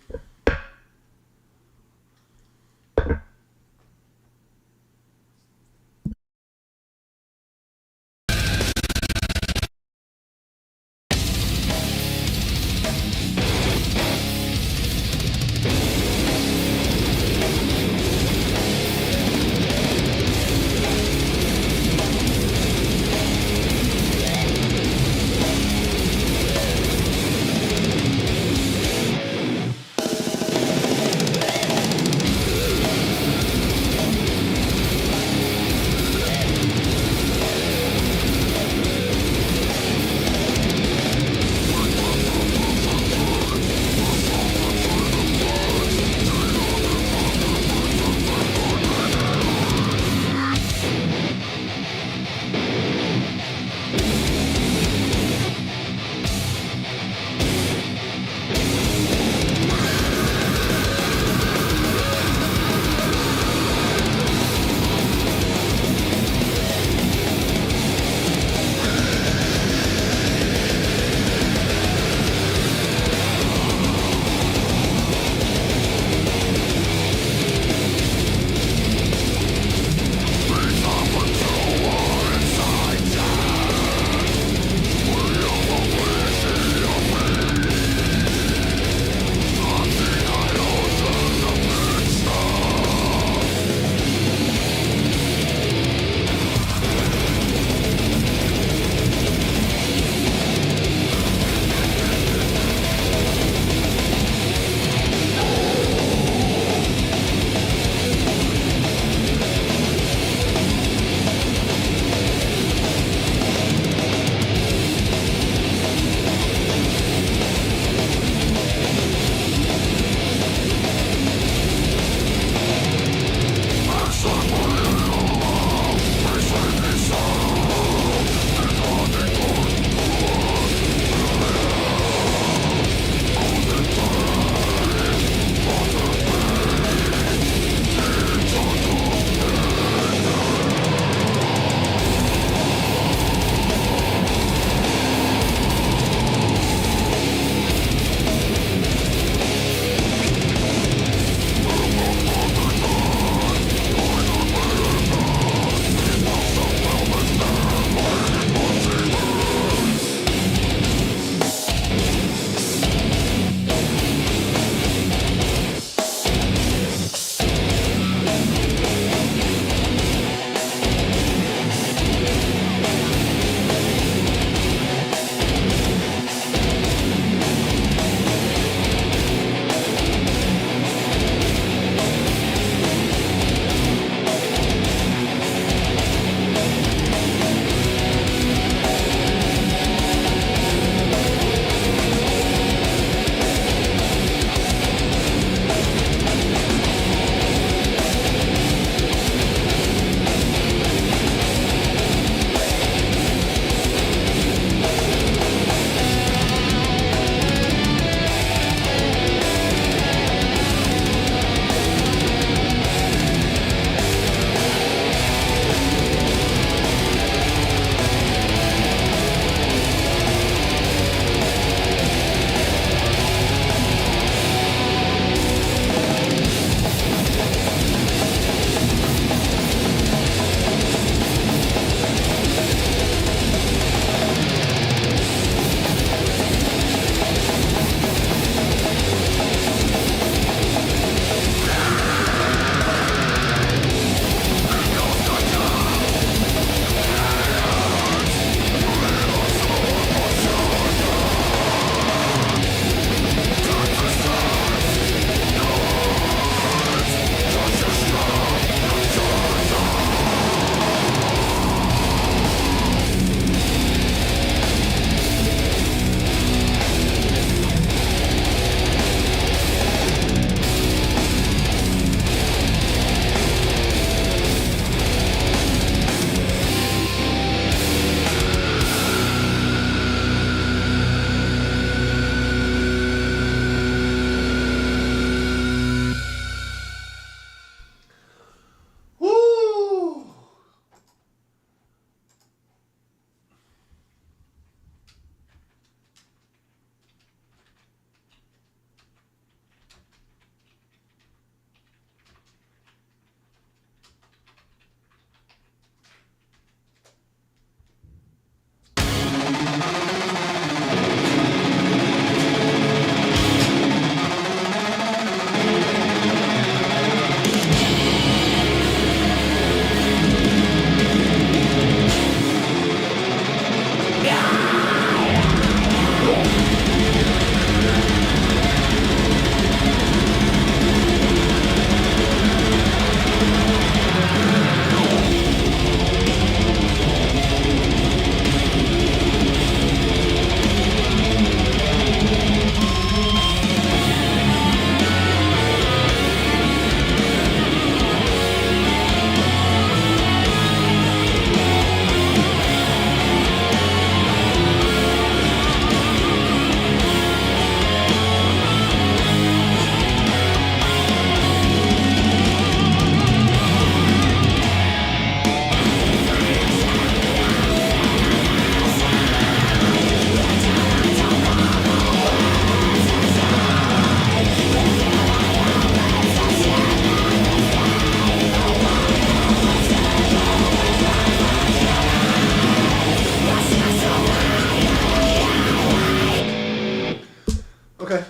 Okay.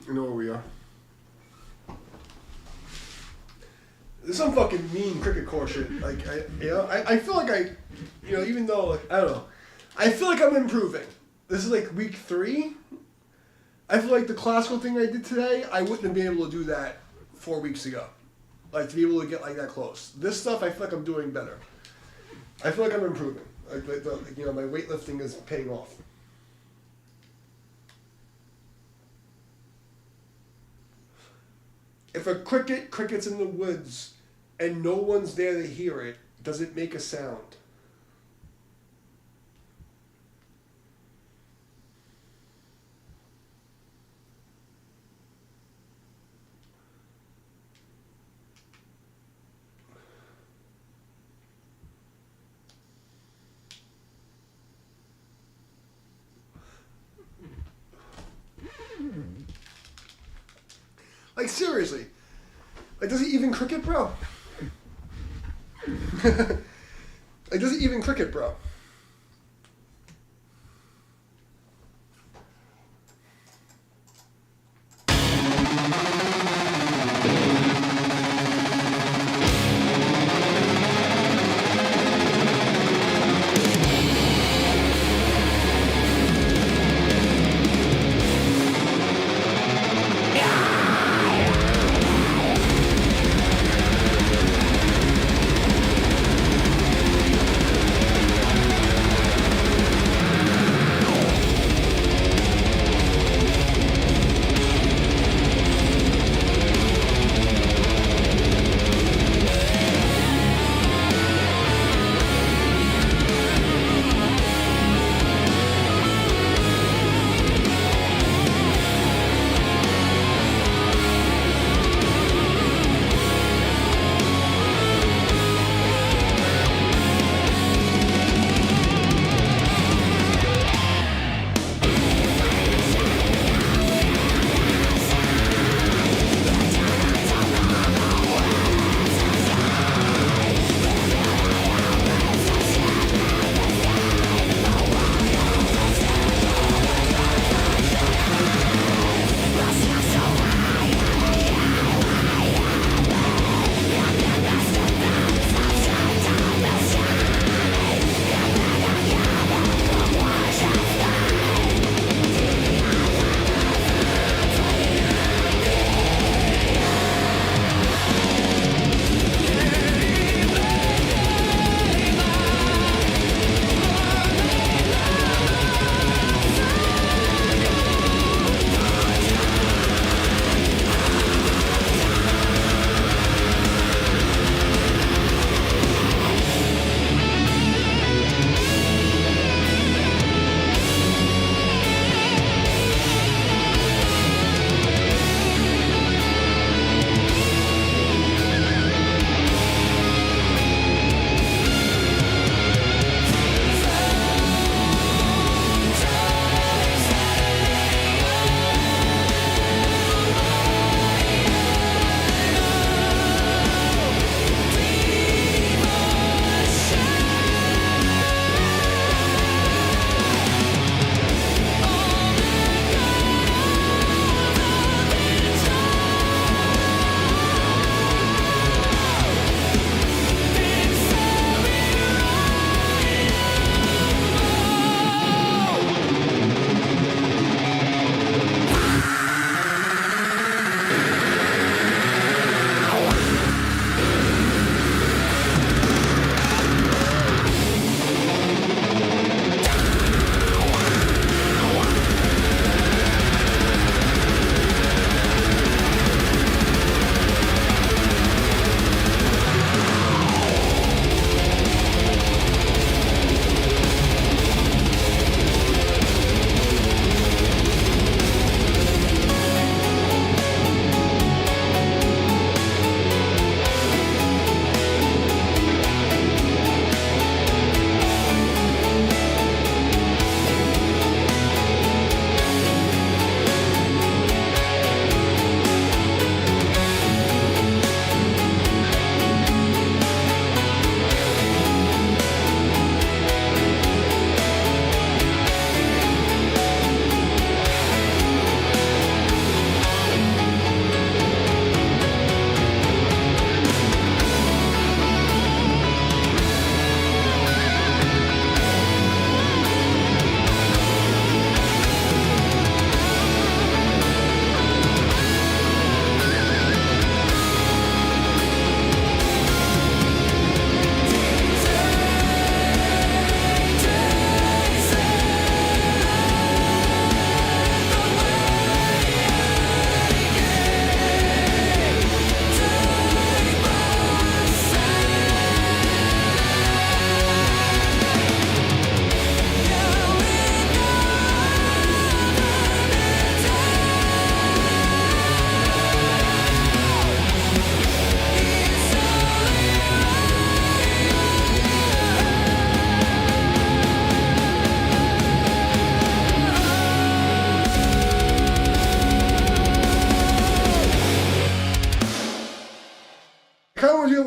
You know where we are. There's some fucking mean cricket core shit. Like, I feel like even though, like, I don't know. I feel like I'm improving. This is like week 3. I feel like the classical thing I did today, I wouldn't have been able to do that 4 weeks ago. Like, to be able to get, like, that close. This stuff, I feel like I'm doing better. I feel like I'm improving. Like my weightlifting is paying off. If a cricket's in the woods and no one's there to hear it, does it make a sound? Like, seriously. Like, does he even cricket, bro? Like, does he even cricket, bro?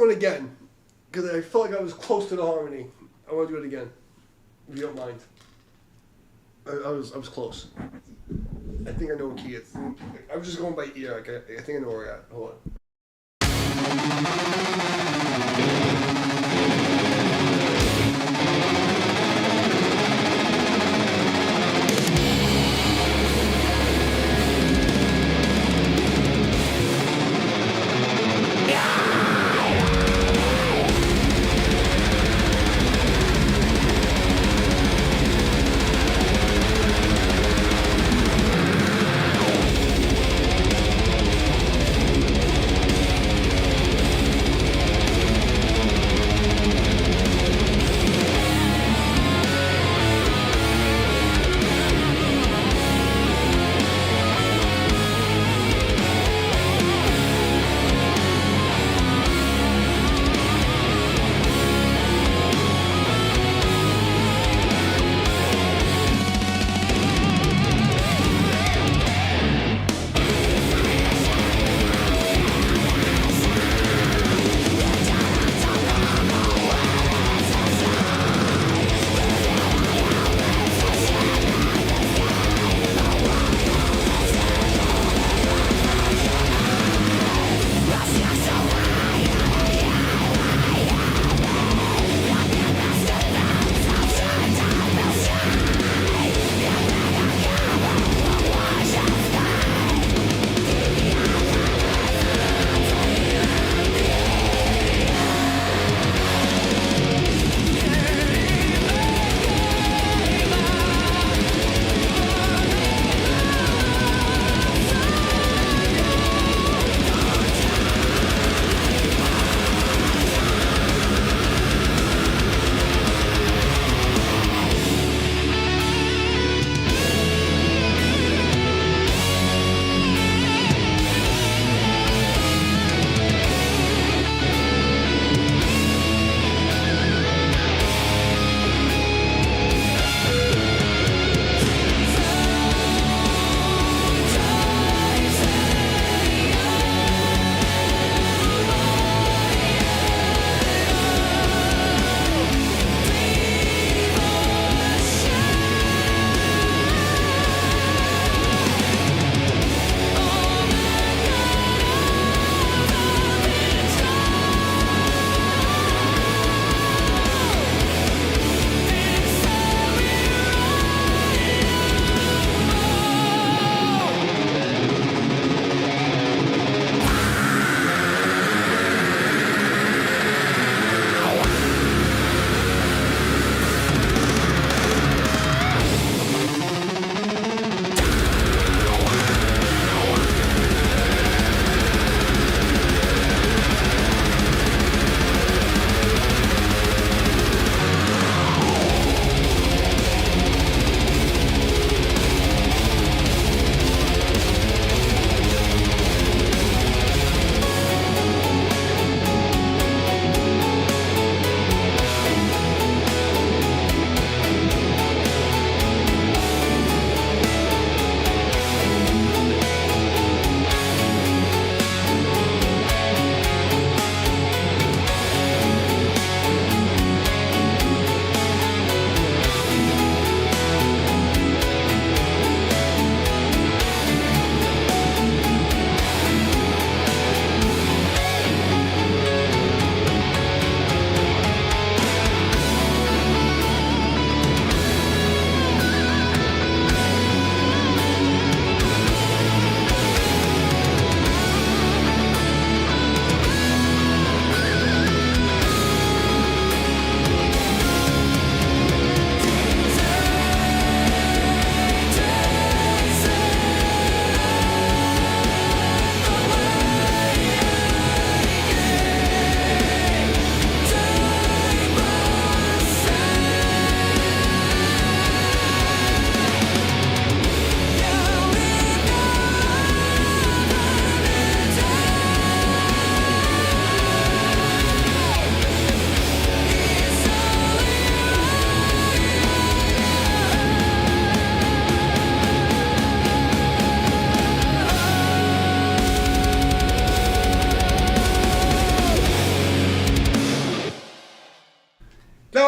one again because I felt like I was close to the harmony. I want to do it again, if you don't mind. I was close. I think I know what key it's. I was just going by ear. Like, I think I know where we're at. Hold on.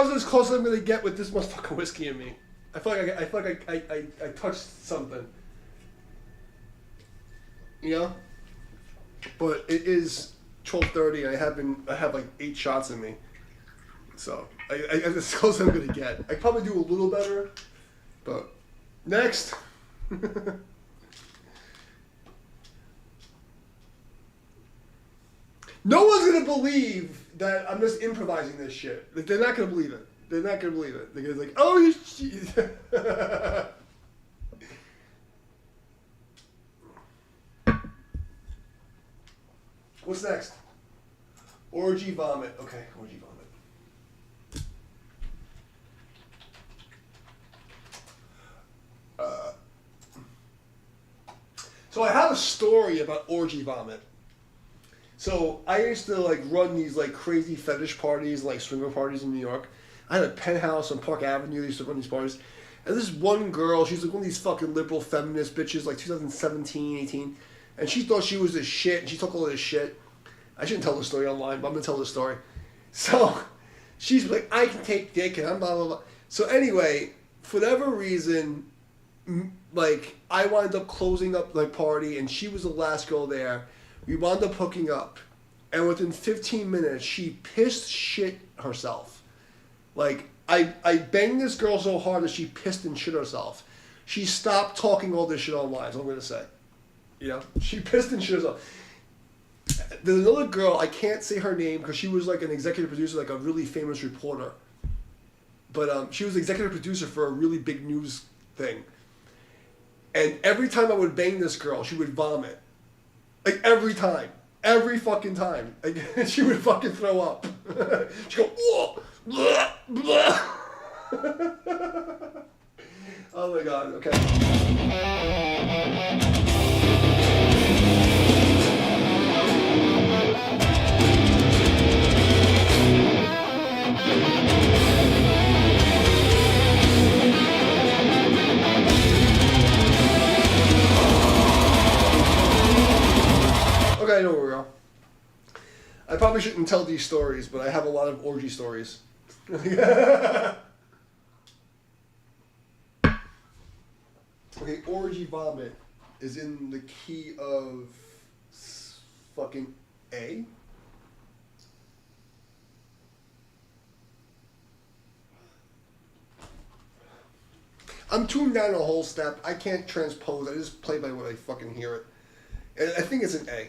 that was as close as I'm gonna get with this much fucking whiskey in me. I feel like I touched something. You know? But it is 12:30 and I have like 8 shots in me. So that's as close as I'm gonna get. I probably do a little better, but next. No one's gonna believe that I'm just improvising this shit. Like, they're not gonna believe it. They're not gonna believe it. They're gonna be like, oh, you. What's next? Orgy vomit. Okay, orgy vomit. So I have a story about orgy vomit. So I used to like run these like crazy fetish parties, like swinger parties in New York. I had a penthouse on Park Avenue. I used to run these parties. And this one girl, she's like one of these fucking liberal feminist bitches, like 2017, 18. And she thought she was this shit, and she took all this shit. I shouldn't tell the story online, but I'm going to tell the story. So she's like, I can take dick, and I'm blah, blah, blah. So anyway, for whatever reason, like, I wound up closing up the party, and she was the last girl there. We wound up hooking up, and within 15 minutes, she pissed shit herself. Like, I banged this girl so hard that she pissed and shit herself. She stopped talking all this shit online, is what I'm going to say. You know? She pissed and shit herself. There's another girl, I can't say her name, because she was like an executive producer, like a really famous reporter. But she was executive producer for a really big news thing. And every time I would bang this girl, she would vomit. Like, every time. Every fucking time. Like, she would fucking throw up. She'd go, whoa, blah, blah. Oh my god, okay. Okay, I know where we are. I probably shouldn't tell these stories, but I have a lot of orgy stories. Okay, orgy vomit is in the key of fucking A. I'm tuned down a whole step. I can't transpose. I just play by what I fucking hear it. And I think it's an A.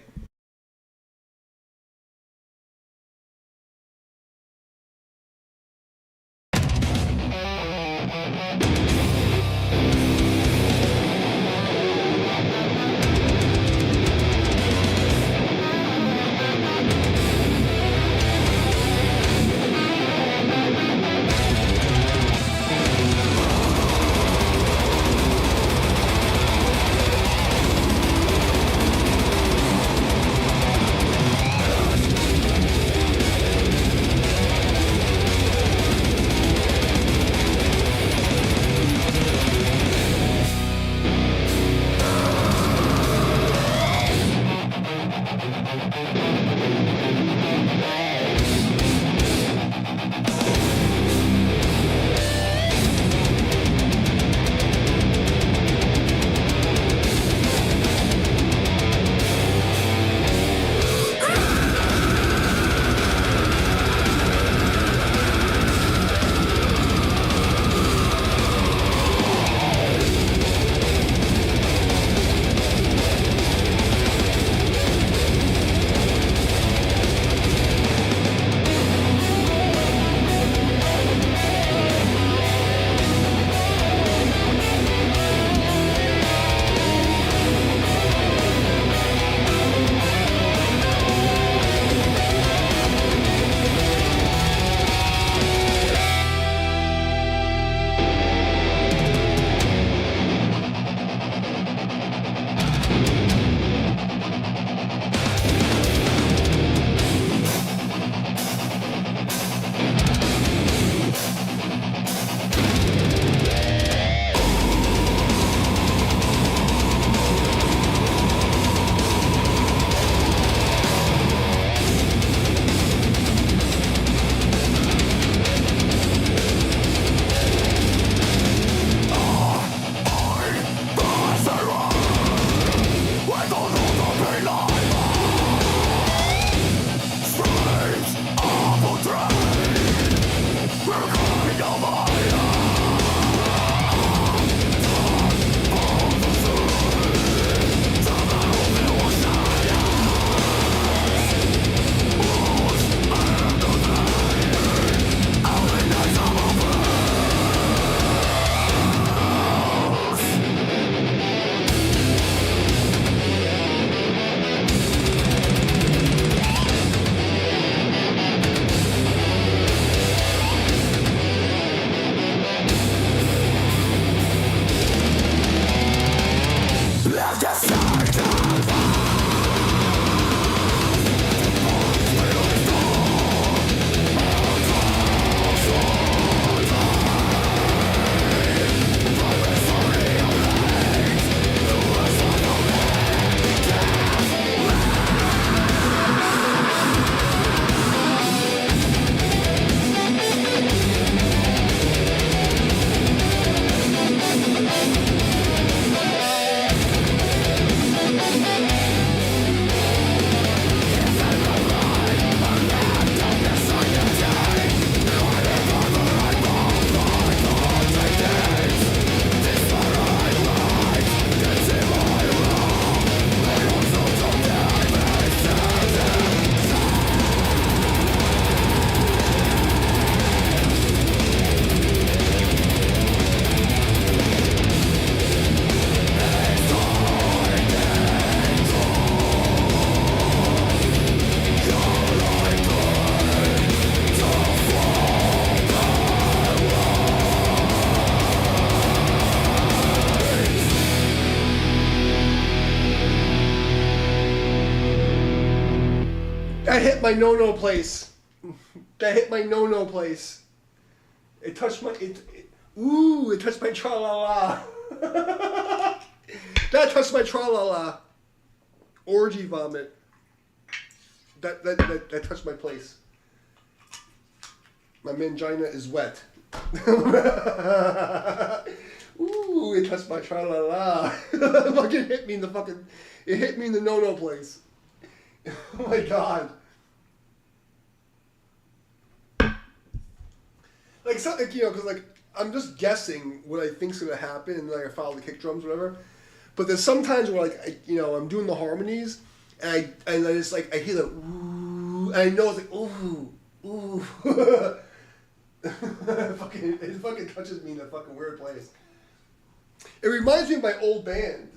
That hit my no-no place. That hit my no-no place. It touched my... It touched my tra-la-la. That touched my tra-la-la. Orgy vomit. That touched my place. My mangina is wet. Ooh, it touched my tra-la-la. Fucking hit me in the fucking... It hit me in the no-no place. Oh my god. Like, so, like, you know, because, like, I'm just guessing what I think's going to happen, and then like, I follow the kick drums or whatever. But there's sometimes where, like, I'm doing the harmonies, and I just, like, I hear the ooh, and I know it's like, ooh. It fucking touches me in a fucking weird place. It reminds me of my old band.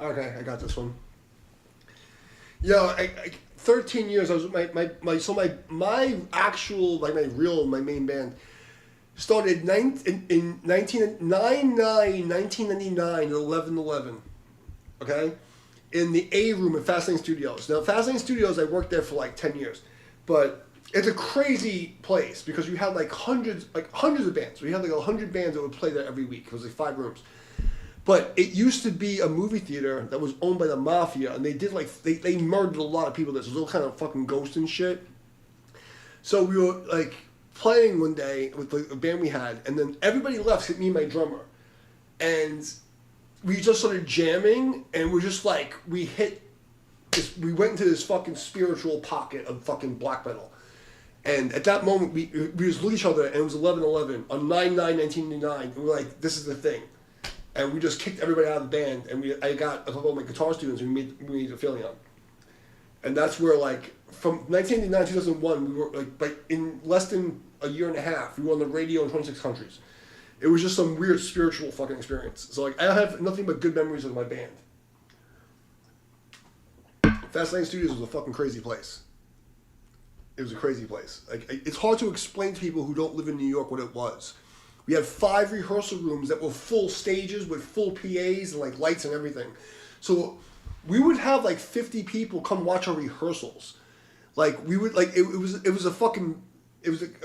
Okay, I got this one. Yeah, 13 years. I was my actual, like, my main band started in 1999 at 11:11. Okay, in the A room at Fastlane Studios. Now, Fastlane Studios, I worked there for like 10 years, but it's a crazy place because you had like hundreds of bands. We had like 100 bands that would play there every week. It was like 5 rooms. But it used to be a movie theater that was owned by the mafia, and they did like they murdered a lot of people. There's a little kind of fucking ghost and shit. So we were like playing one day with the band we had, and then everybody left except me and my drummer, and we just started jamming, and we're just like we went into this fucking spiritual pocket of fucking black metal. And at that moment, we just looked at each other, and it was 11:11 on 9/9/1999, and we're like, this is the thing. And we just kicked everybody out of the band, and I got a couple of my guitar students, and we made a feeling on. And that's where, like, from 1989 to 2001, we were, like in less than a year and a half, we were on the radio in 26 countries. It was just some weird spiritual fucking experience. So, like, I have nothing but good memories of my band. Fastlane Studios was a fucking crazy place. It was a crazy place. Like, it's hard to explain to people who don't live in New York what it was. We had 5 rehearsal rooms that were full stages with full PAs and like lights and everything. So we would have like 50 people come watch our rehearsals. Like we would like it was a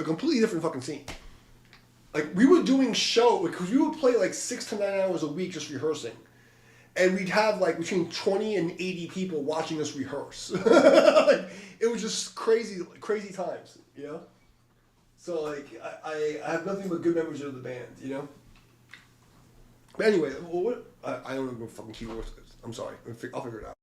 completely different fucking scene. Like we were doing show because we would play like 6 to 9 hours a week just rehearsing. And we'd have like between 20 and 80 people watching us rehearse. Like, it was just crazy times, you know? So, like, I have nothing but good memories of the band, you know? But anyway, I don't know what fucking keywords is. I'm sorry. I'll figure it out.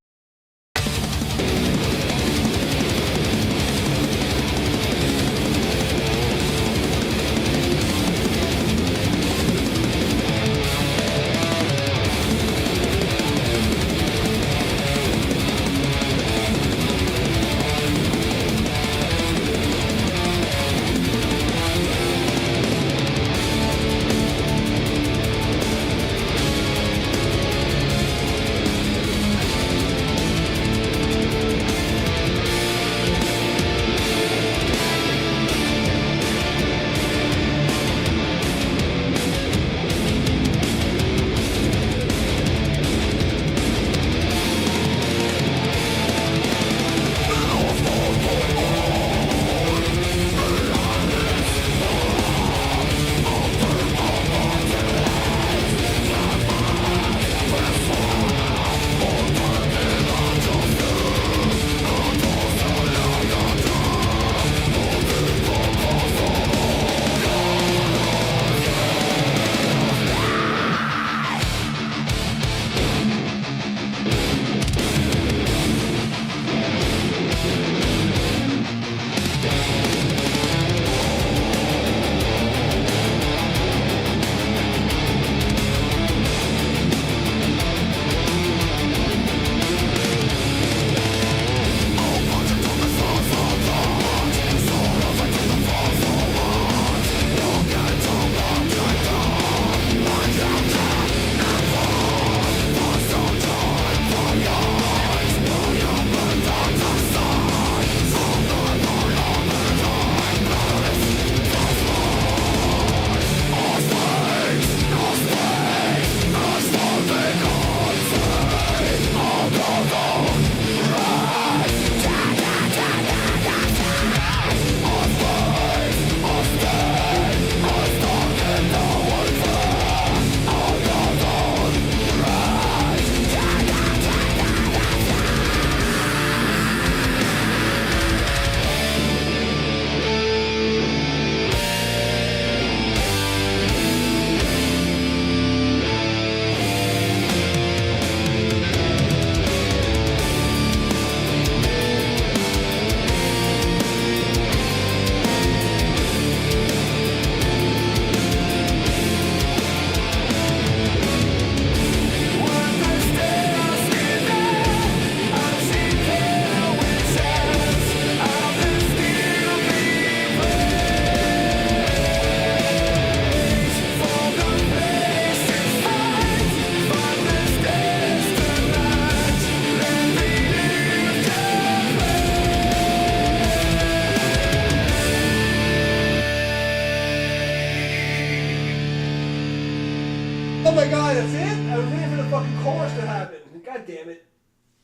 Oh my god, that's it? I was waiting for the fucking chorus to happen. God damn it.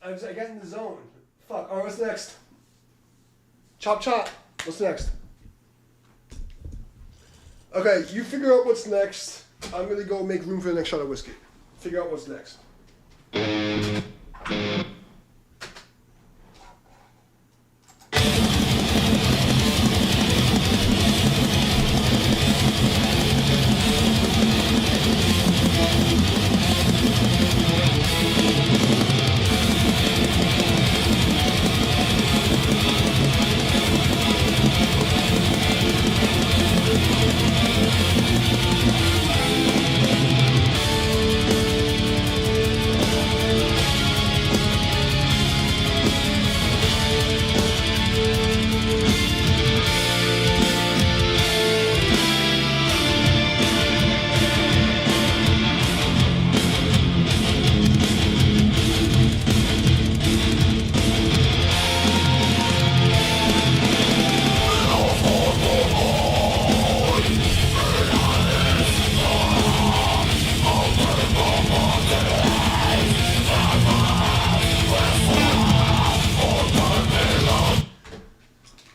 I got in the zone. Fuck. Alright, what's next? Chop chop. What's next? Okay, you figure out what's next. I'm gonna go make room for the next shot of whiskey. Figure out what's next.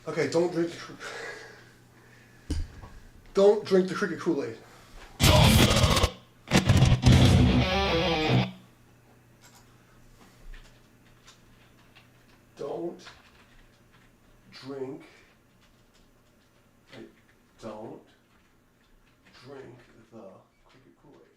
Okay, don't drink the cricket Kool-Aid. Don't drink. Wait, don't drink the cricket Kool-Aid.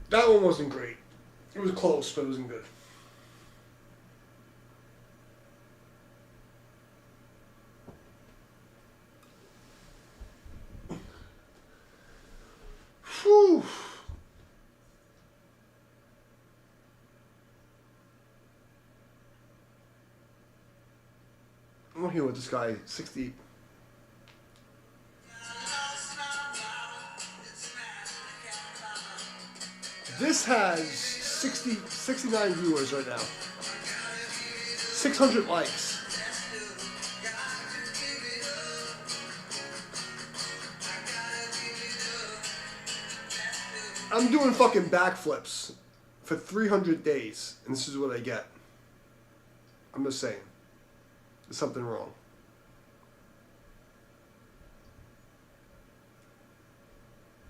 That one wasn't great. It was close, but it wasn't good. Whew. I'm here with this guy, 60. This has 69 viewers right now. 600 likes. I'm doing fucking backflips for 300 days, and this is what I get. I'm just saying. There's something wrong.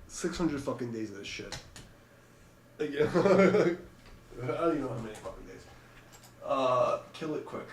$600 fucking days of this shit. Again. I don't even know how many fucking days. Kill it quick.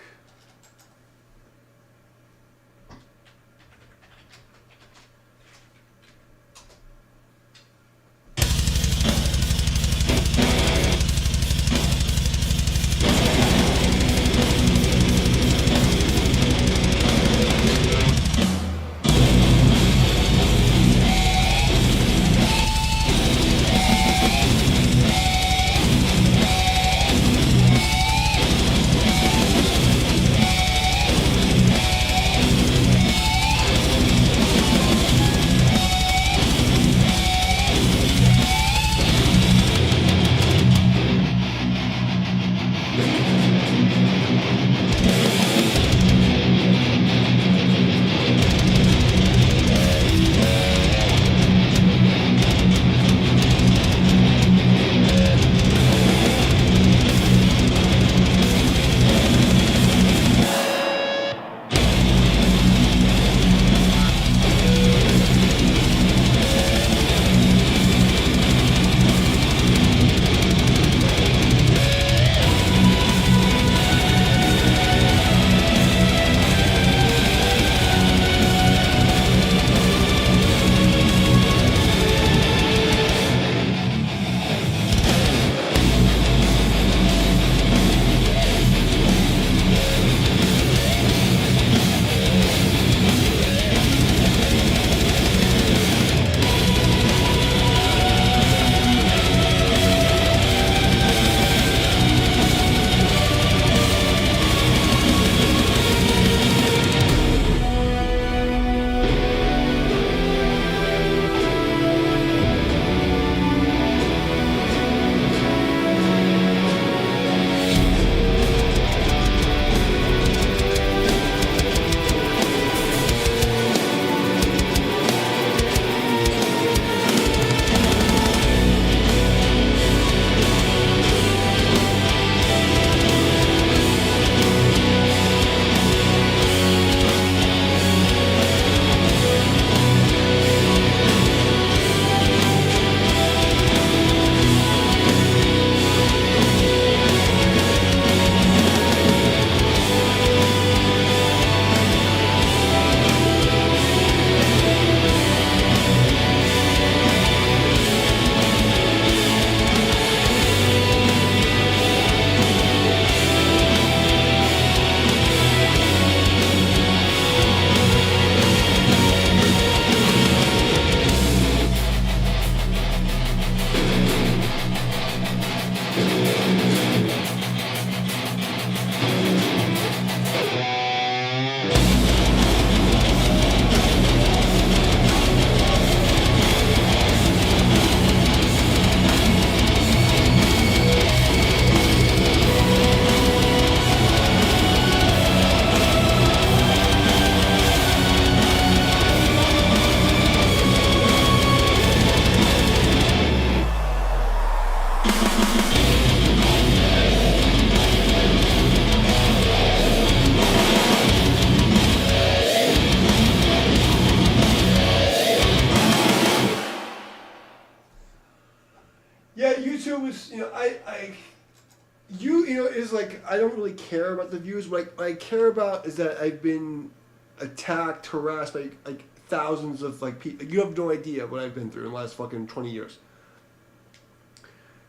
Is like I don't really care about the views. What I care about is that I've been attacked, harassed by like thousands of like people. You have no idea what I've been through in the last fucking 20 years.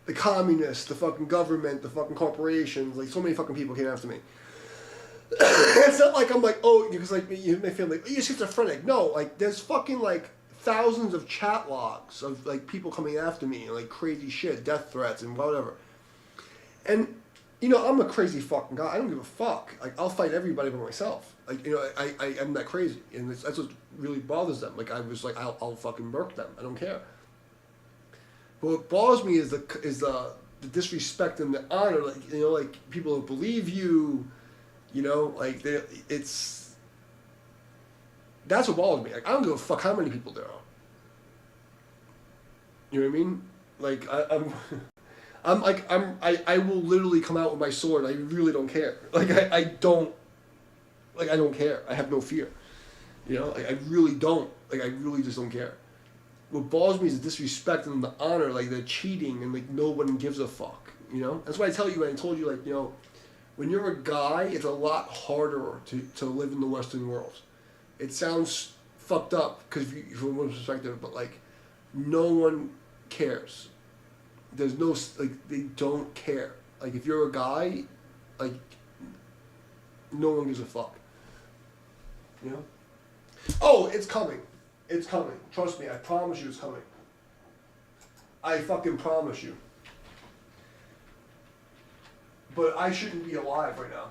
the communists, the fucking government, the fucking corporations. Like, so many fucking people came after me. It's not like I'm like, oh, because like you may feel like, oh, you're schizophrenic. No, like there's fucking like thousands of chat logs of like people coming after me and like crazy shit, death threats and whatever. And you know, I'm a crazy fucking guy. I don't give a fuck. Like I'll fight everybody but myself. Like, you know, I am that crazy, and that's what really bothers them. Like I was like, I'll fucking murk them. I don't care. But what bothers me is the disrespect and the honor. Like, you know, like people don't believe you. You know, like it's. That's what bothers me. Like I don't give a fuck how many people there are. You know what I mean? Like I will literally come out with my sword. I really don't care. Like I don't care. I have no fear. You know, like I really don't. Like I really just don't care. What bothers me is the disrespect and the honor, like the cheating and like no one gives a fuck. You know, that's why I tell you. I told you, like, you know, when you're a guy, it's a lot harder to live in the Western world. It sounds fucked up because from one perspective, but like no one cares. There's no, like, they don't care. Like if you're a guy, like no one gives a fuck. You know? Oh, it's coming. It's coming. Trust me, I promise you it's coming. I fucking promise you. But I shouldn't be alive right now.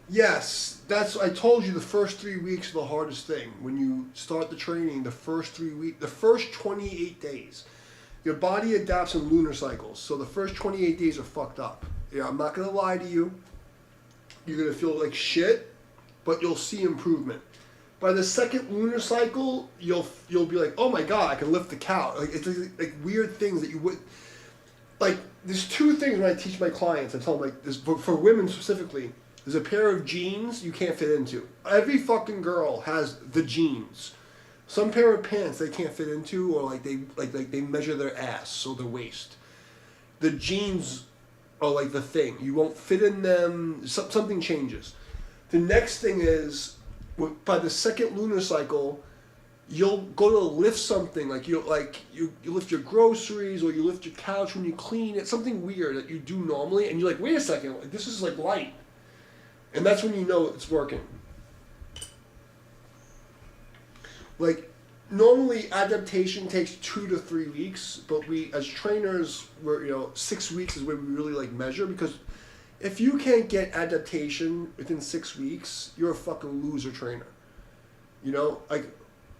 Yes, I told you the first 3 weeks are the hardest thing. When you start the training, the first 3 weeks, the first 28 days, your body adapts in lunar cycles. So the first 28 days are fucked up. Yeah, I'm not gonna lie to you. You're gonna feel like shit, but you'll see improvement. By the second lunar cycle, you'll be like, oh my god, I can lift the cow. Like it's like weird things that you would. Like there's two things when I teach my clients. I tell them like this for women specifically. There's a pair of jeans you can't fit into. Every fucking girl has the jeans. Some pair of pants they can't fit into, or like they measure their ass or their waist. The jeans are like the thing. You won't fit in them. Something changes. The next thing is, by the second lunar cycle, you'll go to lift something like you lift your groceries or you lift your couch when you clean it. Something weird that you do normally, and you're like, wait a second, this is like light, and that's when you know it's working. Like normally adaptation takes 2 to 3 weeks, but we as trainers, 6 weeks is where we really like measure, because if you can't get adaptation within 6 weeks, you're a fucking loser trainer. Like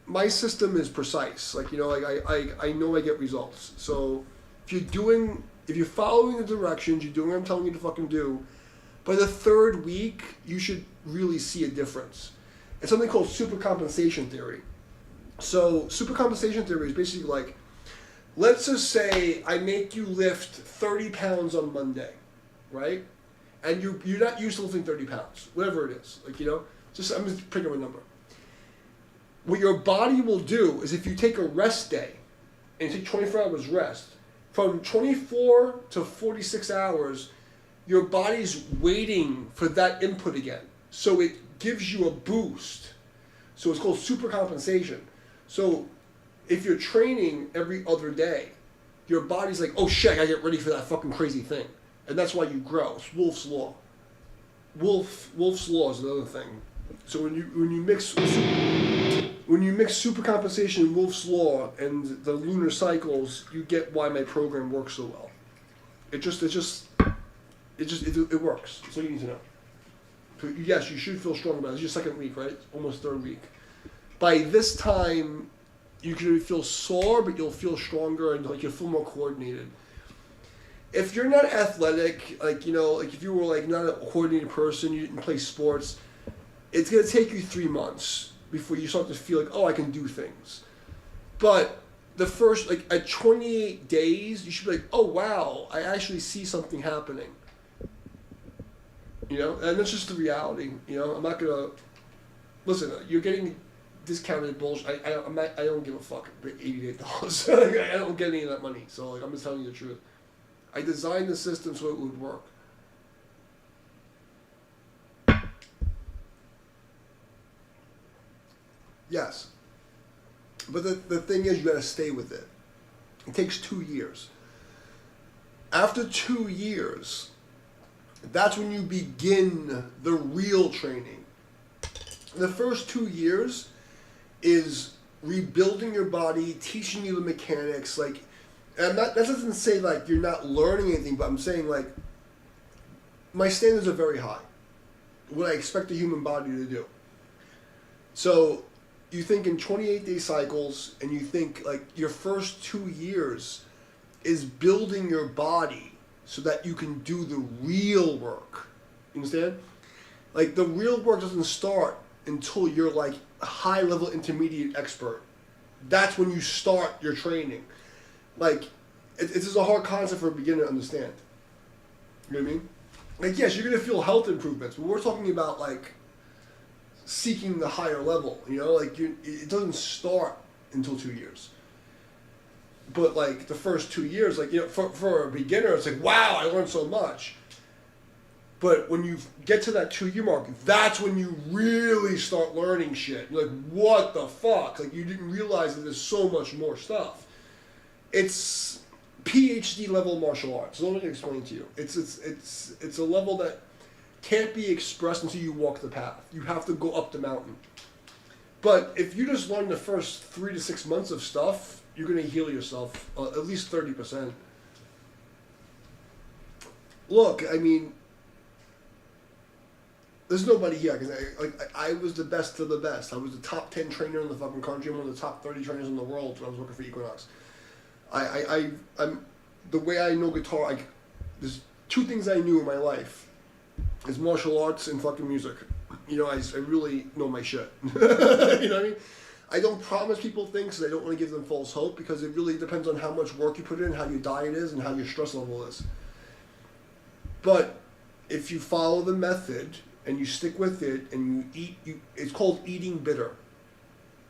my system is precise. Like I know I get results. So if you're following the directions, you're doing what I'm telling you to fucking do, by the third week you should really see a difference. It's something called supercompensation theory. So supercompensation theory is basically like, let's just say I make you lift 30 pounds on Monday, right? And you're not used to lifting 30 pounds, whatever it is. I'm just picking a number. What your body will do is if you take a rest day and you take 24 hours rest, from 24 to 46 hours, your body's waiting for that input again. So it gives you a boost. So it's called supercompensation. So if you're training every other day, your body's like, oh shit, I gotta get ready for that fucking crazy thing. And that's why you grow. It's Wolff's Law. Wolff's Law is another thing. So when you mix supercompensation and Wolff's Law and the lunar cycles, you get why my program works so well. It works. That's all you need to know. So yes, you should feel strong about it. It's your second week, right? It's almost third week. By this time, you can feel sore, but you'll feel stronger and like you'll feel more coordinated. If you're not athletic, like if you were like not a coordinated person, you didn't play sports, it's gonna take you 3 months before you start to feel like, oh, I can do things. But the first, like at 28 days, you should be like, oh wow, I actually see something happening. And that's just the reality. I'm not gonna listen. You're getting discounted bullshit. I don't give a fuck. $88. I don't get any of that money. So like I'm just telling you the truth. I designed the system so it would work. Yes. But the thing is, you gotta stay with it. It takes 2 years. After 2 years, that's when you begin the real training. The first 2 years is rebuilding your body, teaching you the mechanics, and that doesn't say like you're not learning anything, but I'm saying like my standards are very high. What I expect a human body to do. So you think in 28-day cycles, and you think like your first 2 years is building your body so that you can do the real work. You understand? Like the real work doesn't start until you're like a high-level intermediate expert. That's when you start your training. Like, it's just a hard concept for a beginner to understand. You know what I mean? Like, yes, you're going to feel health improvements, but we're talking about, like, seeking the higher level, Like, it doesn't start until 2 years. But, like, the first 2 years, like, for a beginner, it's like, wow, I learned so much. But when you get to that 2 year mark, that's when you really start learning shit. You're like, what the fuck? Like, you didn't realize that there's so much more stuff. It's PhD level martial arts. Let me explain to you. It's a level that can't be expressed until you walk the path. You have to go up the mountain. But if you just learn the first 3 to 6 months of stuff, you're going to heal yourself at least 30%. Look, I mean, There's nobody here because I was the best of the best. I was the top 10 trainer in the fucking country. I'm one of the top 30 trainers in the world when I was working for Equinox. I'm the way I know guitar. There's two things I knew in my life: is martial arts and fucking music. You know, I really know my shit. You know what I mean? I don't promise people things because I don't want to give them false hope because it really depends on how much work you put in, how your diet is, and how your stress level is. But if you follow the method and you stick with it and you eat, it's called eating bitter.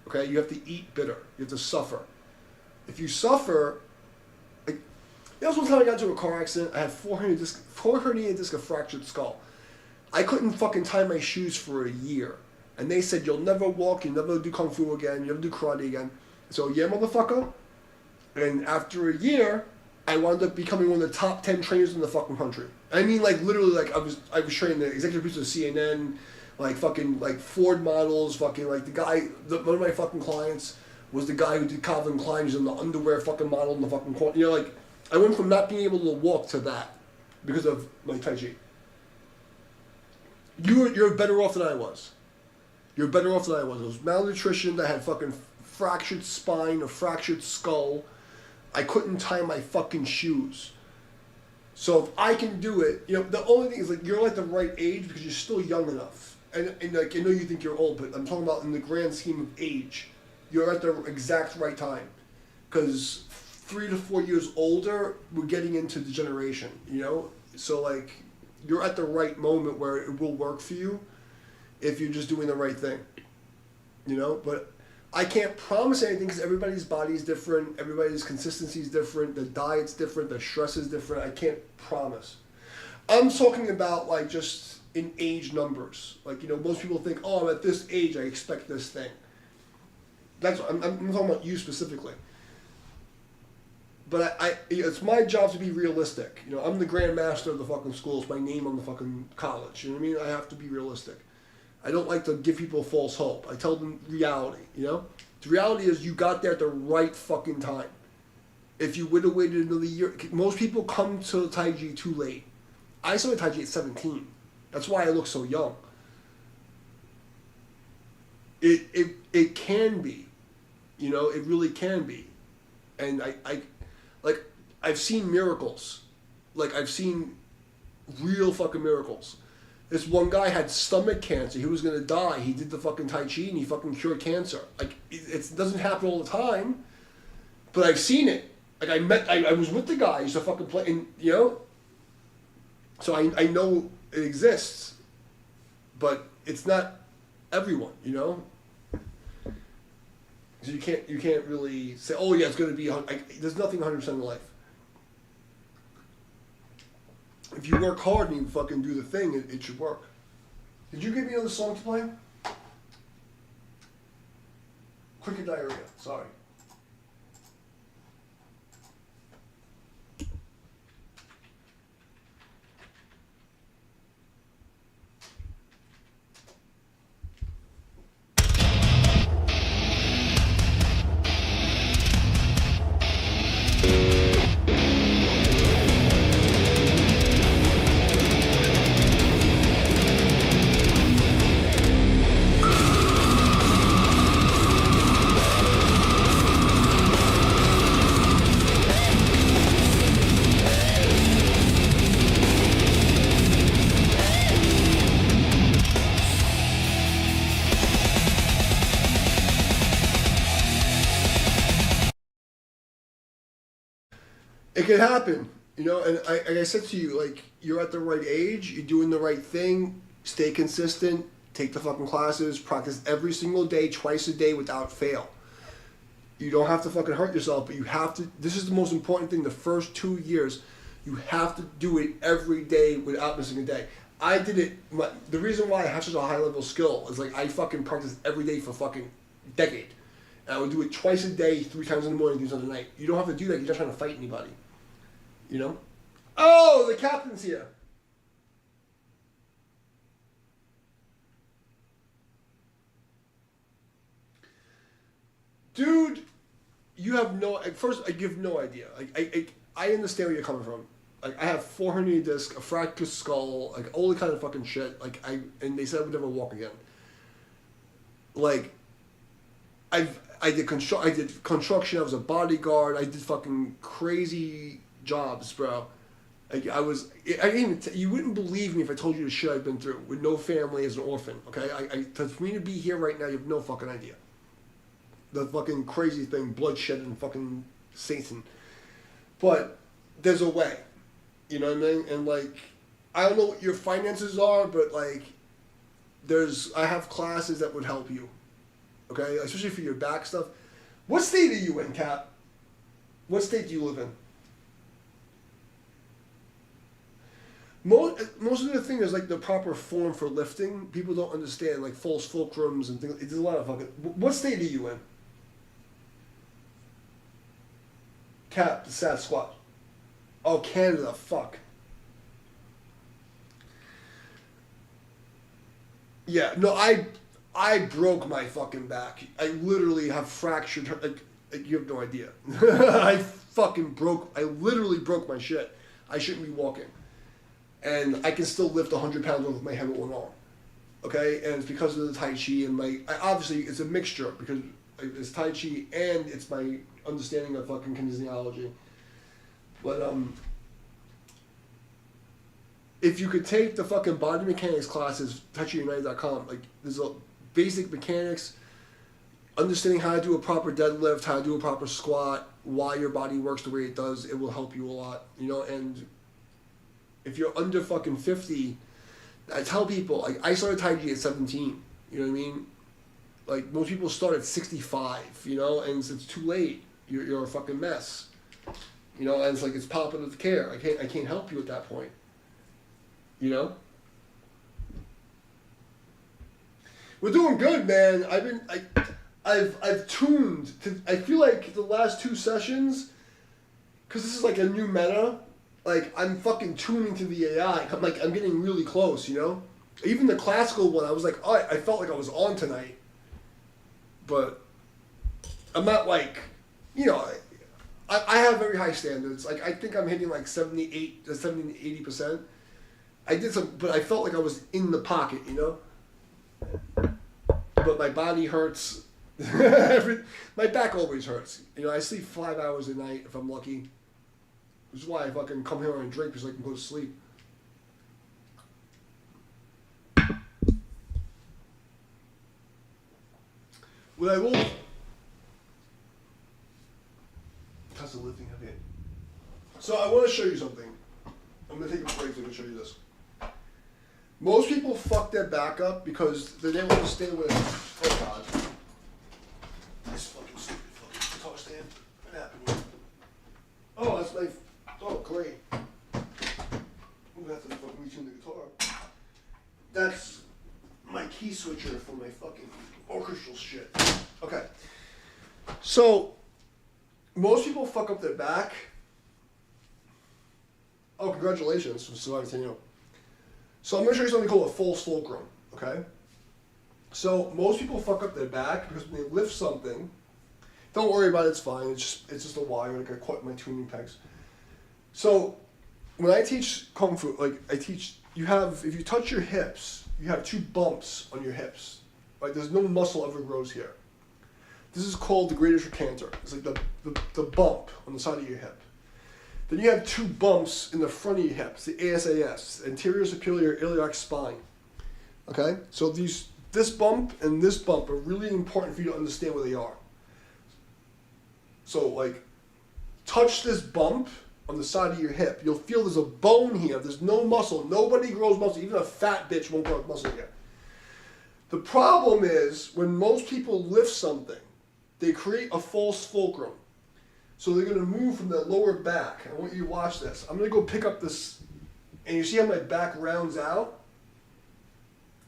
Okay, you have to eat bitter. You have to suffer. If you suffer, like, there was one time I got into a car accident. I had four herniated disc, a fractured skull. I couldn't fucking tie my shoes for a year. And they said, you'll never walk, you'll never do kung fu again, you'll never do karate again. So, yeah, motherfucker. And after a year, I wound up becoming one of the top 10 trainers in the fucking country. I mean, like, literally, like, I was training the executive producer of CNN, like, fucking, like, Ford models, fucking, like, one of my fucking clients was the guy who did Calvin Klein, he's in the underwear fucking model in the fucking corner. You know, like, I went from not being able to walk to that because of my Tai Chi. You're better off than I was. You're better off than I was. I was malnutrition, I had fucking fractured spine, a fractured skull. I couldn't tie my fucking shoes. So if I can do it, you know, the only thing is, like, you're at the right age because you're still young enough. And like, I know you think you're old, but I'm talking about in the grand scheme of age. You're at the exact right time. Because 3 to 4 years older, we're getting into degeneration, you know? So, like, you're at the right moment where it will work for you if you're just doing the right thing, you know? But I can't promise anything because everybody's body is different, everybody's consistency is different, the diet's different, the stress is different. I can't promise. I'm talking about, like, just in age numbers. Like, you know, most people think, oh, I'm at this age, I expect this thing. That's I'm talking about you specifically. But it's my job to be realistic. You know, I'm the grand master of the fucking school. It's my name on the fucking college. You know what I mean? I have to be realistic. I don't like to give people false hope. I tell them reality, you know? The reality is you got there at the right fucking time. If you would have waited another year, most people come to Tai Chi too late. I started Tai Chi at 17. That's why I look so young. It can be, you know, it really can be. And I've seen miracles. Like, I've seen real fucking miracles. This one guy had stomach cancer. He was going to die. He did the fucking Tai Chi and he fucking cured cancer. Like, it doesn't happen all the time, but I've seen it. Like, I was with the guy. He used to fucking play, and, you know, so I know it exists, but it's not everyone, you know? So you can't really say, oh yeah, it's going to be, there's nothing 100% in life. If you work hard and you fucking do the thing, it should work. Did you give me another song to play? Cricket Diarrhea, sorry. It can happen, you know, and like I said to you, like, you're at the right age, you're doing the right thing, stay consistent, take the fucking classes, practice every single day, twice a day without fail. You don't have to fucking hurt yourself, but you have to, this is the most important thing, the first 2 years, you have to do it every day without missing a day. I did it, the reason why I have such a high level skill is, like, I fucking practiced every day for fucking a decade. And I would do it twice a day, 3 times in the morning, 3 times at night. You don't have to do that, you're not trying to fight anybody. You know? Oh, the captain's here. Dude, you have no, at first I give no idea. I understand where you're coming from. Like I have 4 herniated discs, a fractured skull, like all the kind of fucking shit. Like and they said I would never walk again. Like, I did construction. I was a bodyguard. I did fucking crazy jobs, bro. Like I didn't even. You wouldn't believe me if I told you the shit I've been through with no family as an orphan. Okay, for me to be here right now, you have no fucking idea. The fucking crazy thing, bloodshed and fucking Satan. But there's a way, you know what I mean? And like, I don't know what your finances are, but like, I have classes that would help you. Okay, especially for your back stuff. What state are you in, Cap? What state do you live in? Most of the thing is like the proper form for lifting. People don't understand like false fulcrums and things. There's a lot of fucking. What state are you in? Cap, the sad squat. Oh, Canada, fuck. Yeah, no, I broke my fucking back. I literally have fractured. Like you have no idea. I literally broke my shit. I shouldn't be walking. And I can still lift 100 pounds with my head with one arm. Okay? And it's because of the Tai Chi and obviously it's a mixture because it's Tai Chi and it's my understanding of fucking kinesiology. But, if you could take the fucking body mechanics classes, touchyunited.com, like there's a basic mechanics, understanding how to do a proper deadlift, how to do a proper squat, why your body works the way it does, it will help you a lot, you know. And if you're under fucking 50, I tell people, like I started Tai Chi at 17, you know what I mean? Like most people start at 65, you know, and it's too late. You're a fucking mess, you know. And it's like it's palliative care. I can't help you at that point. You know? We're doing good, man. I've tuned to, I feel like the last 2 sessions, because this is like a new meta, like I'm fucking tuning to the AI. I'm getting really close, you know? Even the classical one, I was like, oh, I felt like I was on tonight. But I'm not like, you know, I have very high standards. Like I think I'm hitting like 70 to 80%. I did some, but I felt like I was in the pocket, you know? But my body hurts. My back always hurts. You know, I sleep 5 hours a night if I'm lucky. Which is why I fucking come here and drink because I can go to sleep. What I will... How's the lifting heavy? So I want to show you something. I'm going to take a break so I can show you this. Most people fuck their back up because they don't understand what oh god. This fucking stupid fucking guitar stand. What happened with it? Oh, that's my oh great. I'm gonna have to fucking retune the guitar. That's my key switcher for my fucking orchestral shit. Okay. So most people fuck up their back. Oh, congratulations from Survivor Tenio. So I'm going to show you something called a false fulcrum, okay? So most people fuck up their back because when they lift something, don't worry about it, it's fine. It's just a wire, like I caught my tuning pegs. So when I teach Kung Fu, like I teach, if you touch your hips, you have 2 bumps on your hips. Right? There's no muscle ever grows here. This is called the greater trochanter. It's like the bump on the side of your hip. Then you have 2 bumps in the front of your hips, the ASAS, anterior superior iliac spine. Okay? So this bump and this bump are really important for you to understand where they are. So like, touch this bump on the side of your hip. You'll feel there's a bone here. There's no muscle. Nobody grows muscle. Even a fat bitch won't grow muscle here. The problem is, when most people lift something, they create a false fulcrum. So they're going to move from the lower back. I want you to watch this. I'm going to go pick up this, and you see how my back rounds out?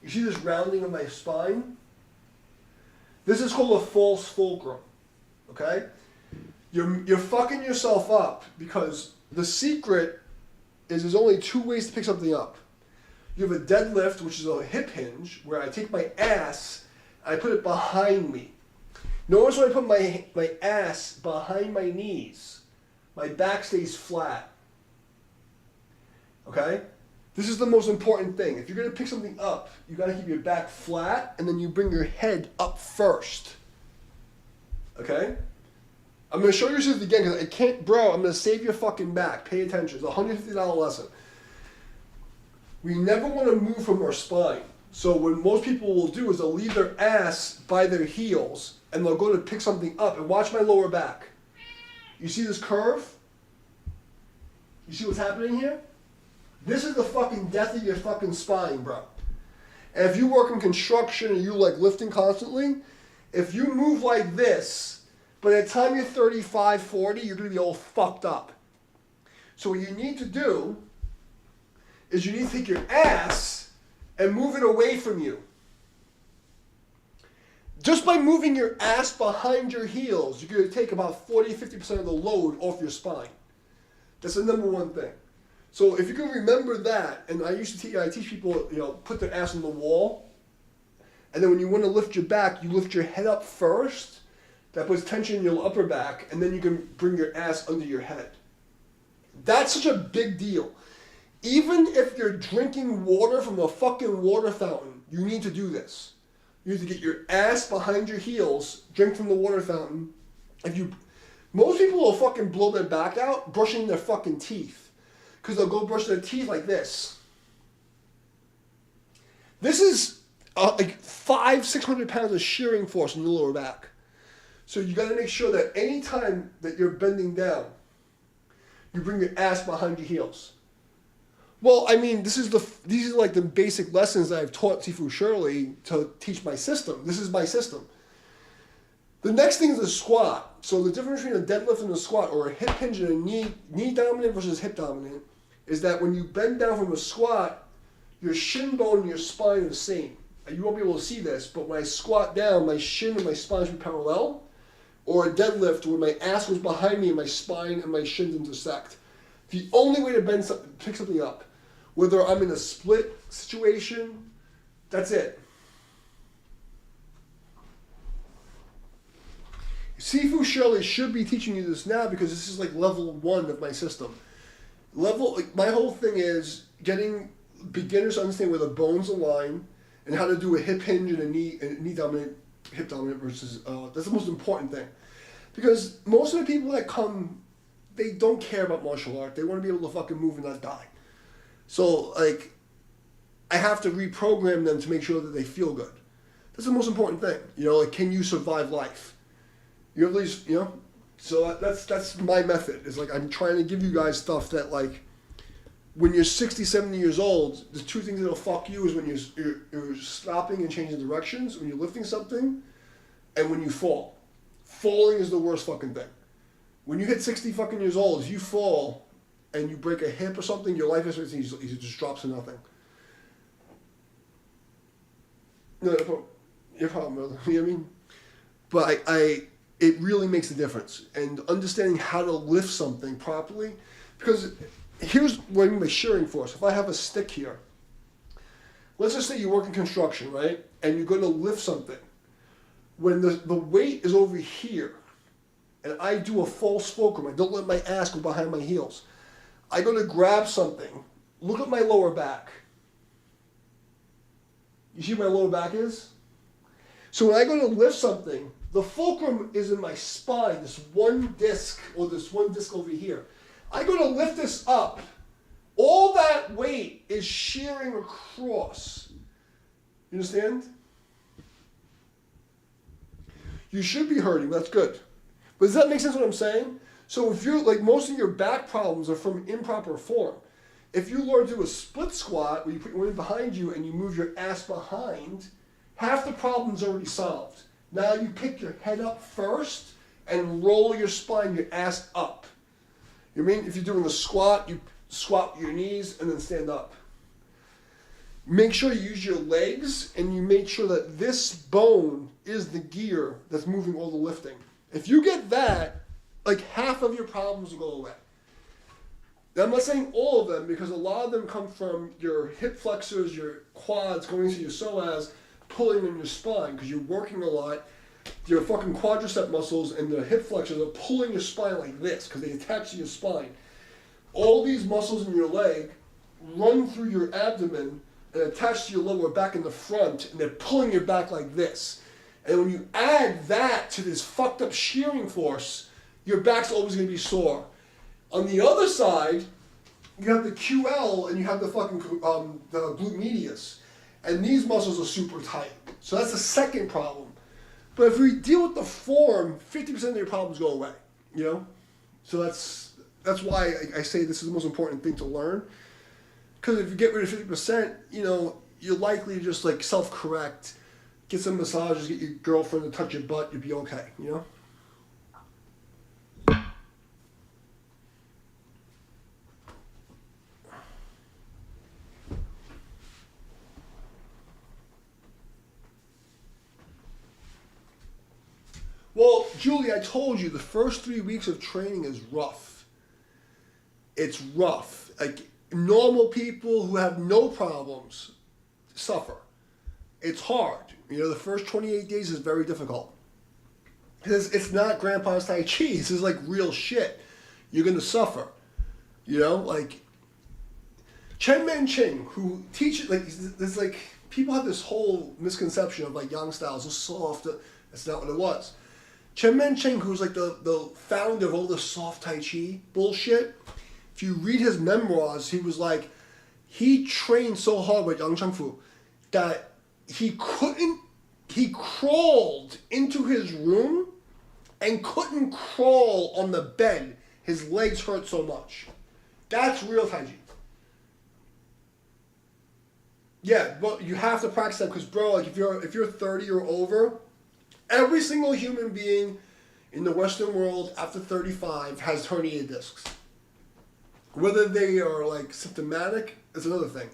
You see this rounding of my spine? This is called a false fulcrum, okay? You're fucking yourself up because the secret is there's only 2 ways to pick something up. You have a deadlift, which is a hip hinge, where I take my ass and I put it behind me. Notice when I put my ass behind my knees, my back stays flat. Okay? This is the most important thing. If you're going to pick something up, you got to keep your back flat, and then you bring your head up first. Okay? I'm going to show you this again, because I can't, bro, I'm going to save your fucking back. Pay attention. It's a $150 lesson. We never want to move from our spine. So what most people will do is they'll leave their ass by their heels, and they'll go to pick something up, and watch my lower back. You see this curve? You see what's happening here? This is the fucking death of your fucking spine, bro. And if you work in construction and you like lifting constantly, if you move like this, by the time you're 35, 40, you're going to be all fucked up. So what you need to do is you need to take your ass and move it away from you. Just by moving your ass behind your heels, you're going to take about 40-50% of the load off your spine. That's the number one thing. So if you can remember that, and I used to I teach people, put their ass on the wall, and then when you want to lift your back, you lift your head up first. That puts tension in your upper back, and then you can bring your ass under your head. That's such a big deal. Even if you're drinking water from a fucking water fountain, you need to do this. You need to get your ass behind your heels, drink from the water fountain. Most people will fucking blow their back out brushing their fucking teeth. Because they'll go brush their teeth like this. This is like 500-600 pounds of shearing force in your lower back. So you got to make sure that any time that you're bending down, you bring your ass behind your heels. Well, I mean, these are like the basic lessons that I've taught Sifu Shirley to teach my system. This is my system. The next thing is a squat. So the difference between a deadlift and a squat, or a hip hinge and a knee dominant versus hip dominant, is that when you bend down from a squat, your shin bone and your spine are the same. You won't be able to see this, but when I squat down, my shin and my spine should be parallel. Or a deadlift where my ass goes behind me and my spine and my shins intersect. The only way to pick something up, whether I'm in a split situation, that's it. Sifu Shirley should be teaching you this now because this is like level 1 of my system. My whole thing is getting beginners to understand where the bones align and how to do a hip hinge and a knee dominant, hip dominant versus, that's the most important thing. Because most of the people that come, they don't care about martial art. They want to be able to fucking move and not die. So, like, I have to reprogram them to make sure that they feel good. That's the most important thing. Can you survive life? You have these, so that's my method. It's like I'm trying to give you guys stuff that, like, when you're 60, 70 years old, the two things that'll fuck you is when you're stopping and changing directions, when you're lifting something, and when you fall. Falling is the worst fucking thing. When you hit 60 fucking years old, if you fall and you break a hip or something, your life expectancy just drops to nothing. No problem, brother. You know what I mean? But it really makes a difference. And understanding how to lift something properly, because here's what I mean by shearing force. If I have a stick here, let's just say you work in construction, right? And you're going to lift something. When the weight is over here, and I do a false fulcrum, I don't let my ass go behind my heels. I go to grab something. Look at my lower back. You see where my lower back is? So when I go to lift something, the fulcrum is in my spine, this one disc over here. I go to lift this up. All that weight is shearing across. You understand? You should be hurting, that's good. But does that make sense what I'm saying? So if you're, like, most of your back problems are from improper form. If you learn to do a split squat, where you put your weight behind you and you move your ass behind, half the problem's already solved. Now you pick your head up first and roll your spine, your ass up. You mean if you're doing a squat, you squat your knees and then stand up. Make sure you use your legs and you make sure that this bone is the gear that's moving all the lifting. If you get that, like half of your problems will go away. Now I'm not saying all of them because a lot of them come from your hip flexors, your quads going into your psoas, pulling on your spine because you're working a lot. Your fucking quadricep muscles and the hip flexors are pulling your spine like this because they attach to your spine. All these muscles in your leg run through your abdomen and attach to your lower back in the front, and they're pulling your back like this. And when you add that to this fucked up shearing force, your back's always going to be sore. On the other side, you have the QL and you have the fucking the glute medius, and these muscles are super tight. So that's the second problem. But if we deal with the form, 50% of your problems go away. You know, so that's why I say this is the most important thing to learn. Because if you get rid of 50%, you know, you're likely to just like self-correct, get some massages, get your girlfriend to touch your butt, you'll be okay. You know. Well, Julie, I told you the first 3 weeks of training is rough. It's rough. Like normal people who have no problems suffer. It's hard. You know, the first 28 days is very difficult. Because it's not grandpa's Tai Chi. This is like real shit. You're going to suffer. You know, like Chen Man Ching, who teaches, like, there's like, people have this whole misconception of like Yang styles are soft. That's not what it was. Chen Man Ching, who's like the founder of all the soft Tai Chi bullshit, if you read his memoirs, he was like, he trained so hard with Yang Chengfu that he crawled into his room and couldn't crawl on the bed. His legs hurt so much. That's real Tai Chi. Yeah, but you have to practice that because, bro, like if you're 30 or over, every single human being in the Western world after 35 has herniated discs. Whether they are like symptomatic is another thing.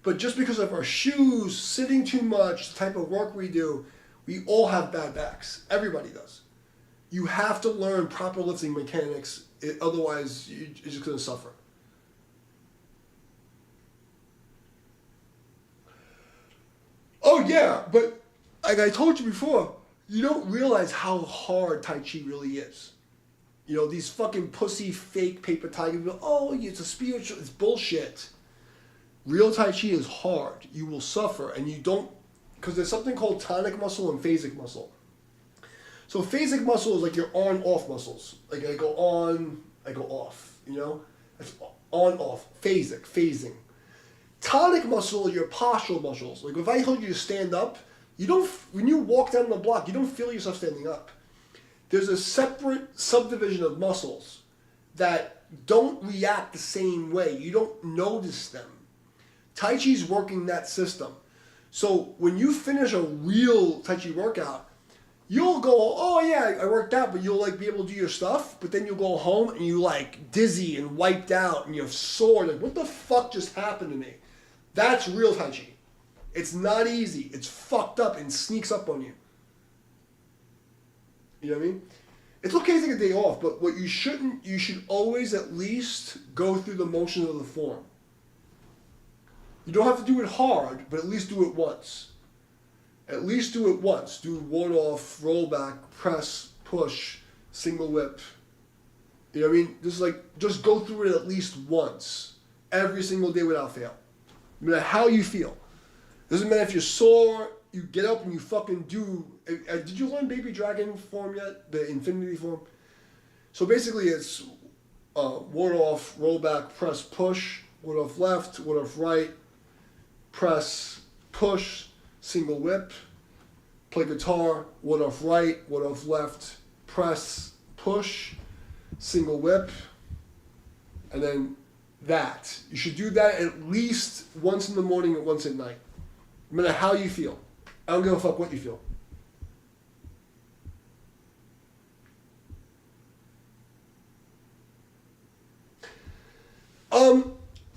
But just because of our shoes, sitting too much, the type of work we do, we all have bad backs. Everybody does. You have to learn proper lifting mechanics, otherwise you're just going to suffer. Oh yeah, but like I told you before, you don't realize how hard Tai Chi really is. You know, these fucking pussy fake paper tiger people, oh, it's a spiritual, it's bullshit. Real Tai Chi is hard. You will suffer, and you don't, because there's something called tonic muscle and phasic muscle. So phasic muscle is like your on-off muscles. Like I go on, I go off, you know? It's on-off, phasic, phasing. Tonic muscle are your postural muscles. Like if I told you to stand up, you don't, when you walk down the block, you don't feel yourself standing up. There's a separate subdivision of muscles that don't react the same way. You don't notice them. Tai Chi's working that system. So when you finish a real Tai Chi workout, you'll go, oh yeah, I worked out, but you'll like be able to do your stuff, but then you'll go home and you like dizzy and wiped out and you're sore. Like, what the fuck just happened to me? That's real Tai Chi. It's not easy. It's fucked up and sneaks up on you. You know what I mean? It's okay to take a day off, but what you should always at least go through the motions of the form. You don't have to do it hard, but at least do it once. At least do it once. Do ward off, roll back, press, push, single whip. You know what I mean? Just go through it at least once. Every single day without fail. No matter how you feel. Doesn't matter if you're sore, you get up and you fucking do. Did you learn Baby Dragon form yet? The infinity form? So basically it's ward off, roll back, press, push, ward off left, ward off right, press, push, single whip, play guitar, ward off right, ward off left, press, push, single whip, and then that. You should do that at least once in the morning and once at night. No matter how you feel. I don't give a fuck what you feel.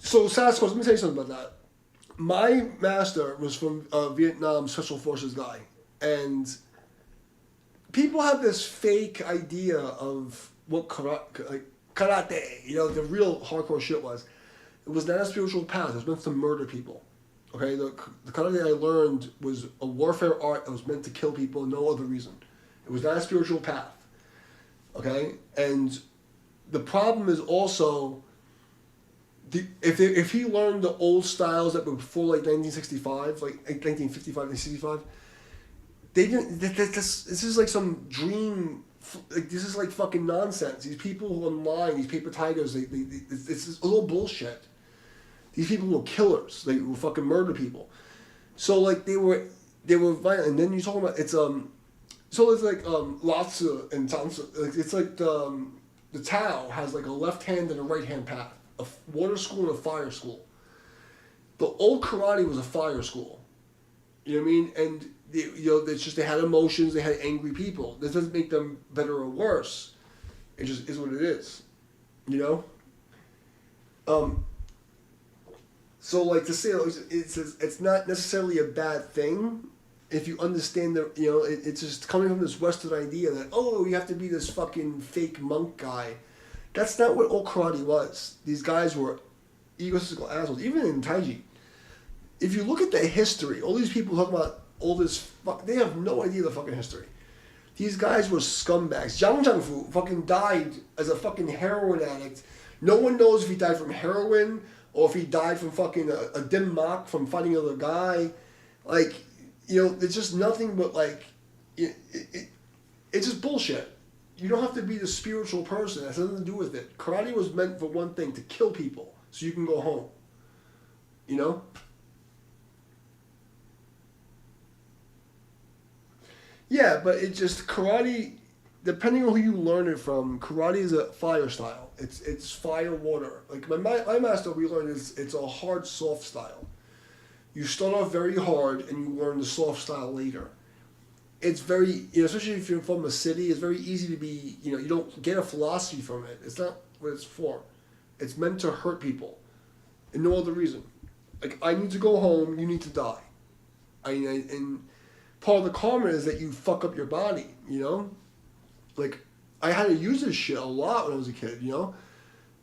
So Sasquatch, let me tell you something about that. My master was from Vietnam Special Forces guy, and people have this fake idea of what karate, you know, the real hardcore shit was. It was not a spiritual path. It was meant to murder people. Okay, the karate I learned was a warfare art that was meant to kill people, no other reason. It was not a spiritual path. Okay, and the problem is also if he learned the old styles that were before like 1965, like 1955, 1965, they didn't. This is like some dream. Like this is like fucking nonsense. These people who online, these paper tigers, this is a little bullshit. These people were killers. They will fucking murder people. So like they were violent. And then you're talking about so it's like Lhasa and Tansa. Like it's like the Tao has like a left hand and a right hand path, a water school and a fire school. The old karate was a fire school. You know what I mean? And it's just they had emotions. They had angry people. This doesn't make them better or worse. It just is what it is. You know. So like to say it's not necessarily a bad thing if you understand that, you know, it's just coming from this Western idea that, oh, you have to be this fucking fake monk guy. That's not what old karate was. These guys were egotistical assholes. Even in Taiji, if you look at the history, all these people talk about all this they have no idea the fucking history. These guys were scumbags. Zhang Zhangfu fucking died as a fucking heroin addict. No one knows if he died from heroin or if he died from fucking a dim mak from fighting another guy. Like, you know, it's just nothing but like, it's just bullshit. You don't have to be the spiritual person. It has nothing to do with it. Karate was meant for one thing, to kill people so you can go home. You know? Yeah, but it just, karate, depending on who you learn it from, karate is a fire style. It's fire water. Like my master, we learned it's a hard soft style. You start off very hard and you learn the soft style later. It's very, you know, especially if you're from a city, it's very easy to be, you know, you don't get a philosophy from it. It's not what it's for. It's meant to hurt people. And no other reason. Like, I need to go home, you need to die. And part of the karma is that you fuck up your body, you know? Like, I had to use this shit a lot when I was a kid, you know?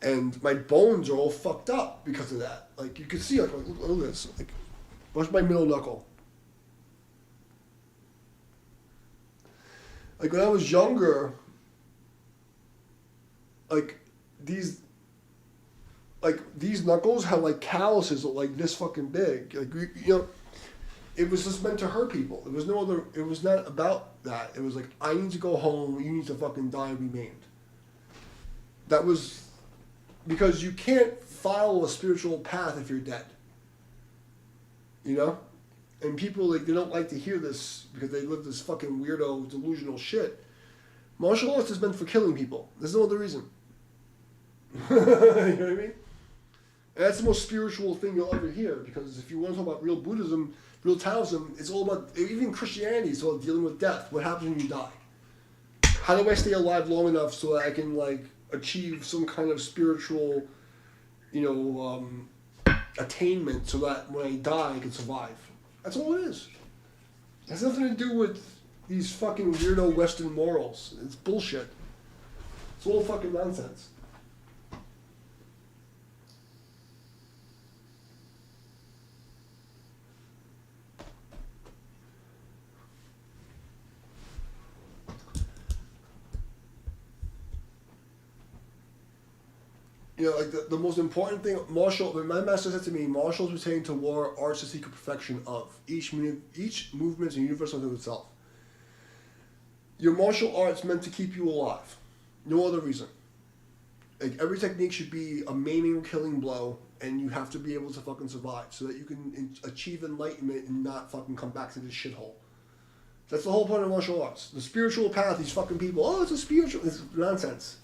And my bones are all fucked up because of that. Like, you can see, like look at this. Like, watch my middle knuckle. Like, when I was younger, like, these knuckles had, like, calluses like this fucking big. Like, you know, it was just meant to hurt people. It was no other, it was not about that. It was like, I need to go home, you need to fucking die and be maimed. That was, because you can't follow a spiritual path if you're dead. You know? And people, like, they don't like to hear this because they live this fucking weirdo, delusional shit. Martial arts is meant for killing people. There's no other reason. You know what I mean? And that's the most spiritual thing you'll ever hear, because if you want to talk about real Buddhism, real Taoism, it's all about, even Christianity, it's all dealing with death. What happens when you die? How do I stay alive long enough so that I can, like, achieve some kind of spiritual, you know, attainment so that when I die I can survive? That's all it is. It has nothing to do with these fucking weirdo Western morals. It's bullshit. It's all fucking nonsense. You know, like the most important thing, when my master said to me, martials pertaining to war, arts to seek a perfection of. Each movement is a universe unto itself. Your martial arts meant to keep you alive. No other reason. Like, every technique should be a maiming or killing blow, and you have to be able to fucking survive so that you can achieve enlightenment and not fucking come back to this shithole. That's the whole point of martial arts. The spiritual path, these fucking people, oh, it's a spiritual, it's nonsense.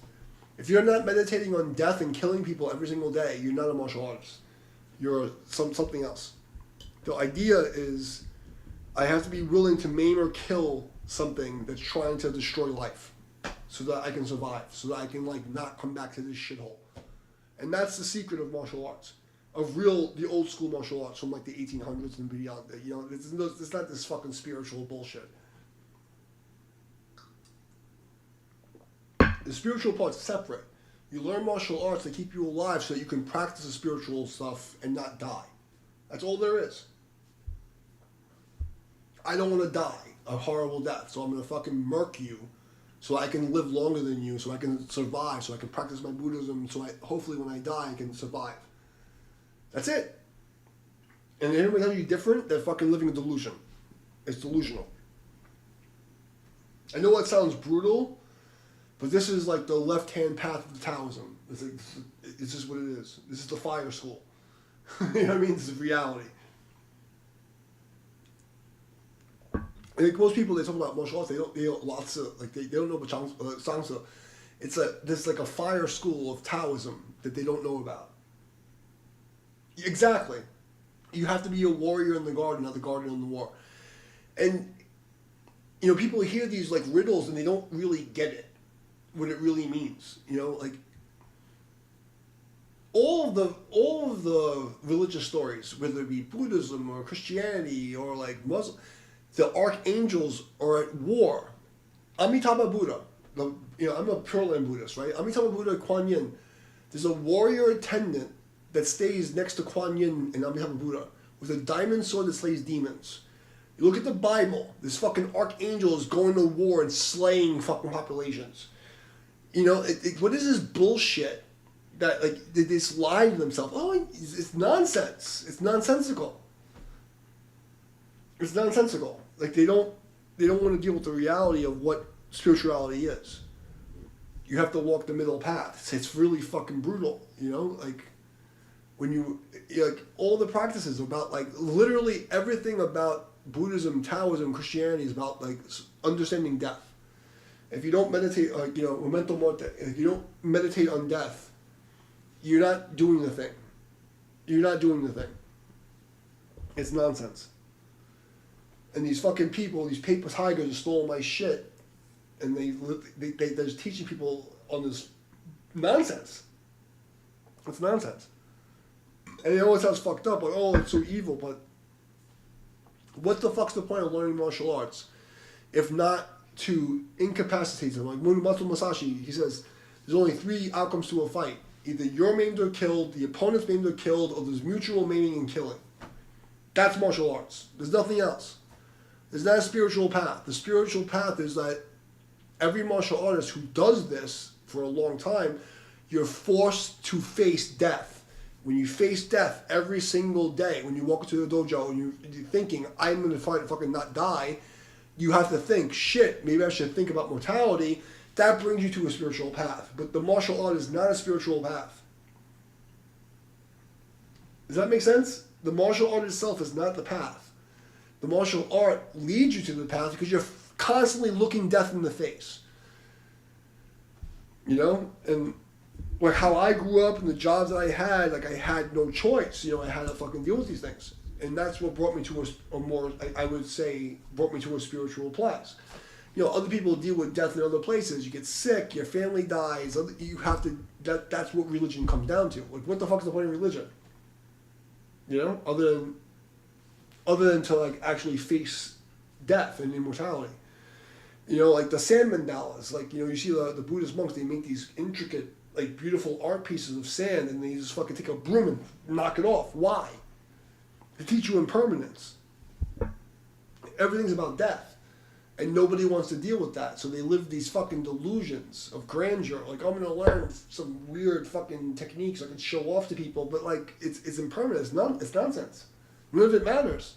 If you're not meditating on death and killing people every single day, you're not a martial artist. You're something else. The idea is, I have to be willing to maim or kill something that's trying to destroy life, so that I can survive, so that I can, like, not come back to this shithole. And that's the secret of martial arts, the old school martial arts from, like, the 1800s and beyond. You know, it's not this fucking spiritual bullshit. The spiritual part's separate. You learn martial arts to keep you alive so that you can practice the spiritual stuff and not die. That's all there is. I don't want to die a horrible death, so I'm going to fucking murk you so I can live longer than you, so I can survive, so I can practice my Buddhism, so hopefully when I die I can survive. That's it. And if anybody tells you different, they're fucking living a delusion. It's delusional. I know it sounds brutal, but this is like the left-hand path of the Taoism. It's just what it is. This is the fire school. You know what I mean? This is reality. I think most people, they talk about martial arts, they don't lots of, like, they don't know about Sangsa. There's like a fire school of Taoism that they don't know about. Exactly. You have to be a warrior in the garden, not the garden in the war. And, you know, people hear these, like, riddles and they don't really get it, what it really means. You know, like, all of the religious stories, whether it be Buddhism or Christianity or, like, Muslim, the archangels are at war. Amitabha Buddha, I'm a Pure Land Buddhist, right? Amitabha Buddha, Kuan Yin, there's a warrior attendant that stays next to Kuan Yin and Amitabha Buddha with a diamond sword that slays demons. You look at the Bible, this fucking archangel is going to war and slaying fucking populations. You know, what is this bullshit that, like, they just lie to themselves? Oh, it's nonsense. It's nonsensical. It's nonsensical. Like, they don't want to deal with the reality of what spirituality is. You have to walk the middle path. It's really fucking brutal, you know? Like, when like, all the practices about, like, literally everything about Buddhism, Taoism, Christianity is about, like, understanding death. If you don't meditate, like, you know, memento morte, if you don't meditate on death, you're not doing the thing. You're not doing the thing. It's nonsense. And these fucking people, these paper tigers stole my they're just teaching people on this nonsense. It's nonsense. And it always sounds fucked up, like, oh, it's so evil, but what the fuck's the point of learning martial arts if not to incapacitate them? Like Munematsu Musashi, he says, there's only 3 outcomes to a fight. Either you're maimed or killed, the opponent's maimed or killed, or there's mutual maiming and killing. That's martial arts. There's nothing else. There's not a spiritual path. The spiritual path is that every martial artist who does this for a long time, you're forced to face death. When you face death every single day, when you walk into the dojo and you're thinking, I'm going to fucking not die, you have to think, shit, maybe I should think about mortality. That brings you to a spiritual path. But the martial art is not a spiritual path. Does that make sense? The martial art itself is not the path. The martial art leads you to the path because you're constantly looking death in the face. You know? And like how I grew up and the jobs that I had, like I had no choice. You know, I had to fucking deal with these things. And that's what brought me to a more, I would say, brought me to a spiritual place. You know, other people deal with death in other places. You get sick, your family dies. You have to, that's what religion comes down to. Like, what the fuck is the point of religion? You know, other than to, like, actually face death and immortality. You know, like the sand mandalas. Like, you know, you see the Buddhist monks, they make these intricate, like, beautiful art pieces of sand, and they just fucking take a broom and knock it off. Why? To teach you impermanence. Everything's about death. And nobody wants to deal with that. So they live these fucking delusions of grandeur. Like, I'm going to learn some weird fucking techniques I can show off to people. But, like, it's impermanent. It's nonsense. None of it matters.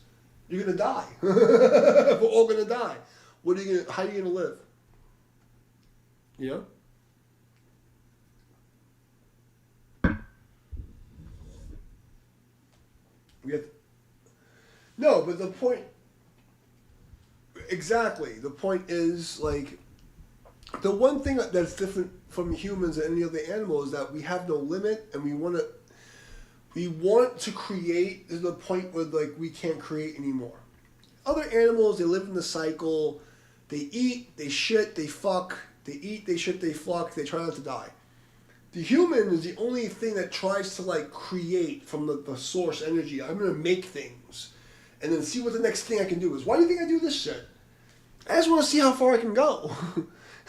You're going to die. We're all going to die. How are you going to live? You know? No, but the point... Exactly. The point is, like, the one thing that's different from humans and any other animal is that we have no limit, and we want to create to the point where, like, we can't create anymore. Other animals, they live in the cycle. They eat, they shit, they fuck. They eat, they shit, they fuck. They try not to die. The human is the only thing that tries to, like, create from the source energy. I'm going to make things and then see what the next thing I can do is. Why do you think I do this shit? I just want to see how far I can go.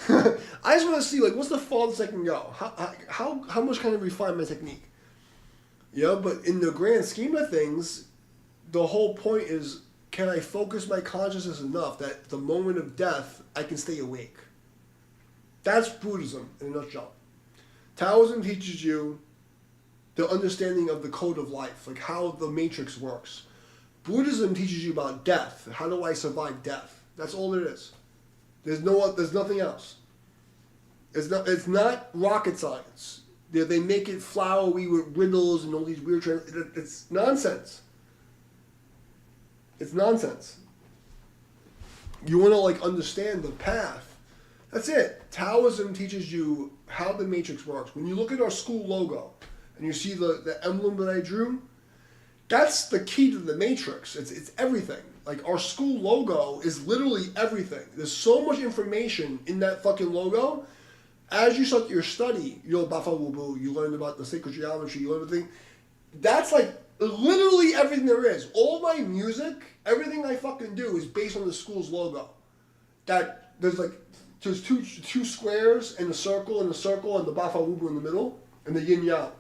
I just want to see, like, what's the farthest I can go? How much can I refine my technique? You know, but in the grand scheme of things, the whole point is, can I focus my consciousness enough that the moment of death, I can stay awake? That's Buddhism in a nutshell. Taoism teaches you the understanding of the code of life, like how the matrix works. Buddhism teaches you about death. How do I survive death? That's all it is. There's nothing else. It's not rocket science. They make it flowery with riddles and all these weird it's nonsense. It's nonsense. You want to like understand the path. That's it. Taoism teaches you how the matrix works. When you look at our school logo and you see the emblem that I drew, that's the key to the matrix. It's everything. Like our school logo is literally everything. There's so much information in that fucking logo. As you start your study, you know, Bafa Wubu, you learn about the sacred geometry, you learn everything. That's like literally everything there is. All my music, everything I fucking do is based on the school's logo. That there's two squares and a circle and the Bafa Wubu in the middle and the yin yang.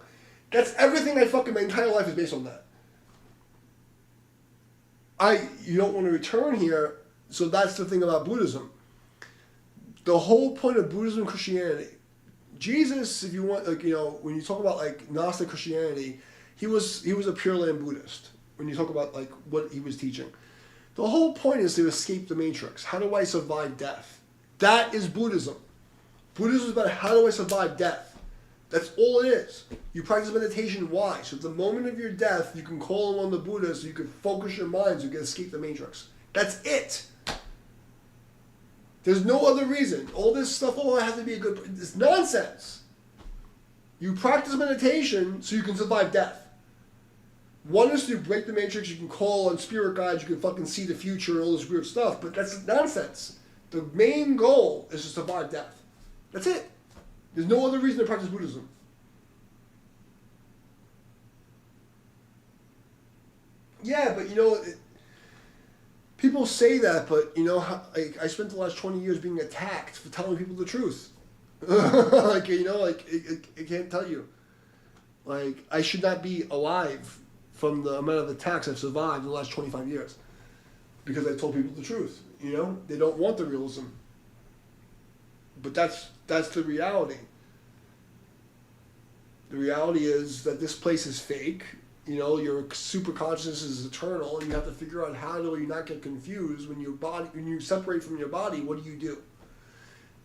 That's everything my entire life is based on that. You don't want to return here, so that's the thing about Buddhism. The whole point of Buddhism and Christianity, Jesus, if you want, like, you know, when you talk about like Gnostic Christianity, he was a Pure Land Buddhist. When you talk about like what he was teaching, the whole point is to escape the matrix. How do I survive death? That is Buddhism. Buddhism is about how do I survive death. That's all it is. You practice meditation. Why? So at the moment of your death, you can call on the Buddha so you can focus your mind so you can escape the matrix. That's it. There's no other reason. All this stuff, I have to be a good... It's nonsense. You practice meditation so you can survive death. One is to break the matrix, you can call on spirit guides, you can fucking see the future and all this weird stuff, but that's nonsense. The main goal is to survive death. That's it. There's no other reason to practice Buddhism. Yeah, but you know... People say that, but you know, I spent the last 20 years being attacked for telling people the truth. Like, you know, like, I can't tell you. Like, I should not be alive from the amount of attacks I've survived in the last 25 years. Because I told people the truth, you know? They don't want the realism. But that's the reality. The reality is that this place is fake. You know, your super consciousness is eternal, and you have to figure out how do you not get confused when you separate from your body. What do?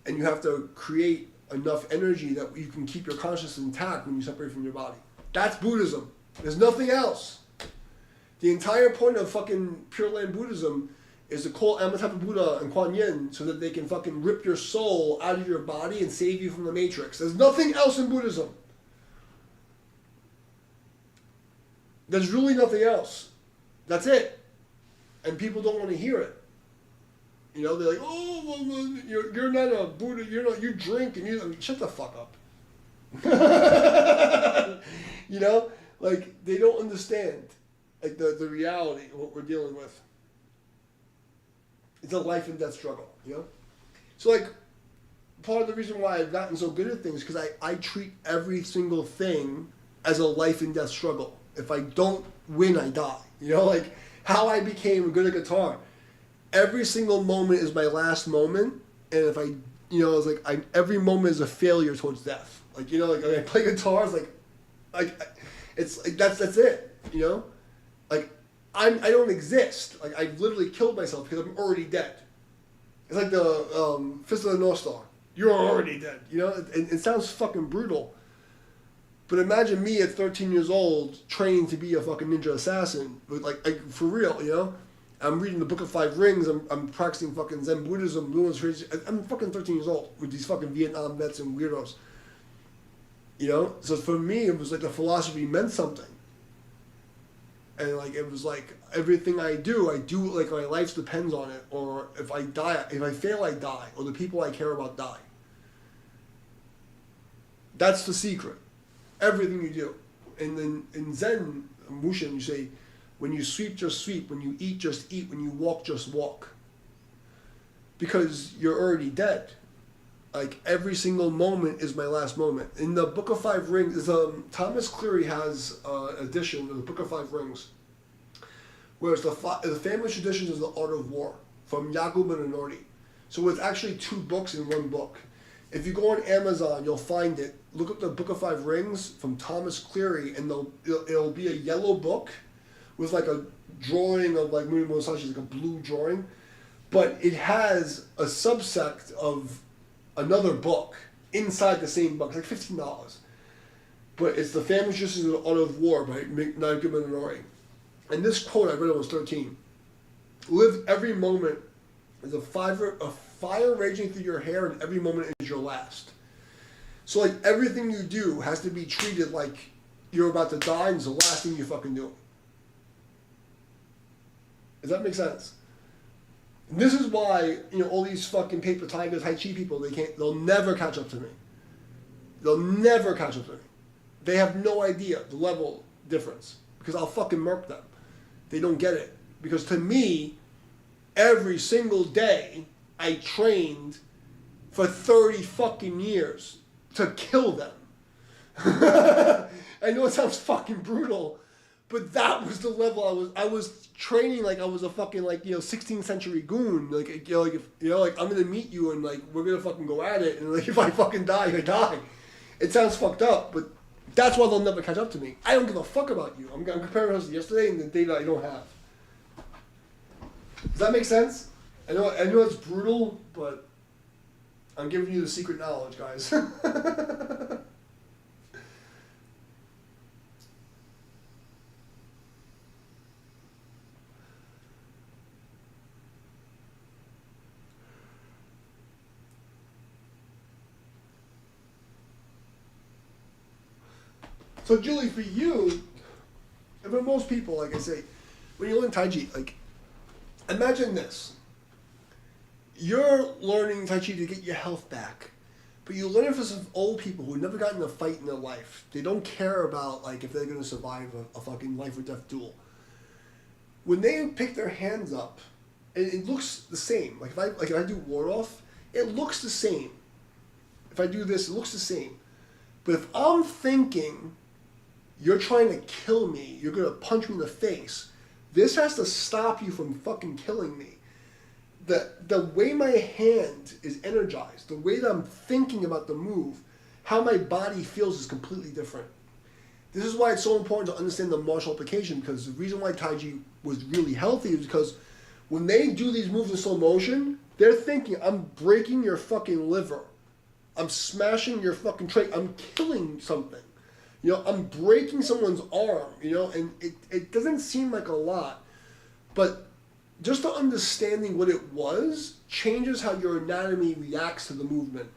And you have to create enough energy that you can keep your consciousness intact when you separate from your body. That's Buddhism. There's nothing else. The entire point of fucking Pure Land Buddhism is to call Amitabha Buddha and Kuan Yin so that they can fucking rip your soul out of your body and save you from the matrix. There's nothing else in Buddhism. There's really nothing else. That's it. And people don't want to hear it. You know, they're like, oh, well, you're not a Buddha, you drink and I mean, shut the fuck up. You know, like, they don't understand, like, the reality of what we're dealing with. It's a life and death struggle, you know? So, like, part of the reason why I've gotten so good at things is because I treat every single thing as a life and death struggle. If I don't win, I die. You know, like how I became good at guitar. Every single moment is my last moment, and if I, you know, it's like every moment is a failure towards death. Like, you know, like I play guitar, it's like that's it. You know, like I don't exist. Like I've literally killed myself because I'm already dead. It's like the Fist of the North Star. You're already dead. You know, it sounds fucking brutal. But imagine me at 13 years old training to be a fucking ninja assassin. Like for real, you know? I'm reading the Book of Five Rings. I'm practicing fucking Zen Buddhism. I'm fucking 13 years old with these fucking Vietnam vets and weirdos. You know? So for me, it was like the philosophy meant something. And like, it was like, everything I do like my life depends on it. Or if I fail, I die. Or the people I care about die. That's the secret. Everything you do. And then in Zen, Mushin, you say, when you sweep, just sweep. When you eat, just eat. When you walk, just walk. Because you're already dead. Like, every single moment is my last moment. In the Book of Five Rings, Thomas Cleary has an edition of the Book of Five Rings, whereas the family traditions is the art of war, from Yakub and Anorti. So it's actually two books in one book. If you go on Amazon, you'll find it. Look up the Book of Five Rings from Thomas Cleary, and it'll be a yellow book with like a drawing of like Muni Musashi, like a blue drawing, but it has a subsect of another book inside the same book. It's like $15, but it's The Family Justice of the Art of War by Nagumo Minori. And this quote I read when I was 13: "Live every moment as a fire raging through your hair, and every moment is your last." So like everything you do has to be treated like you're about to die, and it's the last thing you fucking do. Does that make sense? And this is why, all these fucking paper tiger Tai Chi people, they'll never catch up to me. They'll never catch up to me. They have no idea the level difference, because I'll fucking murk them. They don't get it. Because to me, every single day, I trained for 30 fucking years to kill them. I know it sounds fucking brutal, but that was the level I was training like I was a fucking 16th century goon. I'm gonna meet you and we're gonna fucking go at it, and if I fucking die, I die. It sounds fucked up, but that's why they'll never catch up to me. I don't give a fuck about you. I'm comparing us to yesterday and the data I don't have. Does that make sense? I know it's brutal, but I'm giving you the secret knowledge, guys. So Julie, for you, and for most people, like I say, when you learn Tai Chi, imagine this. You're learning Tai Chi to get your health back, but you learn it for some old people who never got in a fight in their life. They don't care about if they're going to survive a fucking life or death duel. When they pick their hands up, it looks the same. If I do ward off, it looks the same. If I do this, it looks the same. But if I'm thinking, you're trying to kill me, you're going to punch me in the face, this has to stop you from fucking killing me. The way my hand is energized, the way that I'm thinking about the move, how my body feels is completely different. This is why it's so important to understand the martial application, because the reason why Tai Chi was really healthy is because when they do these moves in slow motion, they're thinking, I'm breaking your fucking liver. I'm smashing your fucking tray. I'm killing something. I'm breaking someone's arm, and it doesn't seem like a lot, but just the understanding what it was changes how your anatomy reacts to the movement.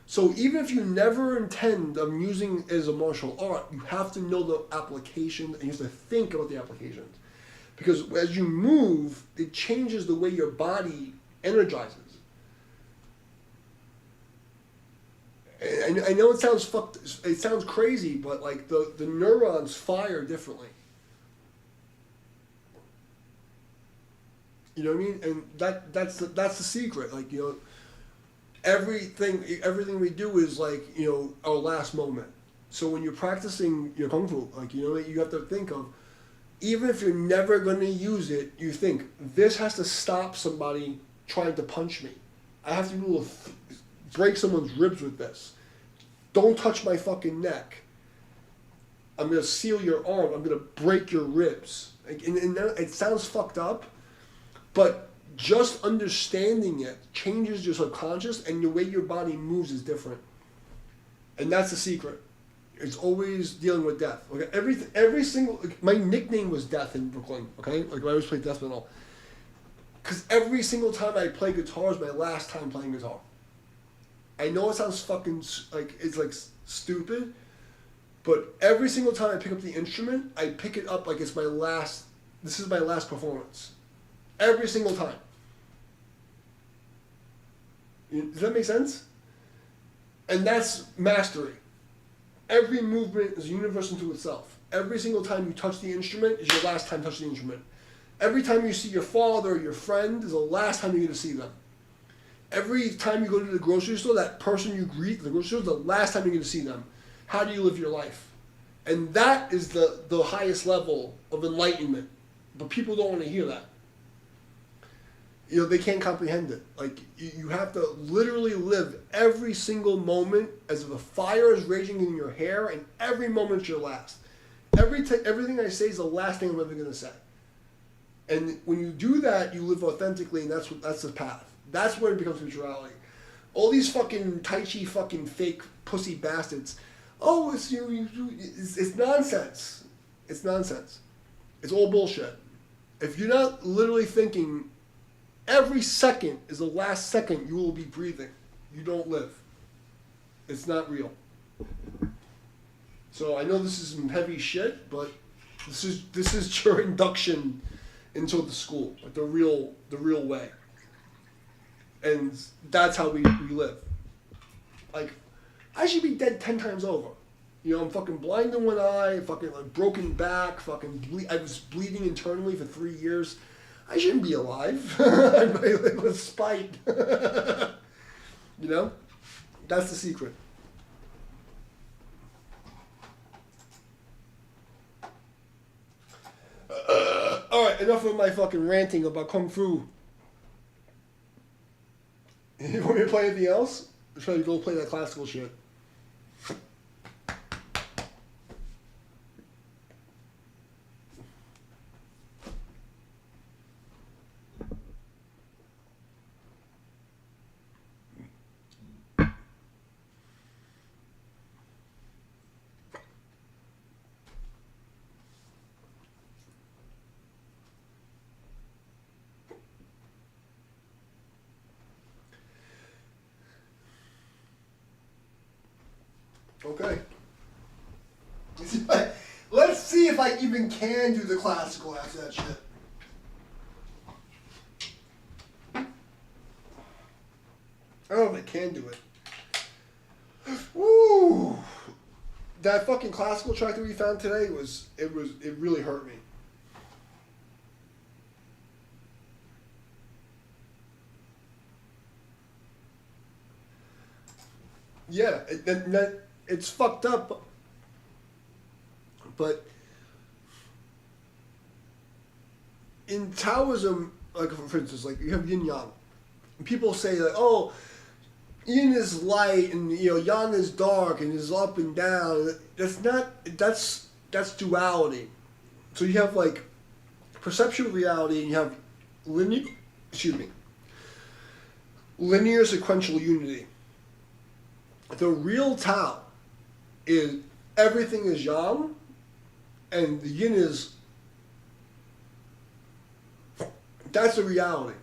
So even if you never intend of using it as a martial art, you have to know the application, and you have to think about the applications. Because as you move, it changes the way your body energizes. I know it sounds it sounds crazy, but the neurons fire differently. You know what I mean? And that's the secret. Everything we do is our last moment. So when you're practicing your kung fu, you have to think of, even if you're never going to use it, you think, this has to stop somebody trying to punch me. I have to be able to break someone's ribs with this. Don't touch my fucking neck. I'm going to seal your arm. I'm going to break your ribs. And it sounds fucked up, but just understanding it changes your subconscious, and the way your body moves is different. And that's the secret. It's always dealing with death. Okay, every single, my nickname was Death in Brooklyn. Okay, I always play death metal. Because every single time I play guitar is my last time playing guitar. I know it sounds fucking it's stupid, but every single time I pick up the instrument, I pick it up like it's my last. This is my last performance. Every single time. Does that make sense? And that's mastery. Every movement is a universe unto itself. Every single time you touch the instrument is your last time touching the instrument. Every time you see your father or your friend is the last time you're going to see them. Every time you go to the grocery store, that person you greet at the grocery store is the last time you're going to see them. How do you live your life? And that is the highest level of enlightenment. But people don't want to hear that. They can't comprehend it. Like, you have to literally live every single moment as if a fire is raging in your hair, and every moment's your last. Everything I say is the last thing I'm ever going to say. And when you do that, you live authentically, and that's the path. That's where it becomes spirituality. All these fucking Tai Chi fucking fake pussy bastards. Oh, it's nonsense. It's nonsense. It's all bullshit. If you're not literally thinking every second is the last second you will be breathing, you don't live. It's not real. So I know this is some heavy shit, but this is your induction into the school, like the real way. And that's how we live. Like, I should be dead 10 times over. I'm fucking blind in one eye, fucking like broken back, I was bleeding internally for 3 years. I shouldn't be alive. I live with spite. That's the secret. Alright, enough of my fucking ranting about Kung Fu. You want me to play anything else? Or should I go play that classical shit? Okay. Let's see if I even can do the classical after that shit. I don't know if I can do it. Woo! That fucking classical track that we found today it really hurt me. Yeah, it's fucked up, but in Taoism, like for instance, like you have yin yang. People say like, oh, yin is light and yang is dark and is up and down. That's duality. So you have like perceptual reality and you have linear sequential unity. The real Tao is everything is yang, and the yin is. That's the reality.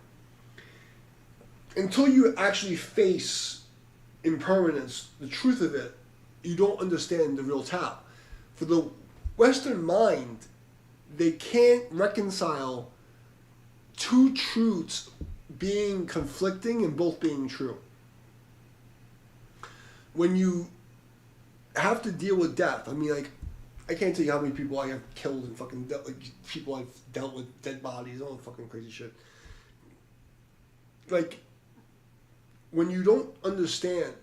Until you actually face impermanence, the truth of it, you don't understand the real Tao. For the Western mind, they can't reconcile two truths being conflicting and both being true. When you have to deal with death, I mean, like, I can't tell you how many people I have killed and fucking people I've dealt with, dead bodies, all that fucking crazy shit. Like, when you don't understand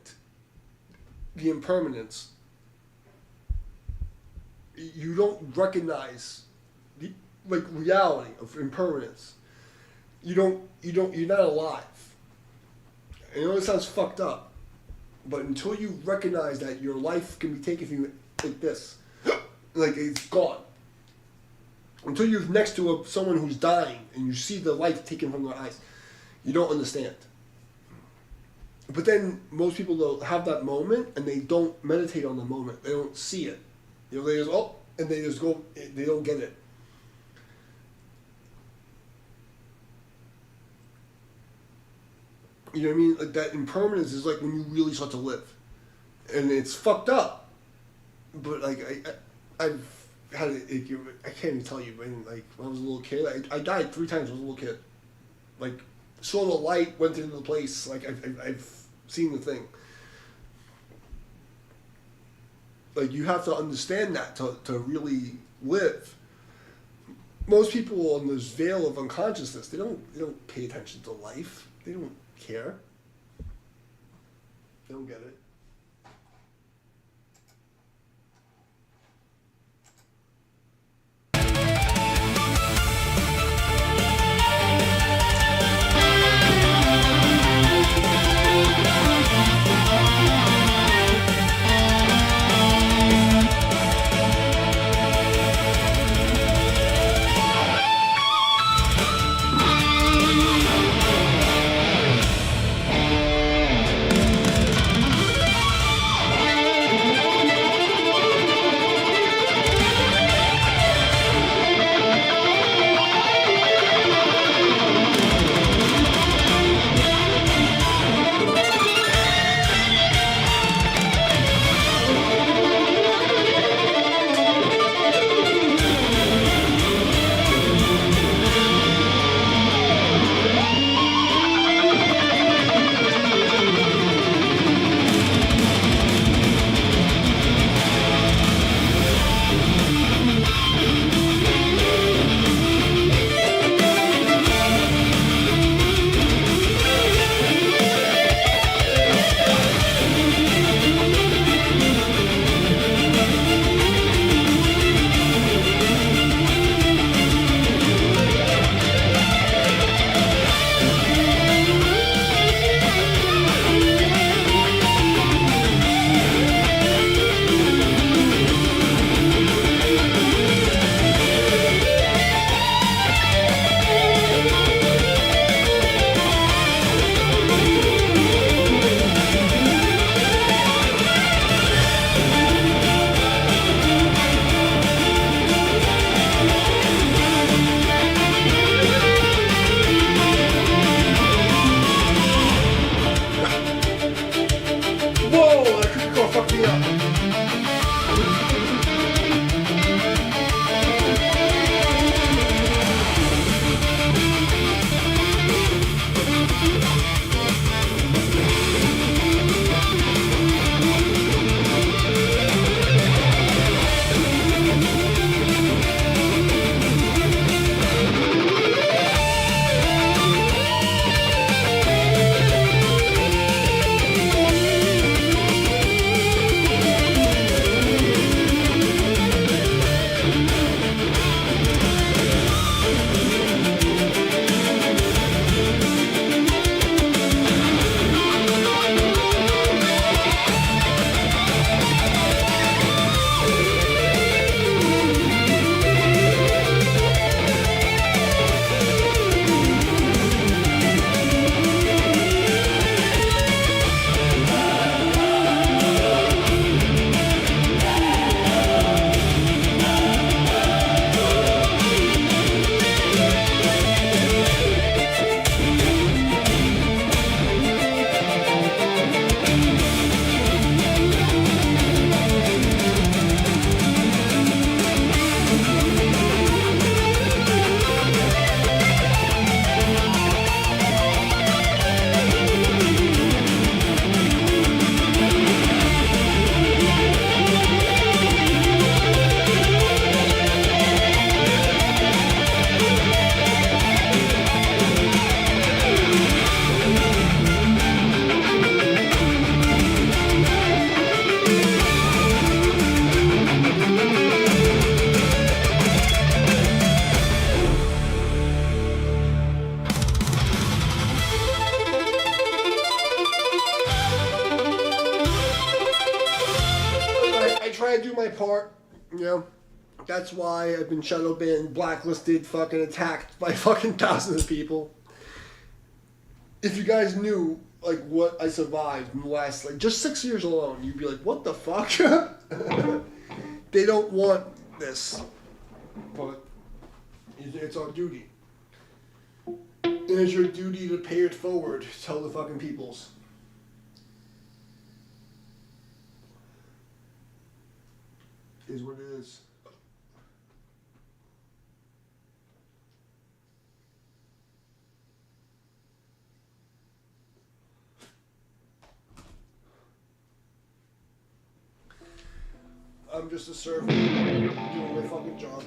the impermanence, you don't recognize the reality of impermanence. You're not alive. I know it sounds fucked up. But until you recognize that your life can be taken from you like this, like it's gone. Until you're next to someone who's dying and you see the life taken from their eyes, you don't understand. But then most people don't have that moment and they don't meditate on the moment. They don't see it. They just and they just go. They don't get it. You know what I mean? Like that impermanence is like when you really start to live, and it's fucked up. But like I've had it. I can't even tell you. But like when I was a little kid, I died 3 times when I was a little kid. Like saw the light, went into the place. Like I've seen the thing. Like you have to understand that to really live. Most people in this veil of unconsciousness, they don't pay attention to life. They don't care. They don't get it. part, you know, that's why I've been shadow banned, blacklisted, fucking attacked by fucking thousands of people. If you guys knew, like, what I survived in the last, like, just 6 years alone, you'd be like, what the fuck? They don't want this. But it's our duty. It is your duty to pay it forward. Tell the fucking peoples. Is what it is. I'm just a servant doing my fucking job.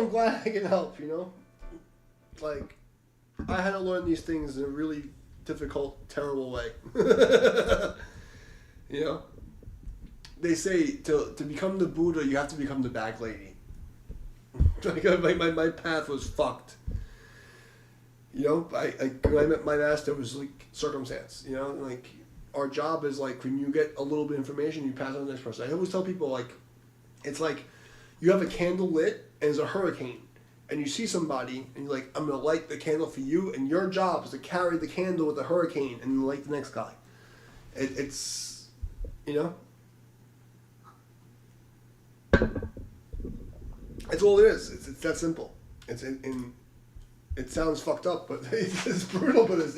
I'm glad I can help, you know? Like, I had to learn these things in a really difficult, terrible way. You know? They say to become the Buddha, you have to become the bag lady. Like, my path was fucked. You know, when I met my master, it was like circumstance, you know? Like, our job is like, when you get a little bit of information, you pass it on to the next person. I always tell people, like, it's like, you have a candle lit, and there's a hurricane, and you see somebody, and you're like, I'm going to light the candle for you, and your job is to carry the candle with the hurricane and light the next guy. It's, you know? It's all it is. It's that simple. It sounds fucked up, but it's brutal, but it's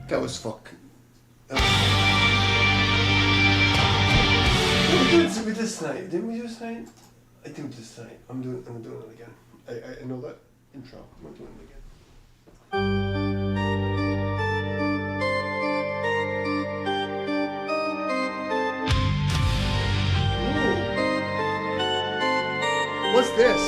That was fuck. We did this tonight. Didn't we do this tonight? I think we did this tonight. I'm doing it again. I know that intro. I'm doing it again. Ooh. What's this?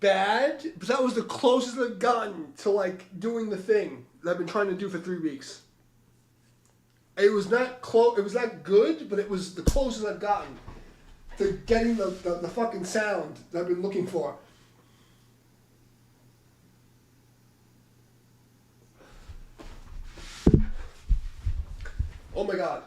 bad, but that was the closest I've gotten to like doing the thing that I've been trying to do for 3 weeks. It was not close. It was not good, but it was the closest I've gotten to getting the fucking sound that I've been looking for. Oh my god.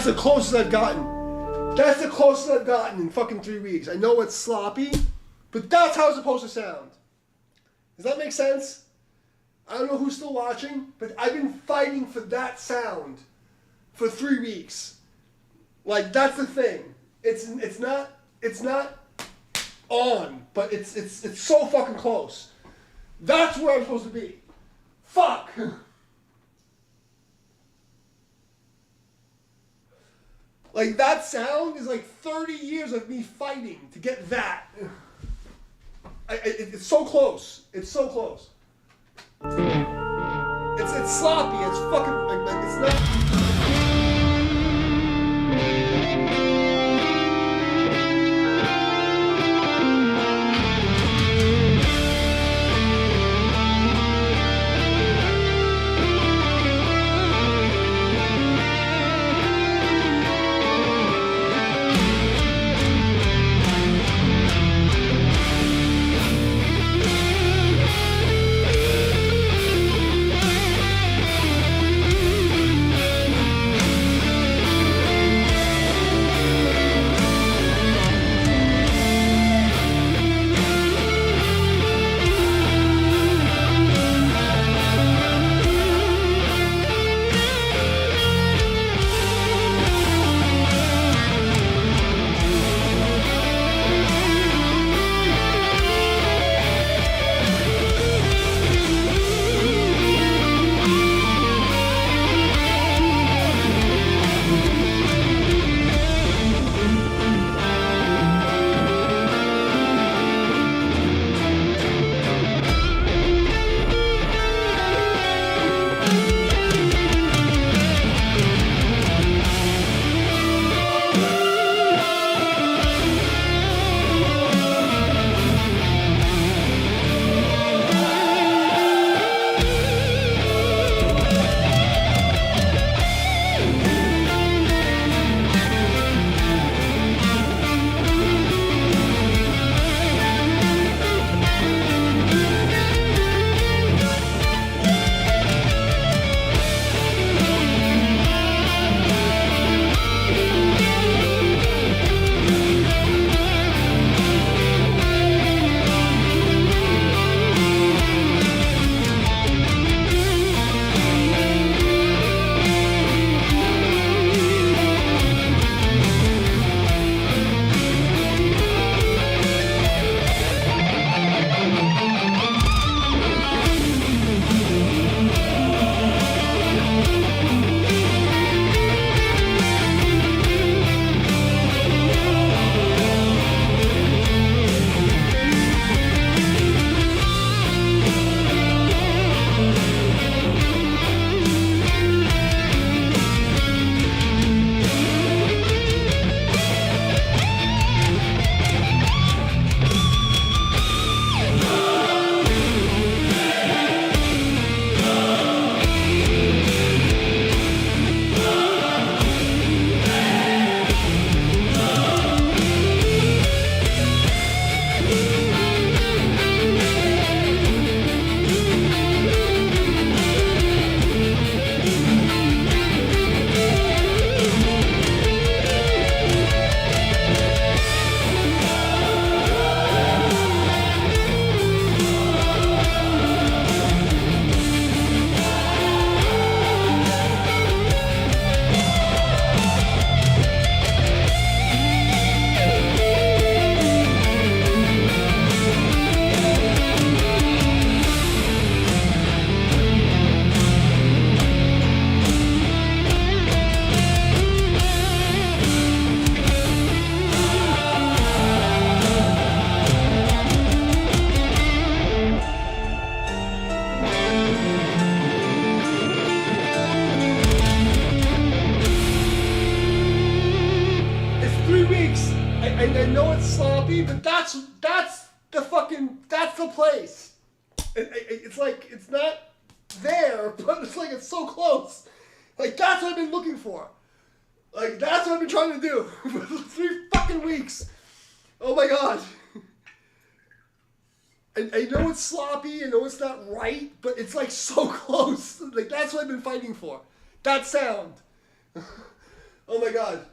That's the closest I've gotten. That's the closest I've gotten in fucking 3 weeks. I know it's sloppy, but that's how it's supposed to sound. Does that make sense? I don't know who's still watching, but I've been fighting for that sound for 3 weeks. Like, that's the thing. It's not on, but it's so fucking close. That's where I'm supposed to be. Fuck. Like, that sound is like 30 years of me fighting to get that. It's so close. It's so close. It's sloppy. It's fucking like it's not. I know it's sloppy, but that's the fucking, that's the place. It's like, it's not there, but it's like, it's so close. Like, that's what I've been looking for. Like, that's what I've been trying to do for 3 fucking weeks. Oh my god. I know it's sloppy, I know it's not right, but it's like so close. Like, that's what I've been fighting for. That sound. Oh my god.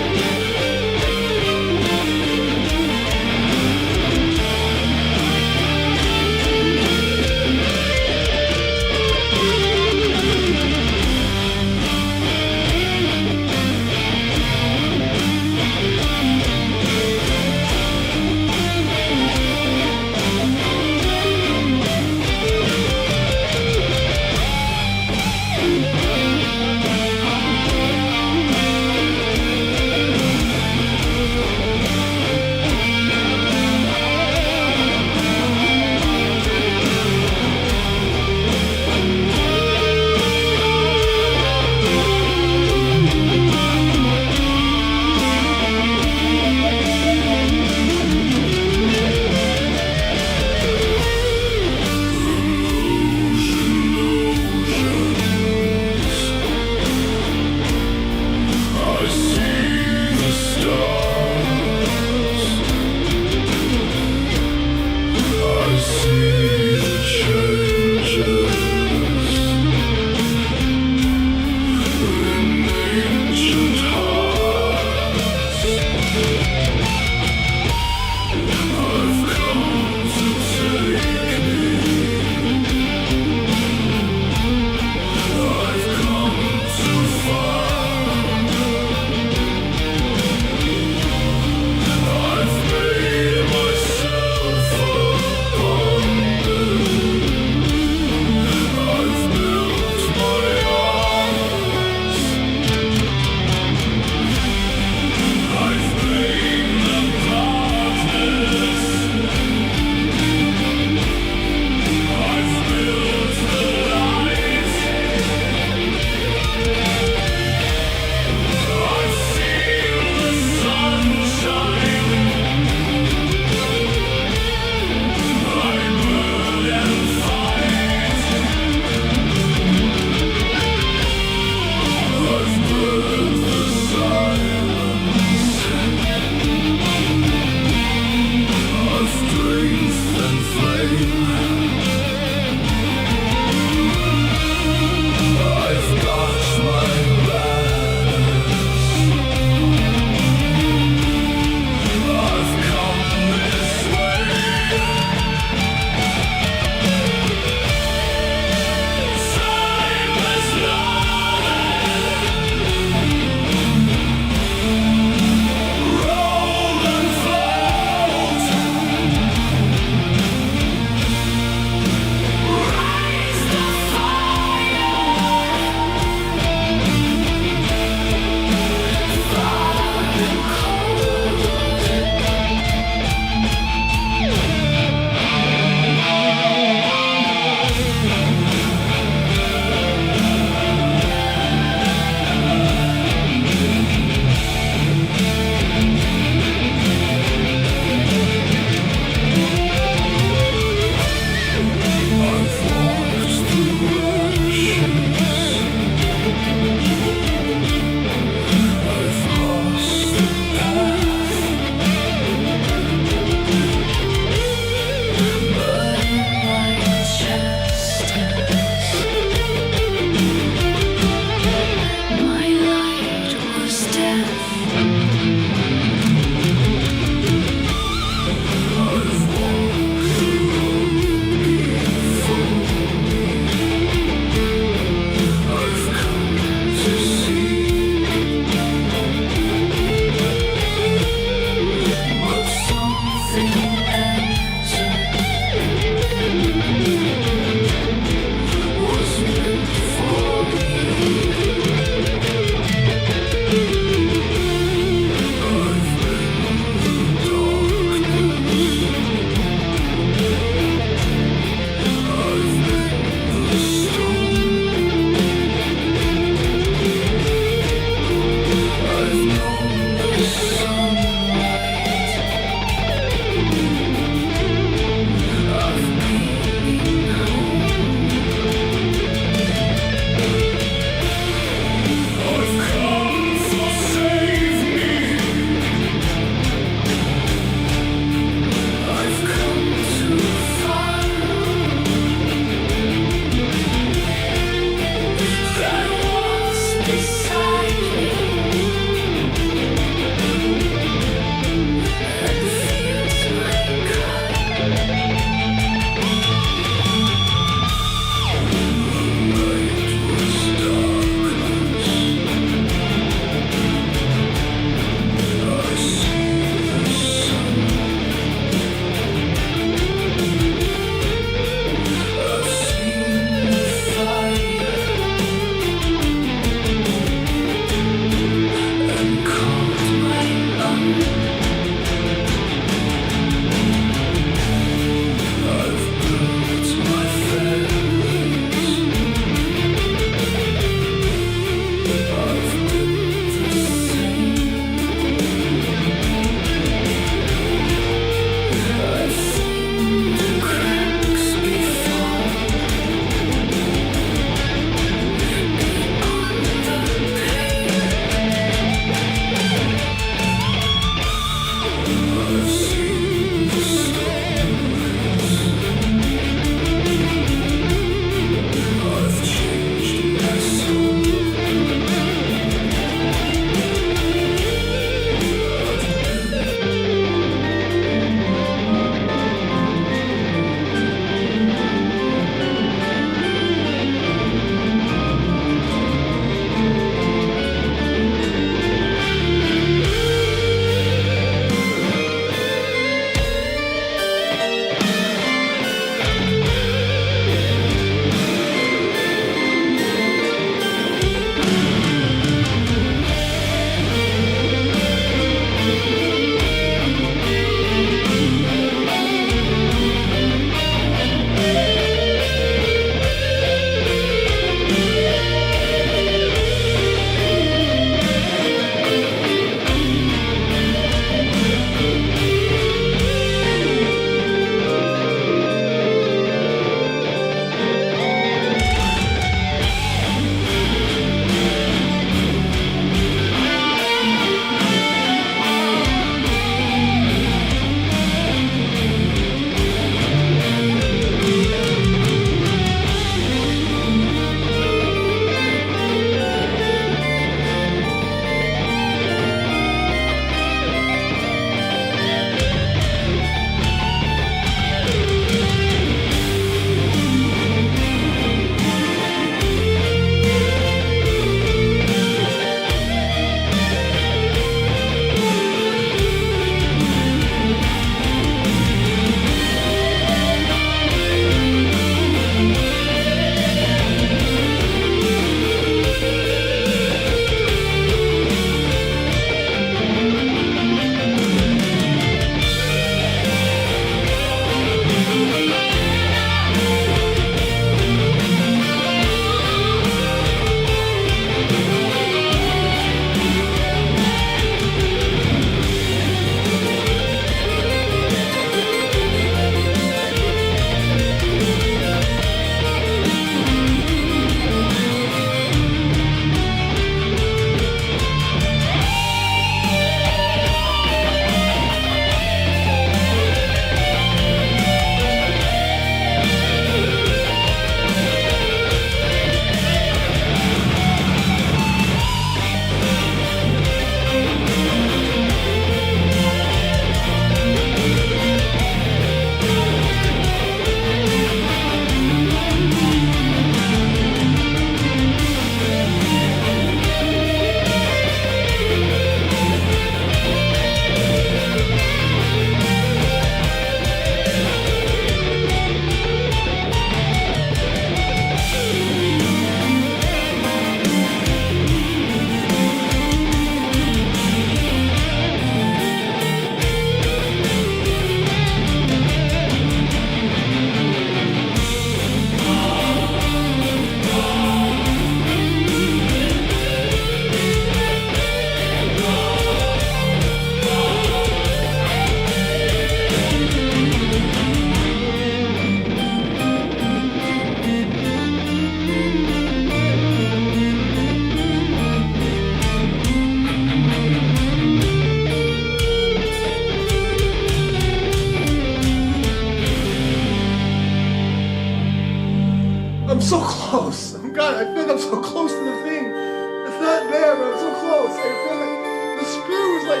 I'm so close. Oh God, I feel like I'm so close to the thing. It's not there, but I'm so close. I feel like the screw is like,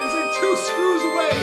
it's like 2 screws away.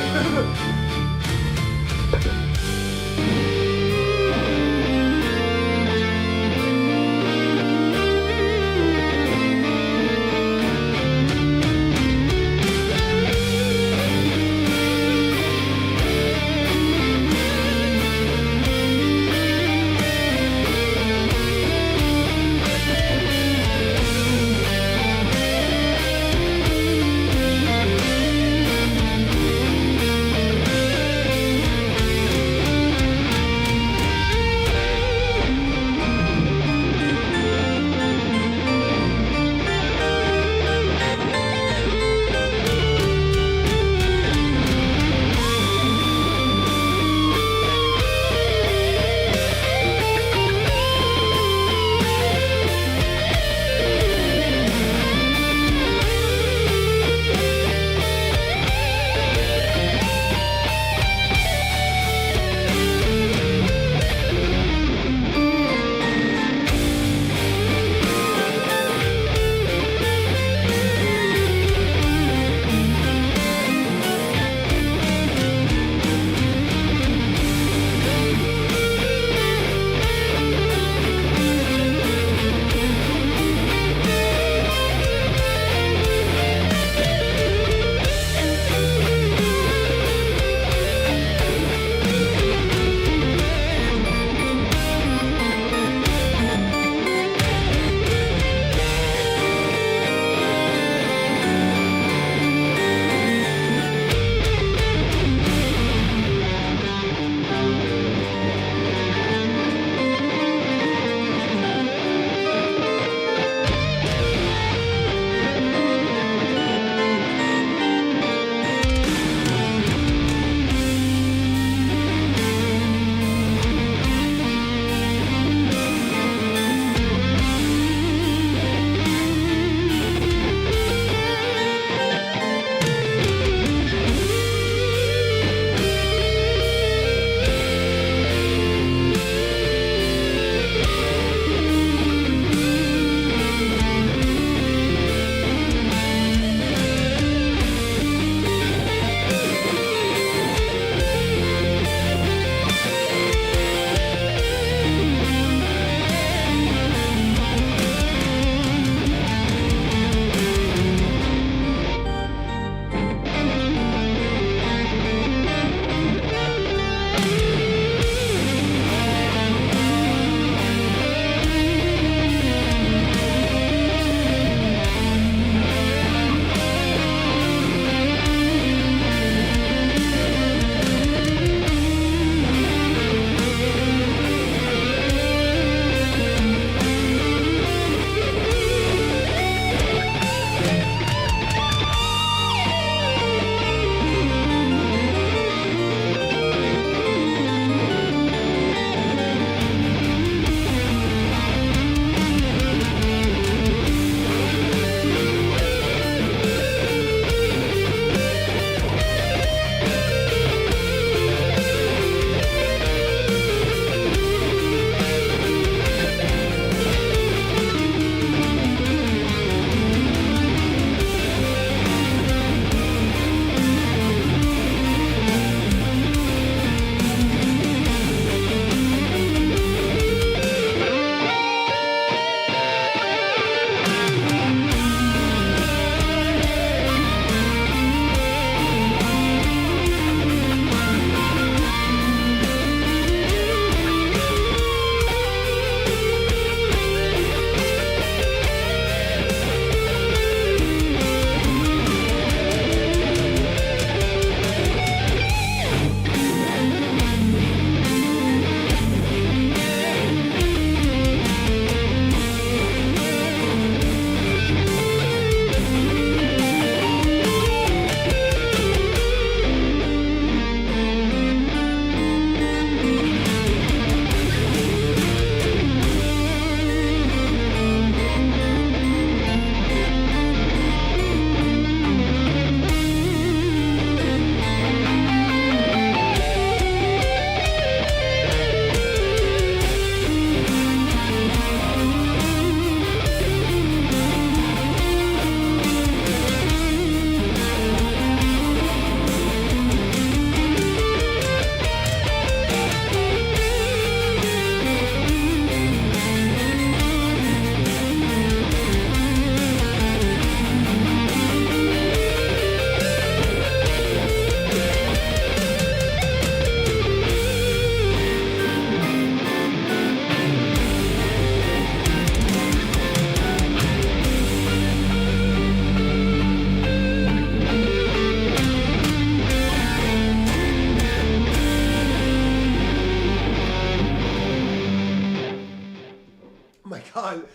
god.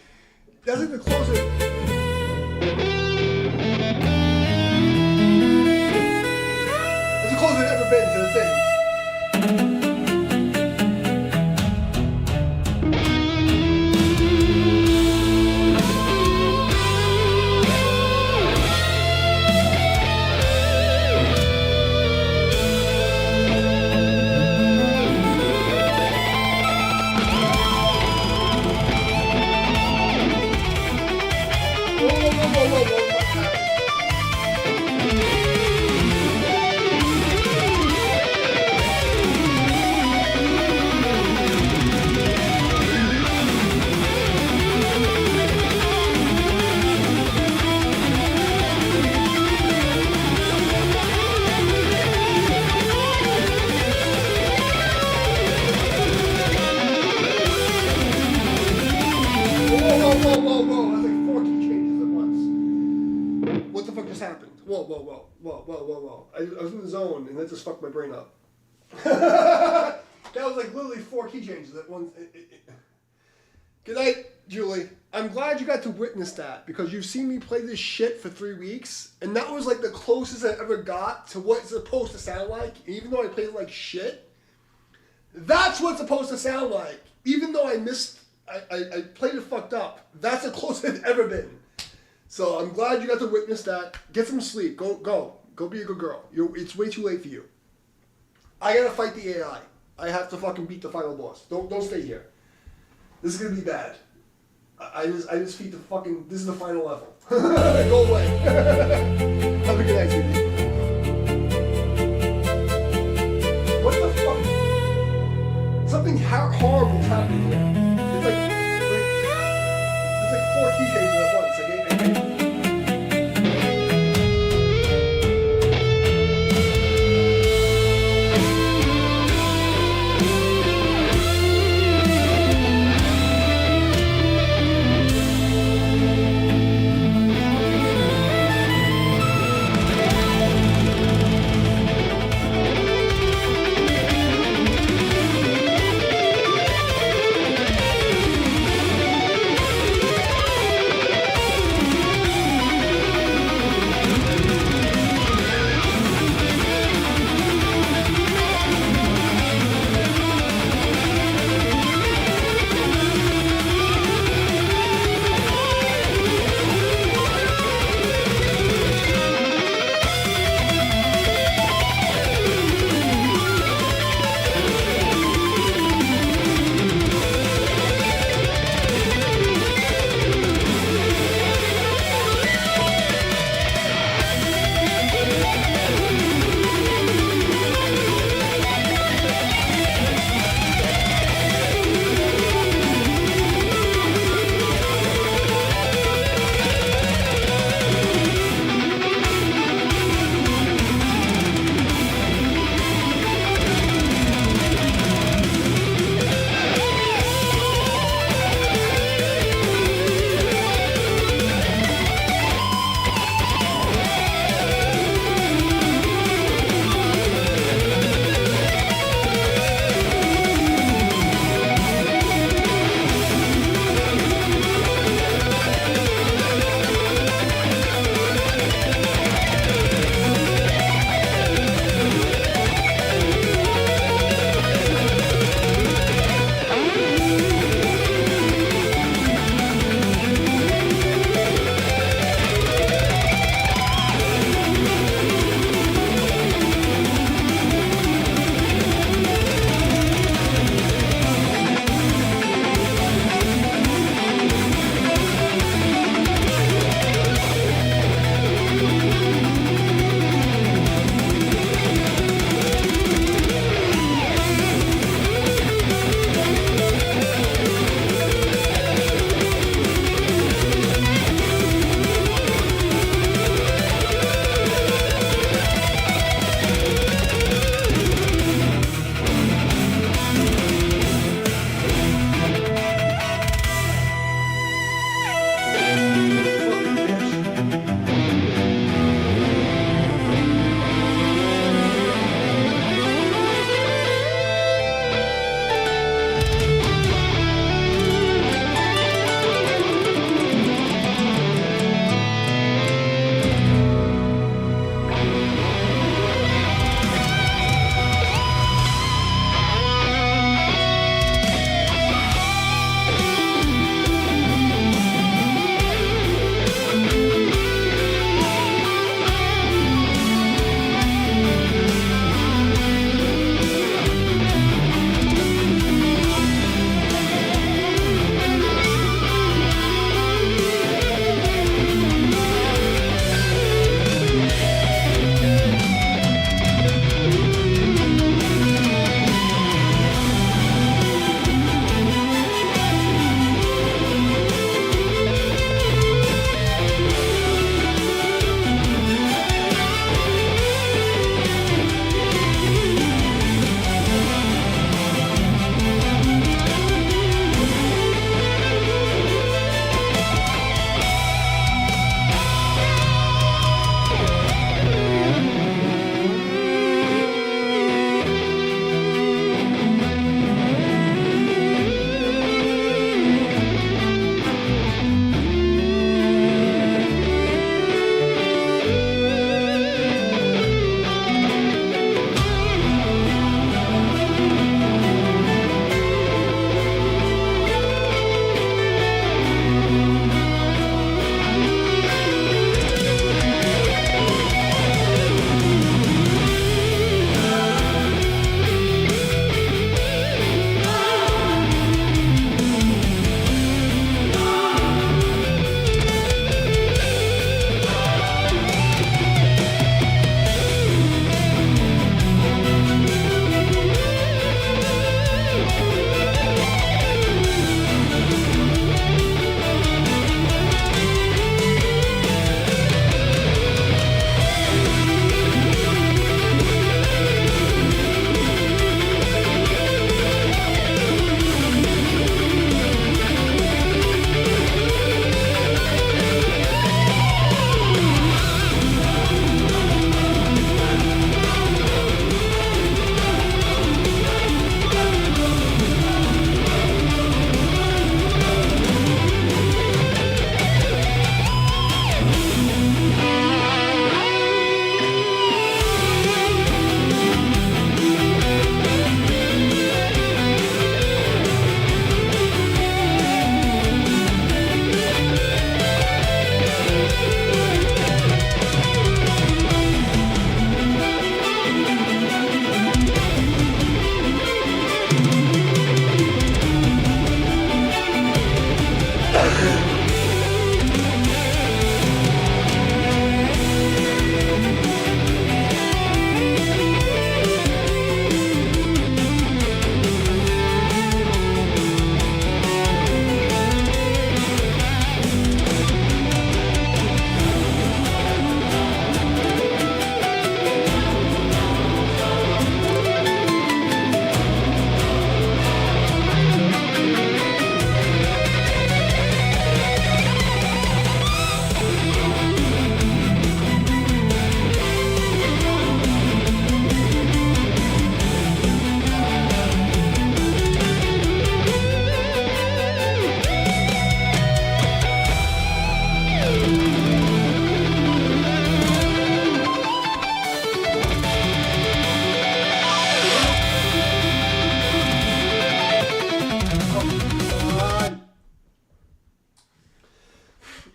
That's like the closest. That's the closest I've ever been to the thing. Whoa. That's like 4 key changes at once. What the fuck just happened? Whoa. I was in the zone and that just fucked my brain up. That was like literally 4 key changes at once. Good night, Julie. I'm glad you got to witness that because you've seen me play this shit for 3 weeks and that was like the closest I ever got to what it's supposed to sound like. Even though I played like shit, that's what it's supposed to sound like. Even though I played it fucked up. That's the closest I've ever been. So I'm glad you got to witness that. Get some sleep. Go be a good girl. It's way too late for you. I gotta fight the AI. I have to fucking beat the final boss. Don't stay here. This is gonna be bad. I just beat the fucking. This is the final level. Go away. Have a good night, sweetie. What the fuck? Something horrible is happening here. It's like 4 key changes at once.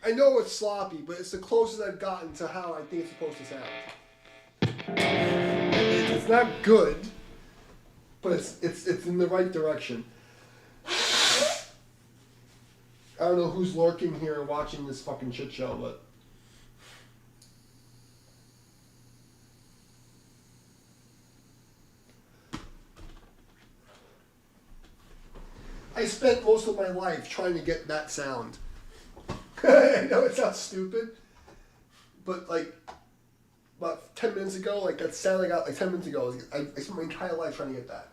I know it's sloppy, but it's the closest I've gotten to how I think it's supposed to sound. It's not good, but it's in the right direction. I don't know who's lurking here and watching this fucking shit show, but I spent most of my life trying to get that sound. I know it sounds stupid, but like about 10 minutes ago, like that sound I got like 10 minutes ago, I spent my entire life trying to get that.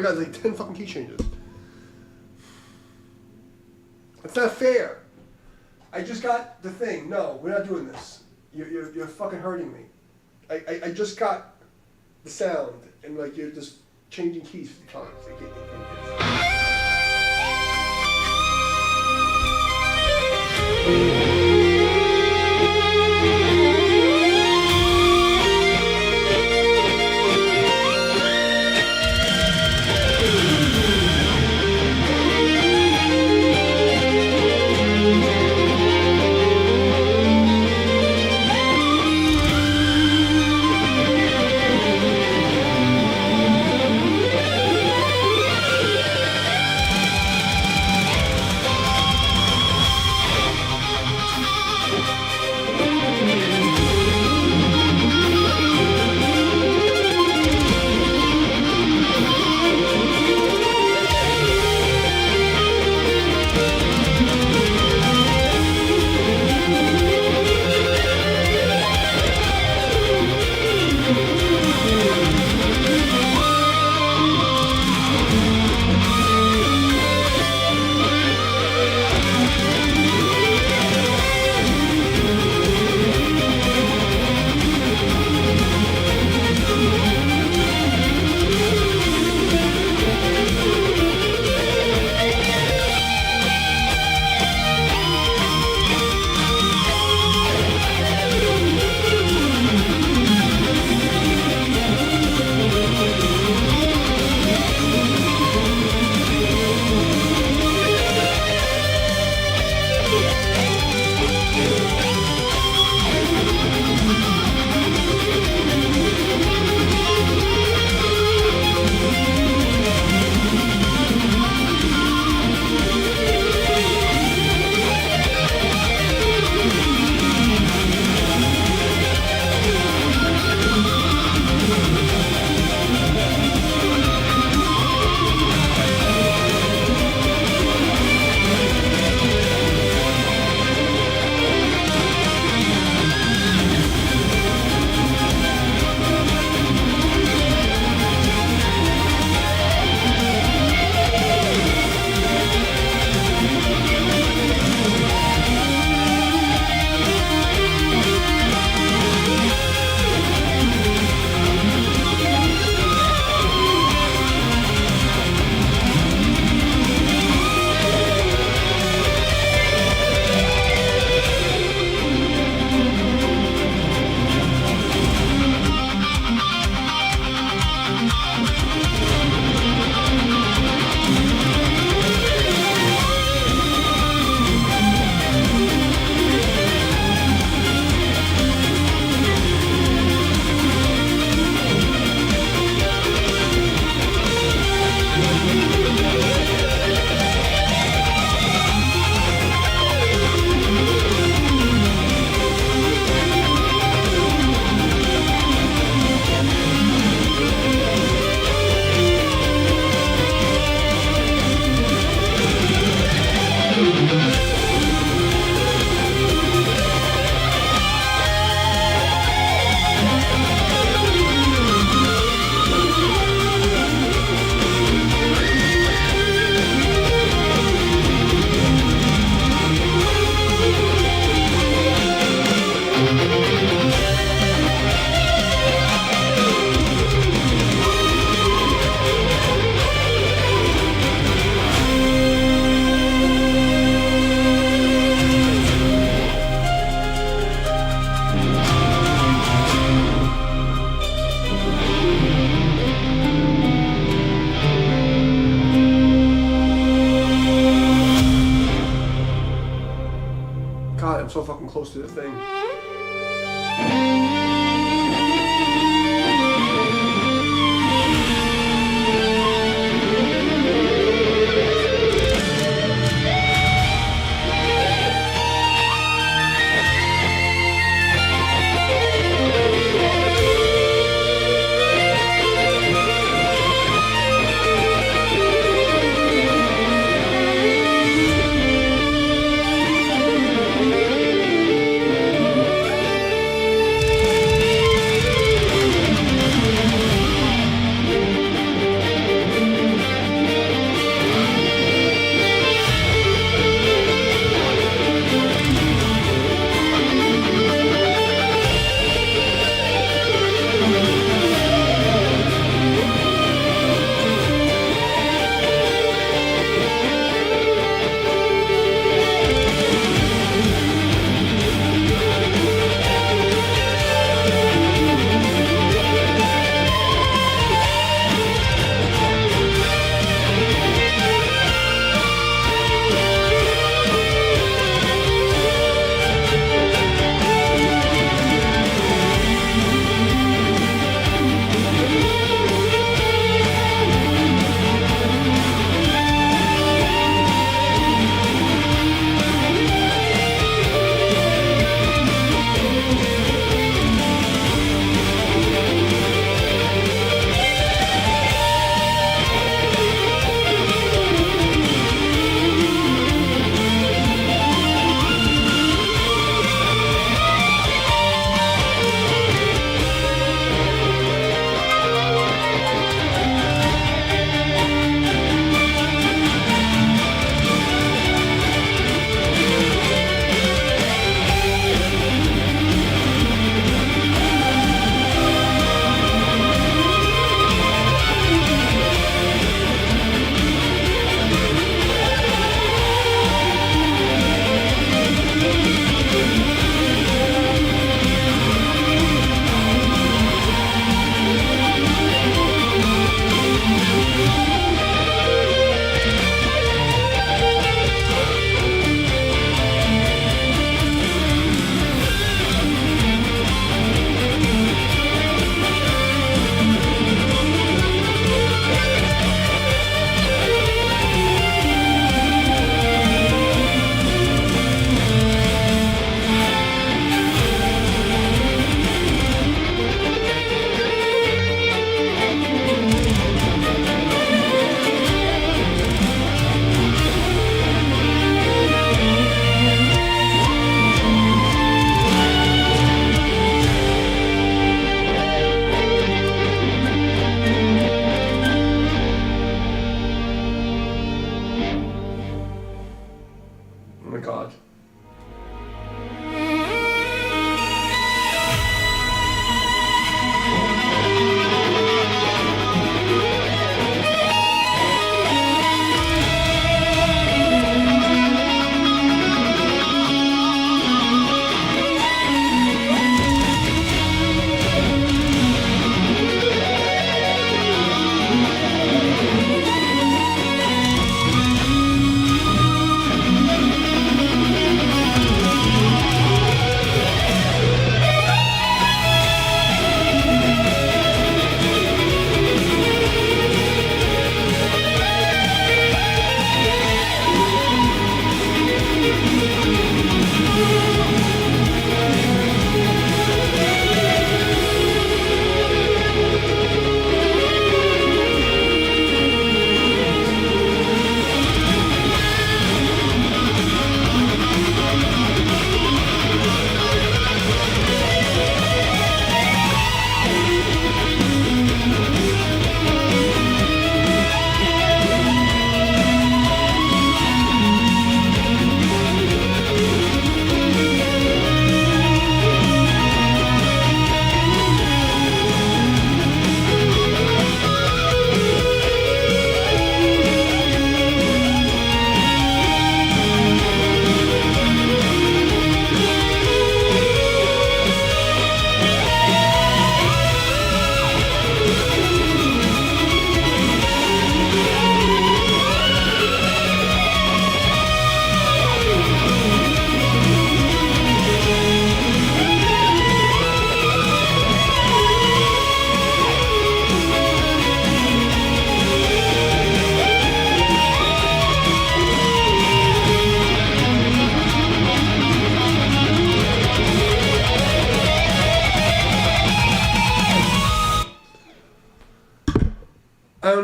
god, it's like 10 fucking key changes. It's not fair. I just got the thing. No, we're not doing this. You're fucking hurting me. I just got the sound, and like you're just changing keys 50 times. God, I'm so fucking close to the thing.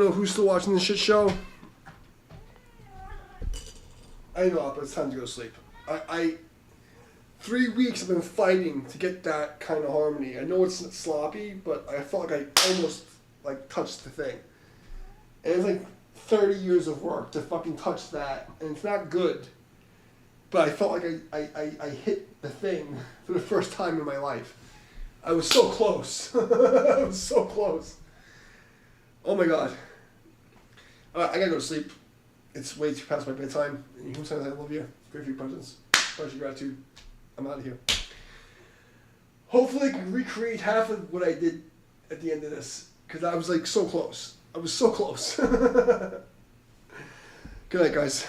know who's still watching this shit show. I know, but it's time to go to sleep. I 3 weeks I've been fighting to get that kind of harmony. I know it's sloppy, but I felt like I almost like touched the thing. And it's like 30 years of work to fucking touch that, and it's not good. But I felt like I hit the thing for the first time in my life. I was so close. I was so close. Oh my god. Alright, I gotta go to sleep. It's way too past my bedtime. And who says I love you? Great for your presence. Much gratitude. I'm out of here. Hopefully I can recreate half of what I did at the end of this. Because I was like so close. I was so close. Good night, guys.